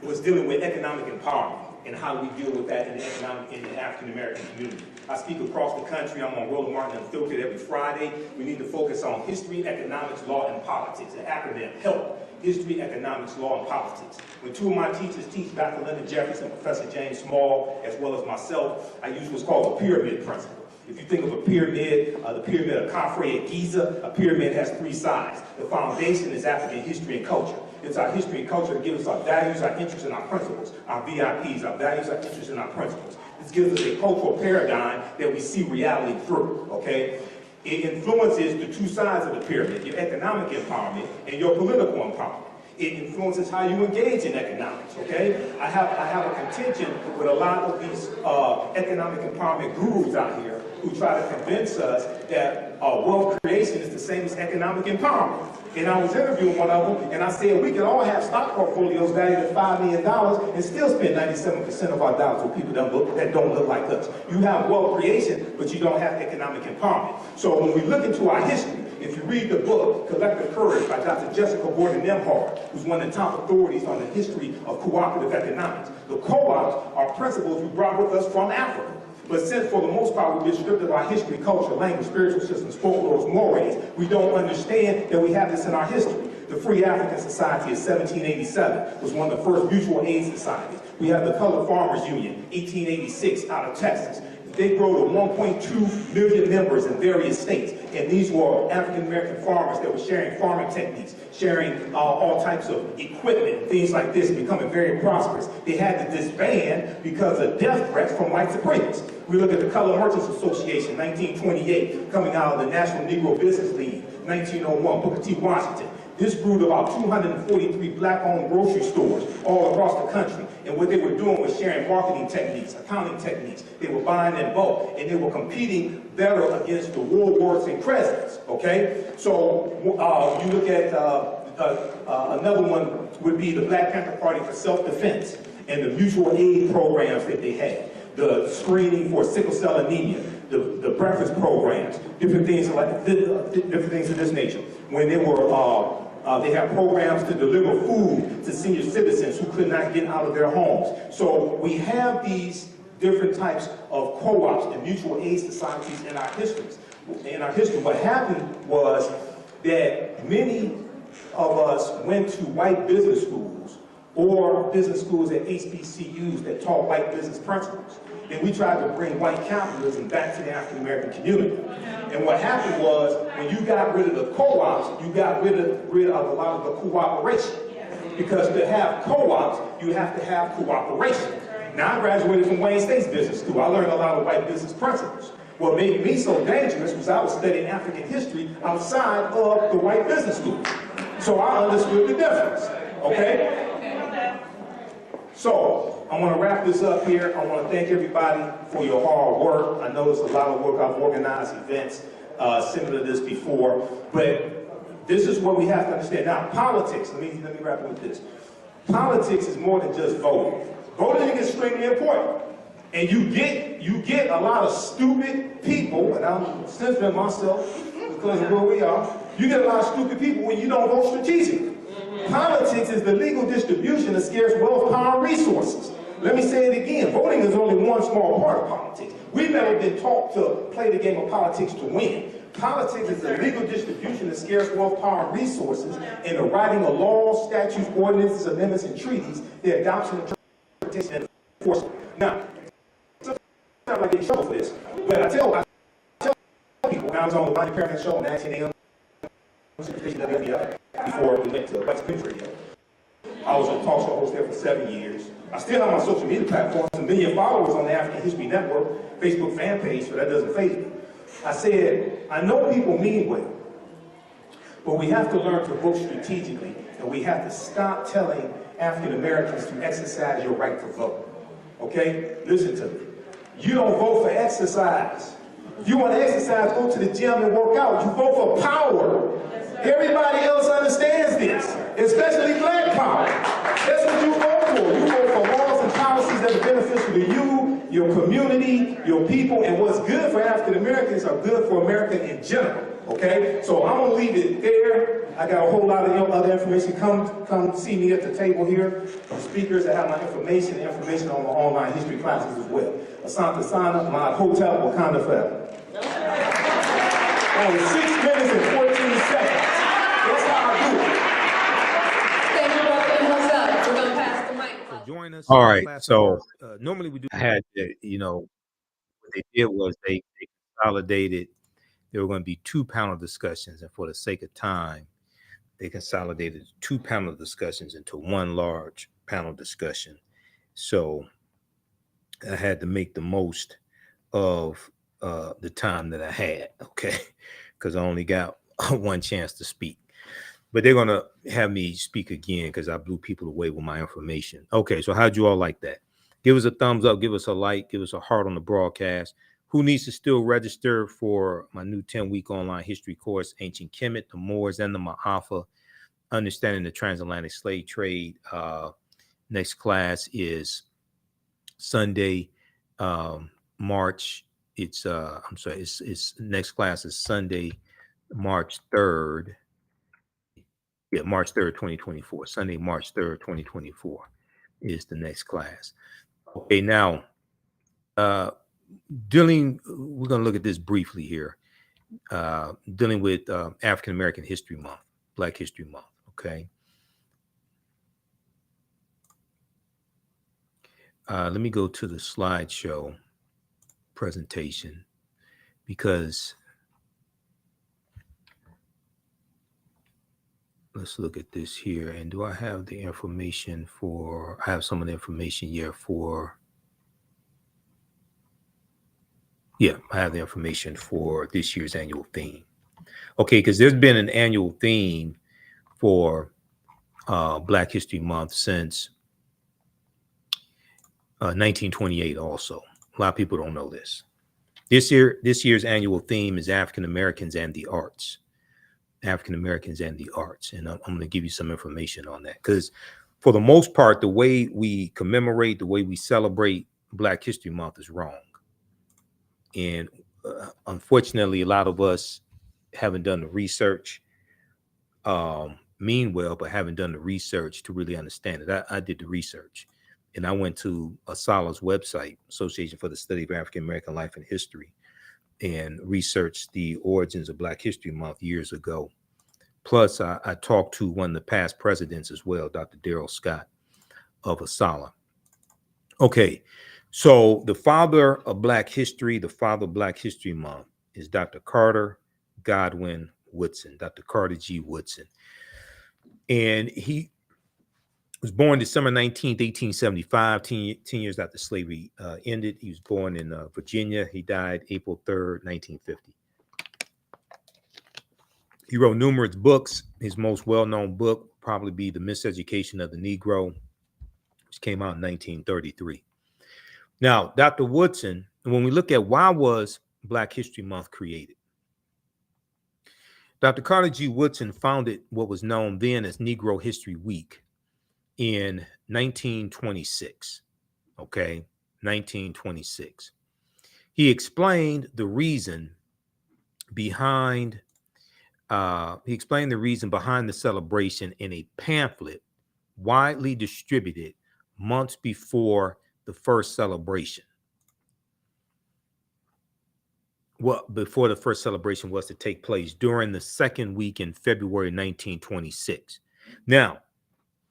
was dealing with economic empowerment and how we deal with that in the African American community. I speak across the country. I'm on Roland Martin Unfiltered every Friday. We need to focus on history, economics, law, and politics. The acronym HELP. History, economics, law, and politics. When two of my teachers teach, Dr. Linda Jeffries and Professor James Small, as well as myself, I use what's called the pyramid principle. If you think of a pyramid, the pyramid of Khafre at Giza, a pyramid has 3 sides. The foundation is African history and culture. It's our history and culture that gives us our values, our interests, and our principles. Our VIPs, our values, our interests, and our principles. This gives us a cultural paradigm that we see reality through, okay? It influences the 2 sides of the pyramid, your economic empowerment and your political empowerment. It influences how you engage in economics, okay? I have a contention with a lot of these economic empowerment gurus out here who try to convince us that wealth creation is the same as economic empowerment. And I was interviewing one of them, and I said, we can all have stock portfolios valued at $5 million and still spend 97% of our dollars with people that don't look like us. You have wealth creation, but you don't have economic empowerment. So when we look into our history, if you read the book, Collective Courage by Dr. Jessica Gordon-Nemhard, who's one of the top authorities on the history of cooperative economics, the co-ops are principles we brought with us from Africa. But since, for the most part, we've been stripped of our history, culture, language, spiritual systems, folklore, mores, we don't understand that we have this in our history. The Free African Society of 1787 was one of the first mutual aid societies. We have the Colored Farmers Union, 1886, out of Texas. they grow to 1.2 million members in various states. And these were African-American farmers that were sharing farming techniques, sharing all types of equipment, things like this, becoming very prosperous. They had to disband because of death threats from white supremacists. We look at the Color Merchants Association, 1928, coming out of the National Negro Business League, 1901, Booker T. Washington. This grew to about 243 black-owned grocery stores all across the country. And what they were doing was sharing marketing techniques, accounting techniques. They were buying in bulk, and they were competing better against the Woolworths and Crescents, okay? So you look at another one would be the Black Panther Party for Self-Defense and the mutual aid programs that they had, the screening for sickle cell anemia, the breakfast programs, different things of this nature. When they were they have programs to deliver food to senior citizens who could not get out of their homes. So we have these different types of co-ops and mutual aid societies in our histories. In our history, what happened was that many of us went to white business schools or business schools at HBCUs that taught white business principles. And we tried to bring white capitalism back to the African American community. And what happened was, when you got rid of the co-ops, you got rid of a lot of the cooperation. Because to have co-ops, you have to have cooperation. Now, I graduated from Wayne State's business school. I learned a lot of white business principles. What made me so dangerous was I was studying African history outside of the white business school. So I understood the difference, okay? So, I want to wrap this up here. I want to thank everybody for your hard work. I know it's a lot of work. I've organized events similar to this before, but this is what we have to understand. Now, politics, let me wrap it with this. Politics is more than just voting. Voting is extremely important. And you get a lot of stupid people, and I'm censoring myself because of where we are. You get a lot of stupid people when you don't vote strategically. Politics is the legal distribution of scarce wealth, power, and resources. Let me say it again. Voting is only one small part of politics. We've never been taught to play the game of politics to win. Politics is the legal distribution of scarce wealth, power, and resources, and the writing of laws, statutes, ordinances, amendments, and treaties, their adoption, interpretation, and enforcement. Now, sometimes I get in trouble for this, but I tell people when I was on the Bonnie Paramount show on 19 a.m. before we went to West Prince Radio. I was a talk show host there for 7 years. I still have my social media platforms, a million followers on the African History Network, Facebook fan page, so that doesn't faze me. I said, I know people mean well, but we have to learn to vote strategically, and we have to stop telling African Americans to exercise your right to vote. Okay? Listen to me. You don't vote for exercise. If you want to exercise, go to the gym and work out. You vote for power. Everybody else understands this, especially black power. That's what you vote for. You vote for laws and policies that are beneficial to you, your community, your people, and what's good for African Americans are good for America in general. Okay? So I'm going to leave it there. I got a whole lot of other information. Come see me at the table here. The speakers that have my information on my online history classes as well. Asante Sana, my hotel, Wakanda forever. Only 6 minutes and 14 seconds. That's how I do it. Thank you, Brother Imhotep. We're going to pass the mic. So join us. All right. So normally we do. I had, what they did was they consolidated. There were going to be 2 panel discussions, and for the sake of time, they consolidated 2 panel discussions into one large panel discussion. So I had to make the most of the time that I had, okay, because I only got one chance to speak. But they're going to have me speak again because I blew people away with my information. Okay, so how'd you all like that? Give us a thumbs up, give us a like, give us a heart on the broadcast. Who needs to still register for my new 10-week online history course, Ancient Kemet, the Moors, and the Ma'afa, Understanding the Transatlantic Slave Trade? Next class is Sunday, March. It's next class is Sunday, March 3rd. Yeah, March 3rd, 2024. Sunday, March 3rd, 2024 is the next class. Okay, now we're going to look at this briefly here. Dealing with African American History Month, Black History Month, okay? Let me go to the slideshow presentation because let's look at this here. And do I have the information for, I have some of the information here for, yeah, I have the information for this year's annual theme. Okay, because there's been an annual theme for Black History Month since 1928 also. A lot of people don't know this. This year's annual theme is African Americans and the Arts. African Americans and the Arts. And I'm going to give you some information on that. Because for the most part, the way we commemorate, the way we celebrate Black History Month is wrong. And unfortunately, a lot of us haven't done the research, mean well, but haven't done the research to really understand it. I did the research. And I went to ASALH's website, Association for the Study of African American Life and History, and researched the origins of Black History Month years ago. Plus, I talked to one of the past presidents as well, Dr. Darrell Scott of ASALH. Okay, so the father of Black history, the father of Black History Month is Dr. Carter Godwin Woodson, Dr. Carter G. Woodson. And he was born December 19th, 1875, 10 years after slavery ended. He was born in Virginia. He died April 3rd, 1950. He wrote numerous books. His most well-known book would probably be The Miseducation of the Negro, which came out in 1933. Now, Dr. Woodson, when we look at why was Black History Month created, Dr. Carter G. Woodson founded what was known then as Negro History Week in 1926, okay, 1926. He explained the reason behind the celebration in a pamphlet widely distributed months before the first celebration. Well, before the first celebration was to take place during the second week in February 1926. Now,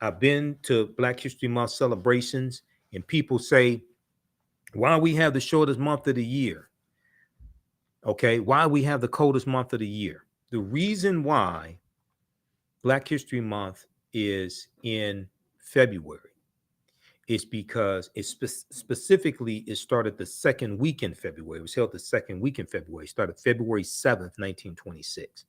I've been to Black History Month celebrations, and people say, why we have the shortest month of the year? Okay, why we have the coldest month of the year? The reason why Black History Month is in February is because it specifically it started the second week in February. It was held the second week in February. It started February 7th, 1926.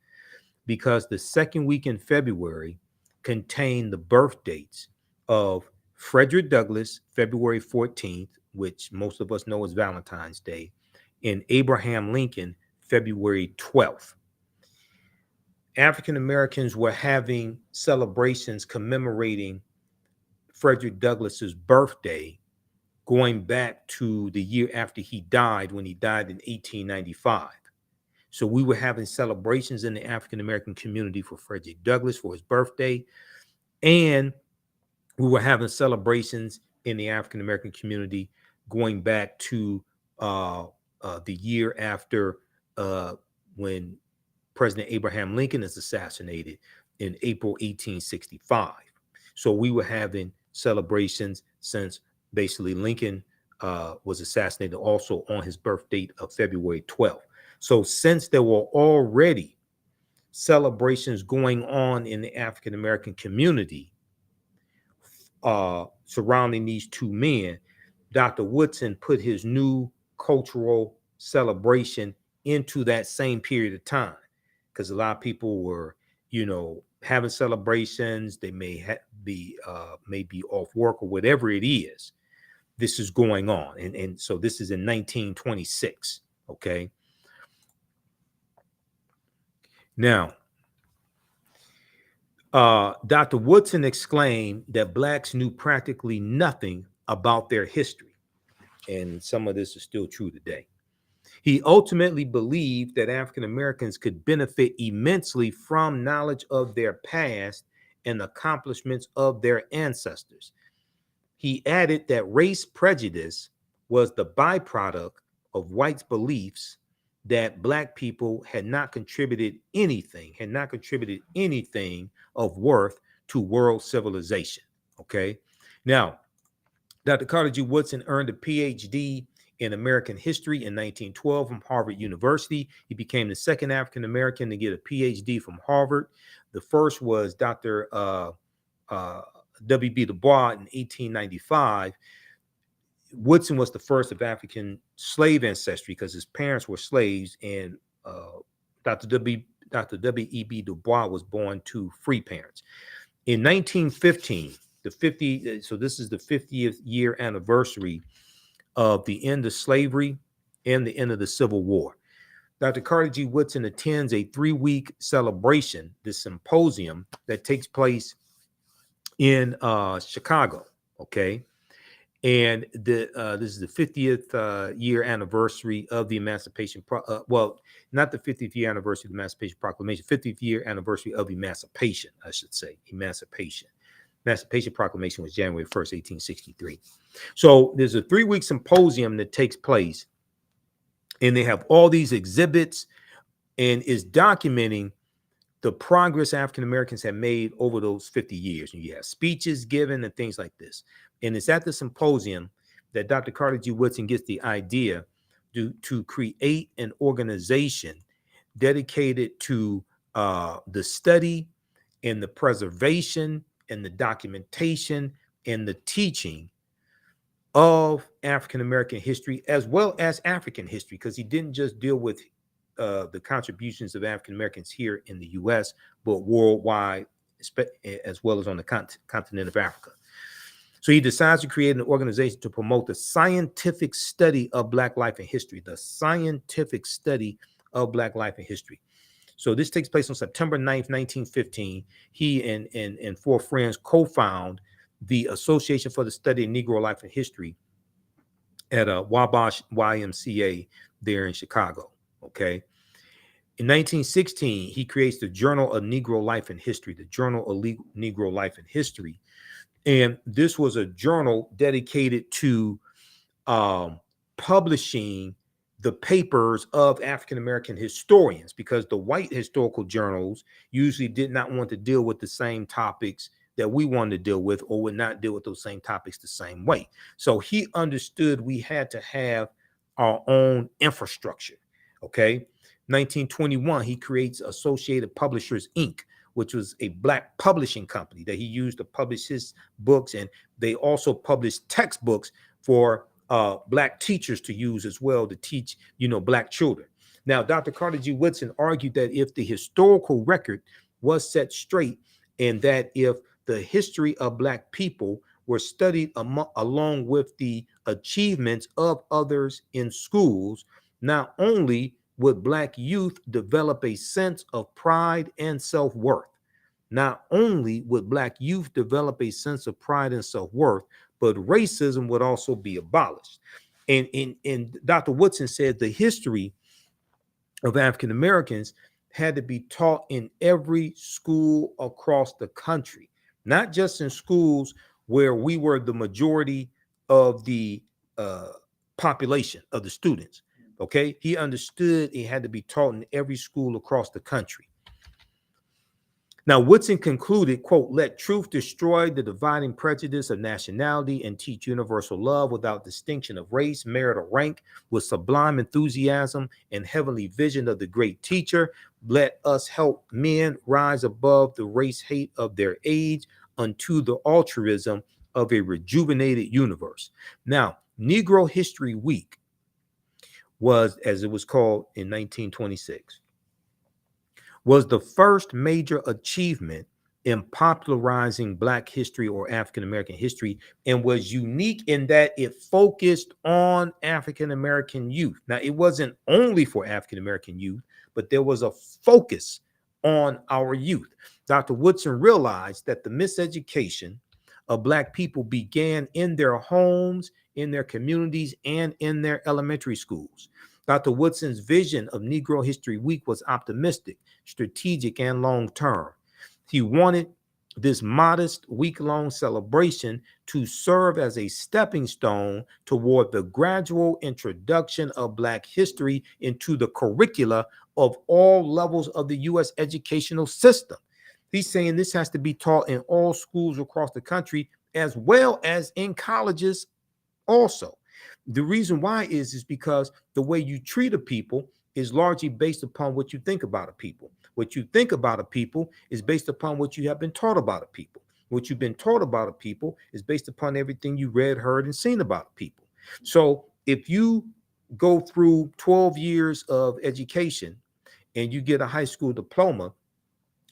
Because the second week in February contained the birth dates of Frederick Douglass, February 14th, which most of us know as Valentine's Day, and Abraham Lincoln, February 12th. African Americans were having celebrations commemorating Frederick Douglass's birthday going back to the year after he died, when he died in 1895. So we were having celebrations in the African American community for Frederick Douglass for his birthday, and we were having celebrations in the African American community going back to the year after when President Abraham Lincoln is assassinated in April 1865. So we were having celebrations since basically Lincoln was assassinated also on his birth date of February 12th. So since there were already celebrations going on in the African American community surrounding these two men, Dr. Woodson put his new cultural celebration into that same period of time, because a lot of people were, having celebrations. They may be off work or whatever it is. This is going on, and so this is in 1926. Okay. Now, Dr. Woodson exclaimed that Blacks knew practically nothing about their history, and some of this is still true today. He ultimately believed that African Americans could benefit immensely from knowledge of their past and accomplishments of their ancestors. He added that race prejudice was the byproduct of whites' beliefs that Black people had not contributed anything of worth to world civilization. Okay. Now, Dr. Carter G. Woodson earned a PhD in American history in 1912 from Harvard University. He became the second African American to get a PhD from Harvard. The first was Dr. W.B. Du Bois in 1895. Woodson was the first of African slave ancestry because his parents were slaves, and Dr. W.E.B. Du Bois was born to free parents. In 1915, so this is the 50th year anniversary of the end of slavery and the end of the Civil War. Dr. Carter G. Woodson attends a 3-week celebration, this symposium that takes place in Chicago, okay? And this is the 50th year anniversary of the Emancipation, not the 50th year anniversary of the Emancipation Proclamation, 50th year anniversary of Emancipation, I should say, Emancipation. Emancipation Proclamation was January 1st, 1863. So there's a 3-week symposium that takes place, and they have all these exhibits, and is documenting the progress African Americans have made over those 50 years. And you have speeches given and things like this. And it's at the symposium that Dr. Carter G. Woodson gets the idea to create an organization dedicated to the study and the preservation and the documentation and the teaching of African American history as well as African history, because he didn't just deal with the contributions of African Americans here in the U.S., but worldwide, as well as on the continent of Africa. So he decides to create an organization to promote the scientific study of Black life and history, the scientific study of Black life and history. So this takes place on September 9th, 1915. He and 4 friends co-found the Association for the Study of Negro Life and History at Wabash YMCA there in Chicago, okay? In 1916, he creates the Journal of Negro Life and History, the Journal of Negro Life and History. And this was a journal dedicated to publishing the papers of African-American historians, because the white historical journals usually did not want to deal with the same topics that we wanted to deal with, or would not deal with those same topics the same way. So he understood we had to have our own infrastructure, okay? 1921, he creates Associated Publishers, Inc., which was a Black publishing company that he used to publish his books. And they also published textbooks for Black teachers to use as well to teach, Black children. Now, Dr. Carter G. Woodson argued that if the historical record was set straight, and that if the history of Black people were studied along with the achievements of others in schools, not only would Black youth develop a sense of pride and self-worth. Not only would Black youth develop a sense of pride and self-worth, but racism would also be abolished. And Dr. Woodson said the history of African Americans had to be taught in every school across the country, not just in schools where we were the majority of the population of the students. Okay, he understood it had to be taught in every school across the country. Now, Woodson concluded, quote, "Let truth destroy the dividing prejudice of nationality and teach universal love without distinction of race, merit, or rank, with sublime enthusiasm and heavenly vision of the great teacher. Let us help men rise above the race hate of their age unto the altruism of a rejuvenated universe." Now, Negro History Week was, as it was called in 1926, was the first major achievement in popularizing Black history or African American history, and was unique in that it focused on African American youth. Now, it wasn't only for African American youth, but there was a focus on our youth. Dr. Woodson realized that the miseducation of Black people began in their homes, in their communities, and in their elementary schools. Dr. Woodson's vision of Negro History Week was optimistic, strategic, and long-term. He wanted this modest week-long celebration to serve as a stepping stone toward the gradual introduction of Black history into the curricula of all levels of the U.S. educational system. He's saying this has to be taught in all schools across the country, as well as in colleges also. The reason why is because the way you treat a people is largely based upon what you think about a people. What you think about a people is based upon what you have been taught about a people. What you've been taught about a people is based upon everything you read, heard, and seen about a people. So if you go through 12 years of education and you get a high school diploma,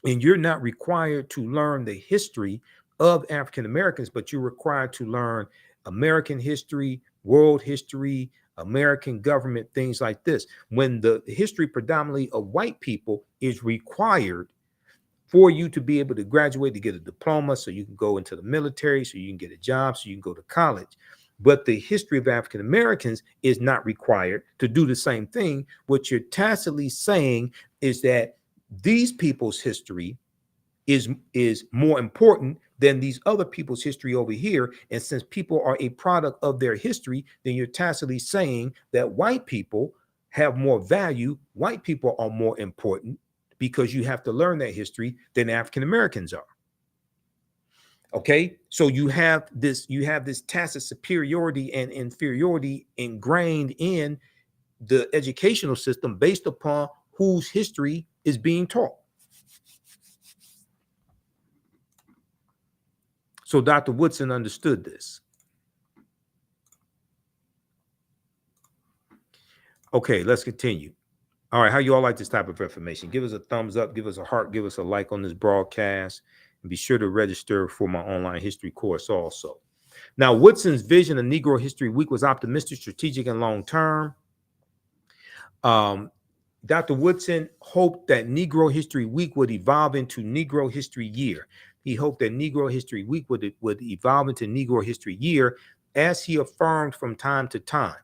and you're not required to learn the history of African Americans, but you're required to learn American history, world history, American government, things like this. When the history predominantly of white people is required for you to be able to graduate, to get a diploma, so you can go into the military, so you can get a job, so you can go to college. But the history of African Americans is not required to do the same thing. What you're tacitly saying is that these people's history is more important than these other people's history over here. And since people are a product of their history, then you're tacitly saying that white people have more value. White people are more important because you have to learn that history than African Americans are. Okay, so you have this tacit superiority and inferiority ingrained in the educational system based upon whose history is being taught. So Dr. Woodson understood this. Okay, let's continue. All right, how you all like this type of information? Give us a thumbs up, give us a heart, give us a like on this broadcast, and be sure to register for my online history course also. Now, Woodson's vision of Negro History Week was optimistic, strategic, and long-term. Dr. Woodson hoped that Negro History Week would evolve into Negro History Year. He hoped that Negro History Week would evolve into Negro History Year, as he affirmed from time to time.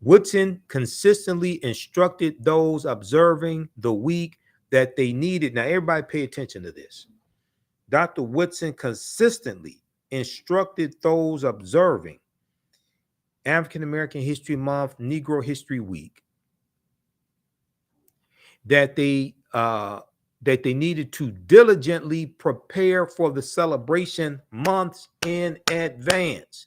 Woodson consistently instructed those observing the week that they needed. Now, everybody pay attention to this. Dr. Woodson consistently instructed those observing African American History Month, Negro History Week, that they needed to diligently prepare for the celebration months in advance.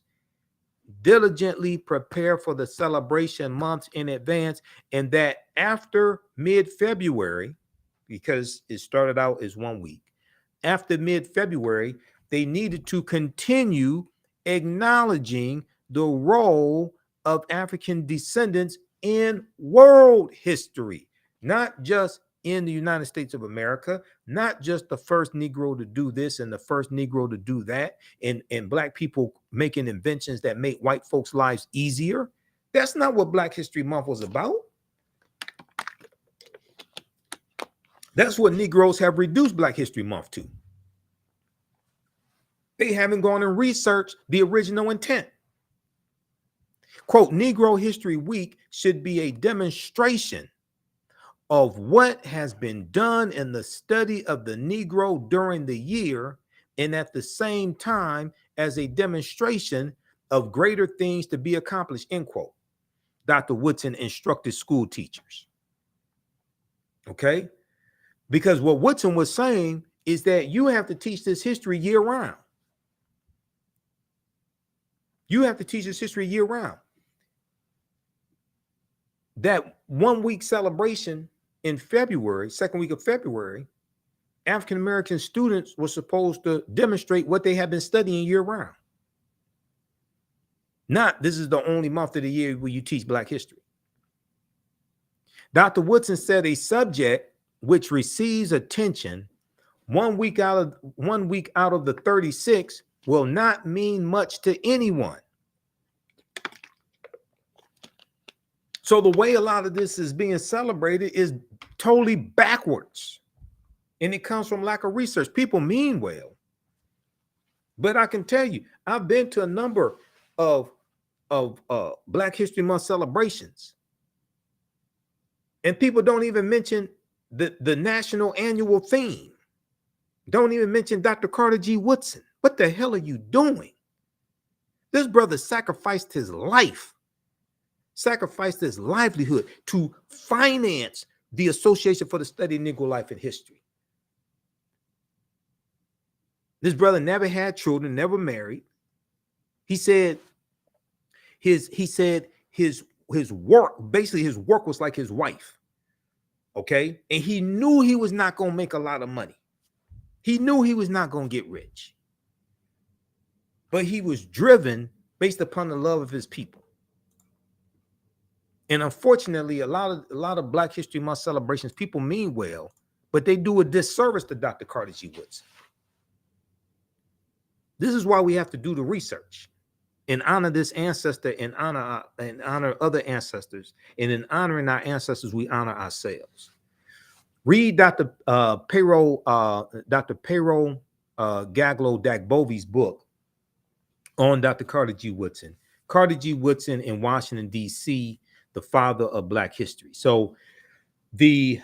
Diligently prepare for the celebration months in advance, and that after mid-February, because it started out as 1 week, after mid-February, they needed to continue acknowledging the role of African descendants in world history, not just in the United States of America, not just the first Negro to do this and the first Negro to do that, and Black people making inventions that make white folks' lives easier. That's not what Black History Month was about. That's what Negroes have reduced Black History Month to. They haven't gone and researched the original intent. Quote, Negro History Week should be a demonstration of what has been done in the study of the Negro during the year, and at the same time as a demonstration of greater things to be accomplished, end quote. Dr. Woodson instructed school teachers. Okay? Because what Woodson was saying is that you have to teach this history year round. You have to teach this history year round. That 1 week celebration in February, second week of February, African-American students were supposed to demonstrate what they have been studying year round. Not, this is the only month of the year where you teach Black history. Dr. Woodson said a subject which receives attention 1 week out of the 36 will not mean much to anyone. So the way a lot of this is being celebrated is totally backwards. And it comes from lack of research. People mean well. But I can tell you, I've been to a number of Black History Month celebrations. And people don't even mention the national annual theme. Don't even mention Dr. Carter G. Woodson. What the hell are you doing? This brother sacrificed his life, sacrificed his livelihood to finance the Association for the Study of Negro Life and History. This brother never had children, never married. He said He said his work, basically his work was like his wife. Okay. And he knew he was not going to make a lot of money. He knew he was not going to get rich. But he was driven based upon the love of his people. And unfortunately, a lot of Black History Month celebrations, people mean well, but they do a disservice to Dr. Carter G. Woodson. This is why we have to do the research and honor this ancestor and honor other ancestors. And in honoring our ancestors, we honor ourselves. Read Dr. Pero Gaglo Dagbovi's book on Dr. Carter G. Woodson. Carter G. Woodson in Washington, D.C., the father of Black history. So the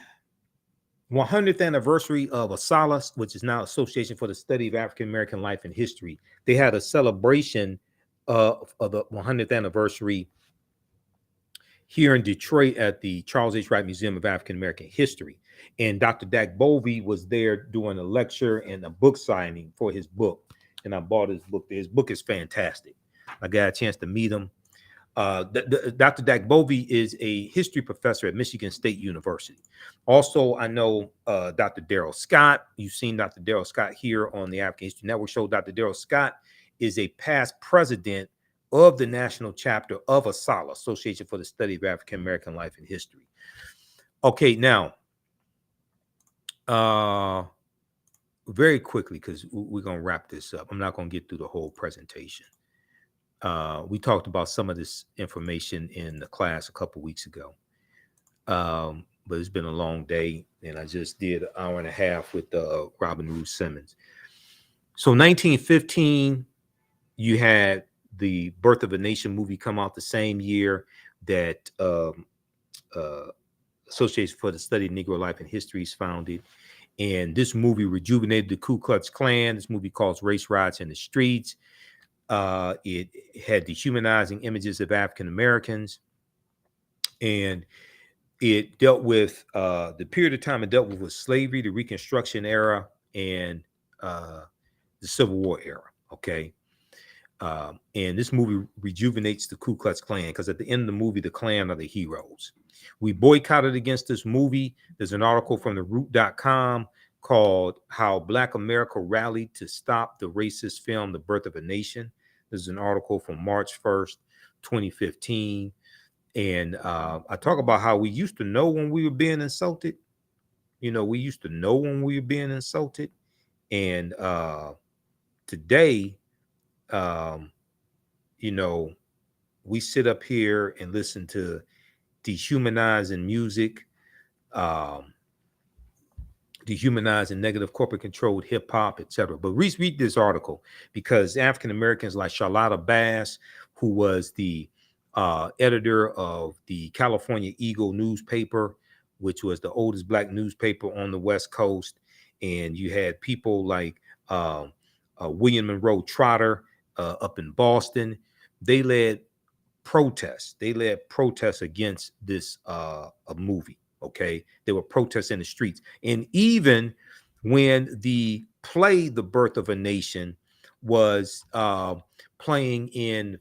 100th anniversary of ASALH, which is now Association for the Study of African American Life and History, they had a celebration of the 100th anniversary here in Detroit at the Charles H. Wright Museum of African American History. And Dr. Dagbovi was there doing a lecture and a book signing for his book. And I bought his book. His book is fantastic. I got a chance to meet him. Dr. Dagbovi is a history professor at Michigan State University. Also, I know Dr. Darrell Scott. You've seen Dr. Darrell Scott here on the African History Network show. Dr. Darrell Scott is a past president of the national chapter of ASALH, Association for the Study of African American Life and History. Okay, now, very quickly, because we're going to wrap this up. I'm not going to get through the whole presentation. We talked about some of this information in the class a couple weeks ago, but it's been a long day, and I just did an hour and a half with Robin Rue Simmons. So 1915, you had the Birth of a Nation movie come out the same year that Association for the Study of Negro Life and History is founded. And this movie rejuvenated the Ku Klux Klan. This movie calls Race Riots in the Streets. It had dehumanizing images of African Americans, and it dealt with the period of time it dealt with was slavery, the Reconstruction era, and the Civil War era. Okay, and this movie rejuvenates the Ku Klux Klan because at the end of the movie, the Klan are the heroes. We boycotted against this movie. There's an article from the Root.com called "How Black America Rallied to Stop the Racist Film, The Birth of a Nation." There's an article from March 1st, 2015. And I talk about how we used to know when we were being insulted. You know, we used to know when we were being insulted. And today, you know, we sit up here and listen to dehumanizing music, dehumanizing negative corporate controlled hip hop, etc. But read this article because African Americans like Charlotta Bass, who was the editor of the California Eagle newspaper, which was the oldest Black newspaper on the West Coast, and you had people like William Monroe Trotter up in Boston. They led protests. They led protests against this movie. Okay, there were protests in the streets, and even when the play "The Birth of a Nation" was playing in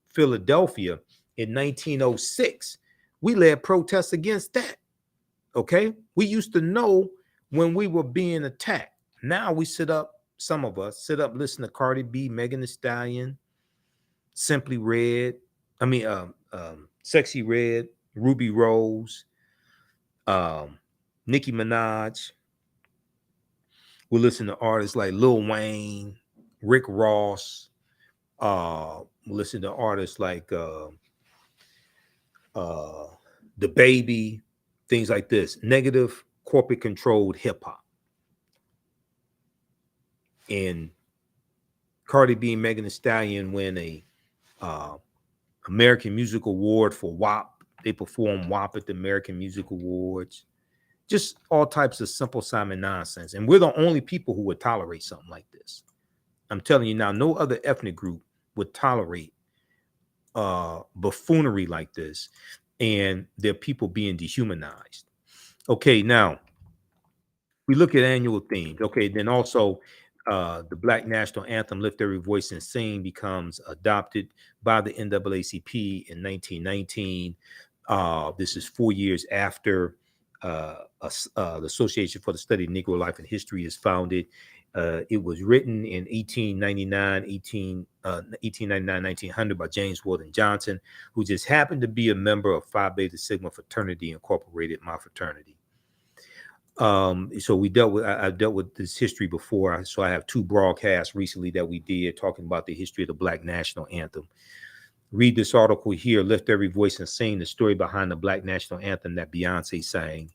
Philadelphia in 1906, we led protests against that. Okay, we used to know when we were being attacked. Now we sit up. Some of us sit up, listen to Cardi B, Megan Thee Stallion, Simply Red. Sexy Red, Ruby Rose. Nicki Minaj. We'll listen to artists like Lil Wayne, Rick Ross. We'll listen to artists like The Baby, things like this. Negative corporate controlled hip hop. And Cardi B and Megan Thee Stallion win a American Music Award for WAP. They perform WAP at the American Music Awards. Just all types of simple Simon nonsense. And we're the only people who would tolerate something like this. I'm telling you now, no other ethnic group would tolerate buffoonery like this. And their people being dehumanized. Okay, now we look at annual themes. Okay, then also the Black National Anthem, Lift Every Voice and Sing, becomes adopted by the NAACP in 1919. This is 4 years after the Association for the Study of Negro Life and History is founded. It was written in 1900 by James Weldon Johnson, who just happened to be a member of Phi Beta Sigma Fraternity Incorporated, my fraternity. So I've dealt with this history before. So I have 2 broadcasts recently that we did talking about the history of the Black National Anthem. Read this article here, Lift Every Voice and Sing, the story behind the Black National Anthem that Beyonce sang.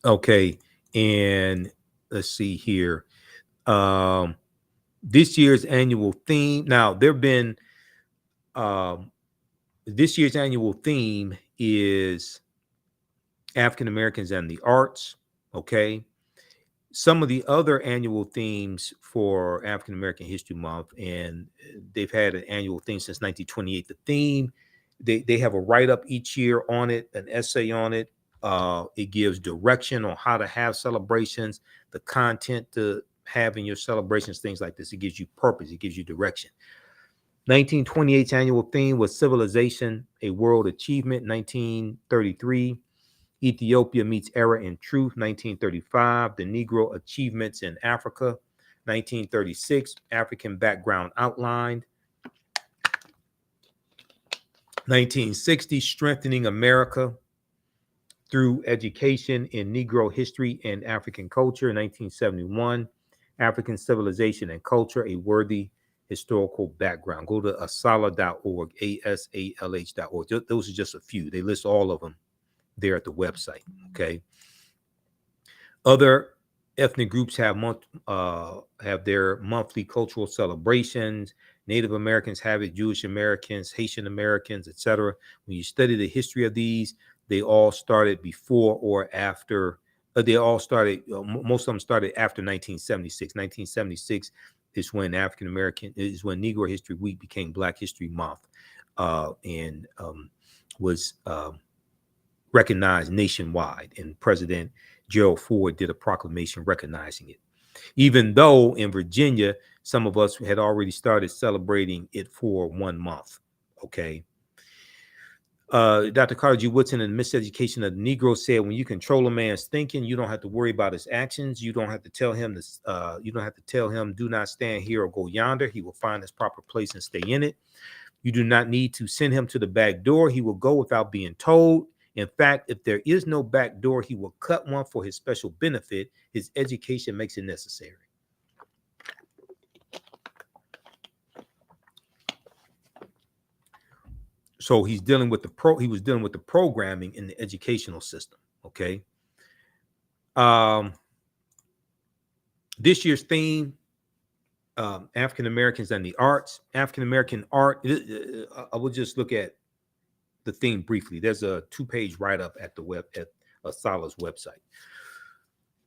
Okay, and let's see here. This year's annual theme. Now, this year's annual theme is African Americans and the arts. Okay. Some of the other annual themes for African American History Month, and they've had an annual theme since 1928. The theme, they have a write-up each year on it, an essay on it. It gives direction on how to have celebrations, the content to have in your celebrations, things like this. It gives you purpose. It gives you direction. 1928's annual theme was Civilization, a World Achievement. 1933, Ethiopia Meets Era and Truth. 1935, The Negro Achievements in Africa. 1936, African Background Outlined. 1960, Strengthening America Through Education in Negro History and African Culture. 1971, African Civilization and Culture, A Worthy Historical Background. Go to asalh.org, asalh.org. Those are just a few. They list all of them there at the website. Okay. Other ethnic groups have their monthly cultural celebrations. Native Americans have it, Jewish Americans, Haitian Americans, etc. When you study the history of these, they all started before or after. They all started. Most of them started after 1976. 1976 is when Negro History Week became Black History Month, and was recognized nationwide. And President Gerald Ford did a proclamation recognizing it. Even though in Virginia, some of us had already started celebrating it for 1 month. Okay. Dr. Carter G. Woodson in Miseducation of the Negro said, when you control a man's thinking, you don't have to worry about his actions. You don't have to tell him this. You don't have to tell him, do not stand here or go yonder. He will find his proper place and stay in it. You do not need to send him to the back door. He will go without being told. In fact, if there is no back door, he will cut one for his special benefit. His education makes it necessary. So he's dealing with he was dealing with the programming in the educational system. Okay. This year's theme, African Americans and the arts. African American art. I will just look at the theme briefly. There's a 2-page write-up at Asalh's website.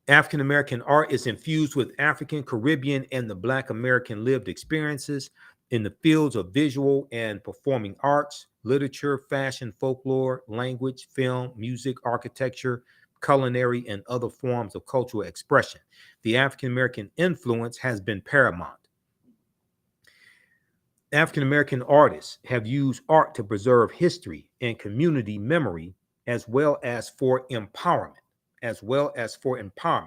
African American art is infused with African, Caribbean, and the Black American lived experiences in the fields of visual and performing arts, literature, fashion, folklore, language, film, music, architecture, culinary, and other forms of cultural expression. The African American influence has been paramount. African American artists have used art to preserve history and community memory, as well as for empowerment.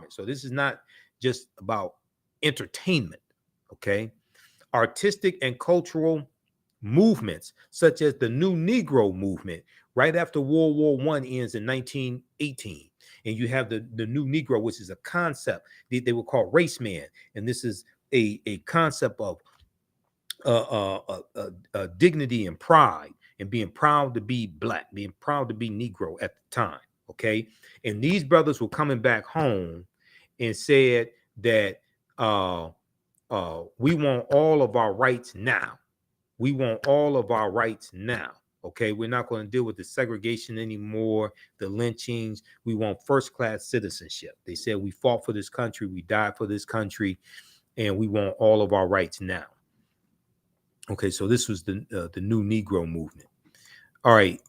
So this is not just about entertainment. Okay. Artistic and cultural movements such as the New Negro movement right after World War I ends in 1918. And you have the New Negro, which is a concept they were called race man. And this is a concept of dignity and pride, and being proud to be Black, being proud to be Negro at the time. Okay. And these brothers were coming back home and said that we want all of our rights now. We want all of our rights now. Okay. We're not going to deal with the segregation anymore, the lynchings. We want first-class citizenship. They said we fought for this country, we died for this country, and we want all of our rights now. Okay, so this was the New Negro movement. All right.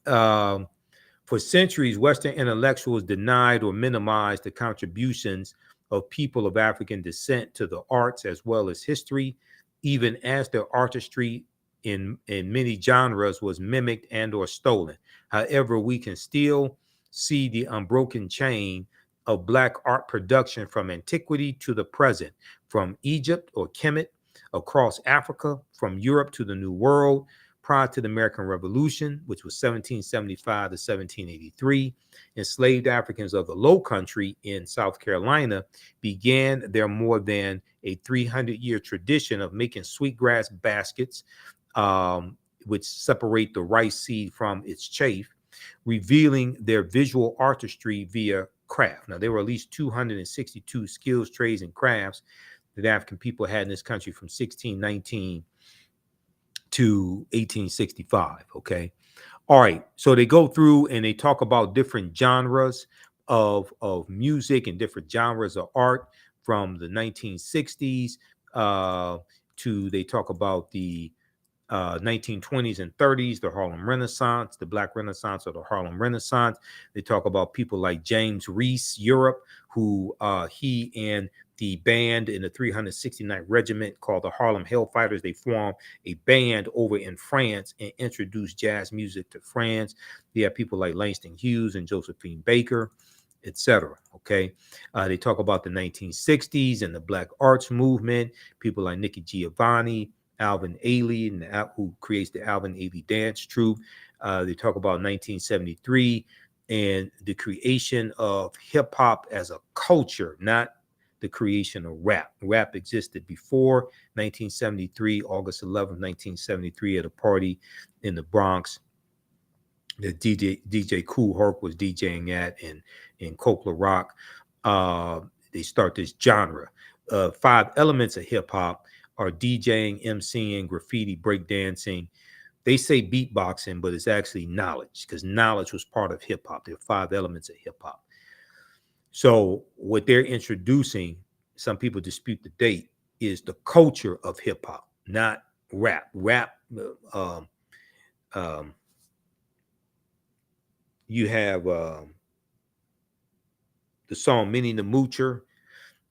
For centuries, Western intellectuals denied or minimized the contributions of people of African descent to the arts as well as history, even as their artistry in many genres was mimicked and or stolen. However, we can still see the unbroken chain of Black art production from antiquity to the present, from Egypt or Kemet, across Africa, from Europe to the New World. Prior to the American Revolution, which was 1775 to 1783, enslaved Africans of the Low Country in South Carolina began their more than a 300-year tradition of making sweetgrass baskets, which separate the rice seed from its chaff, revealing their visual artistry via craft. Now, there were at least 262 skills, trades, and crafts that African people had in this country from 1619 to 1865. Okay. All right. So they go through and they talk about different genres of music and different genres of art from the 1960s to they talk about the 1920s and 30s, the Harlem Renaissance, the Black Renaissance or the Harlem Renaissance. They talk about people like James Reese, Europe, who he and the band in the 369th Regiment called the Harlem Hellfighters, they formed a band over in France and introduced jazz music to France. They have people like Langston Hughes and Josephine Baker, etc. Okay. They talk about the 1960s and the Black arts movement, people like Nikki Giovanni, Alvin Ailey, who creates the Alvin Ailey Dance Troupe. They talk about 1973 and the creation of hip hop as a culture, not the creation of rap. Rap existed before 1973, August 11th, 1973, at a party in the Bronx that DJ Kool Herc was DJing at in Copeland Rock. They start this genre. 5 elements of hip hop are DJing, MCing, graffiti, breakdancing. They say beatboxing, but it's actually knowledge, because knowledge was part of hip hop. There are 5 elements of hip hop. So what they're introducing, some people dispute the date, is the culture of hip hop, not rap. Rap, you have the song "Minnie the Moocher."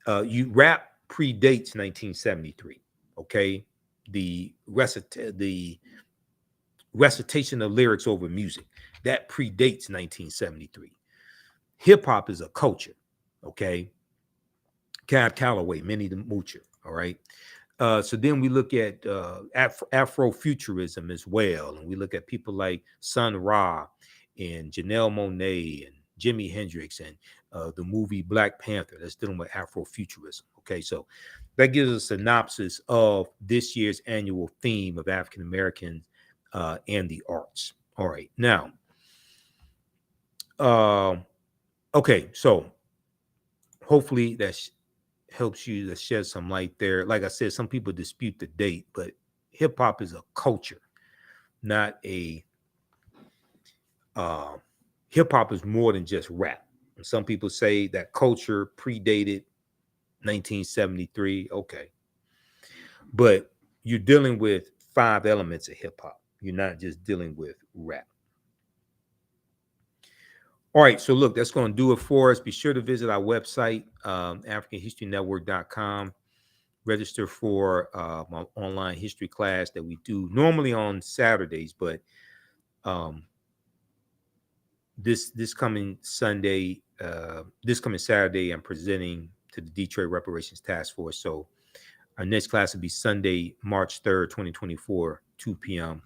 Rap predates 1973. Okay, the recitation of lyrics over music that predates 1973. Hip hop is a culture, okay? Cab Calloway, Minnie the Moocher, all right? So then we look at Afrofuturism as well, and we look at people like Sun Ra and Janelle Monáe and Jimi Hendrix and the movie Black Panther that's dealing with Afrofuturism, okay? So that gives us a synopsis of this year's annual theme of African Americans and the arts. All right, now, okay, so hopefully that helps you to shed some light there. Like I said, some people dispute the date, but hip hop is a culture, not a hip hop is more than just rap. And some people say that culture predated 1973. Okay, but you're dealing with 5 elements of hip hop. You're not just dealing with rap. All right, so look, that's going to do it for us. Be sure to visit our website, AfricanHistoryNetwork.com. Register for my online history class that we do normally on Saturdays, but this coming Saturday, I'm presenting to the Detroit Reparations Task Force. So our next class will be Sunday, March 3rd, 2024, 2 p.m.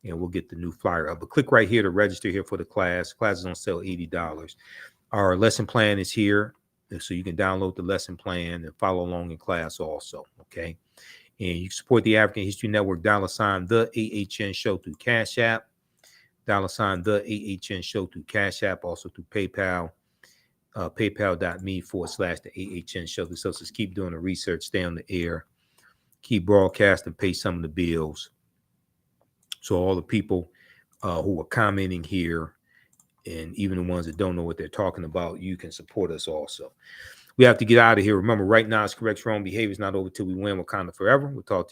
And we'll get the new flyer up. But click right here to register here for the class. Class is on sale, $80. Our lesson plan is here, so you can download the lesson plan and follow along in class also, okay? And you can support the African History Network, $ the AHN show through Cash App, $ the AHN show through Cash App, also through PayPal, paypal.me/the AHN show. This helps us keep doing the research, stay on the air, keep broadcasting, pay some of the bills. So all the people who are commenting here, and even the ones that don't know what they're talking about, you can support us also. We have to get out of here. Remember, right now it's correct. Wrong behavior is not over till we win. Wakanda forever. We'll talk to you.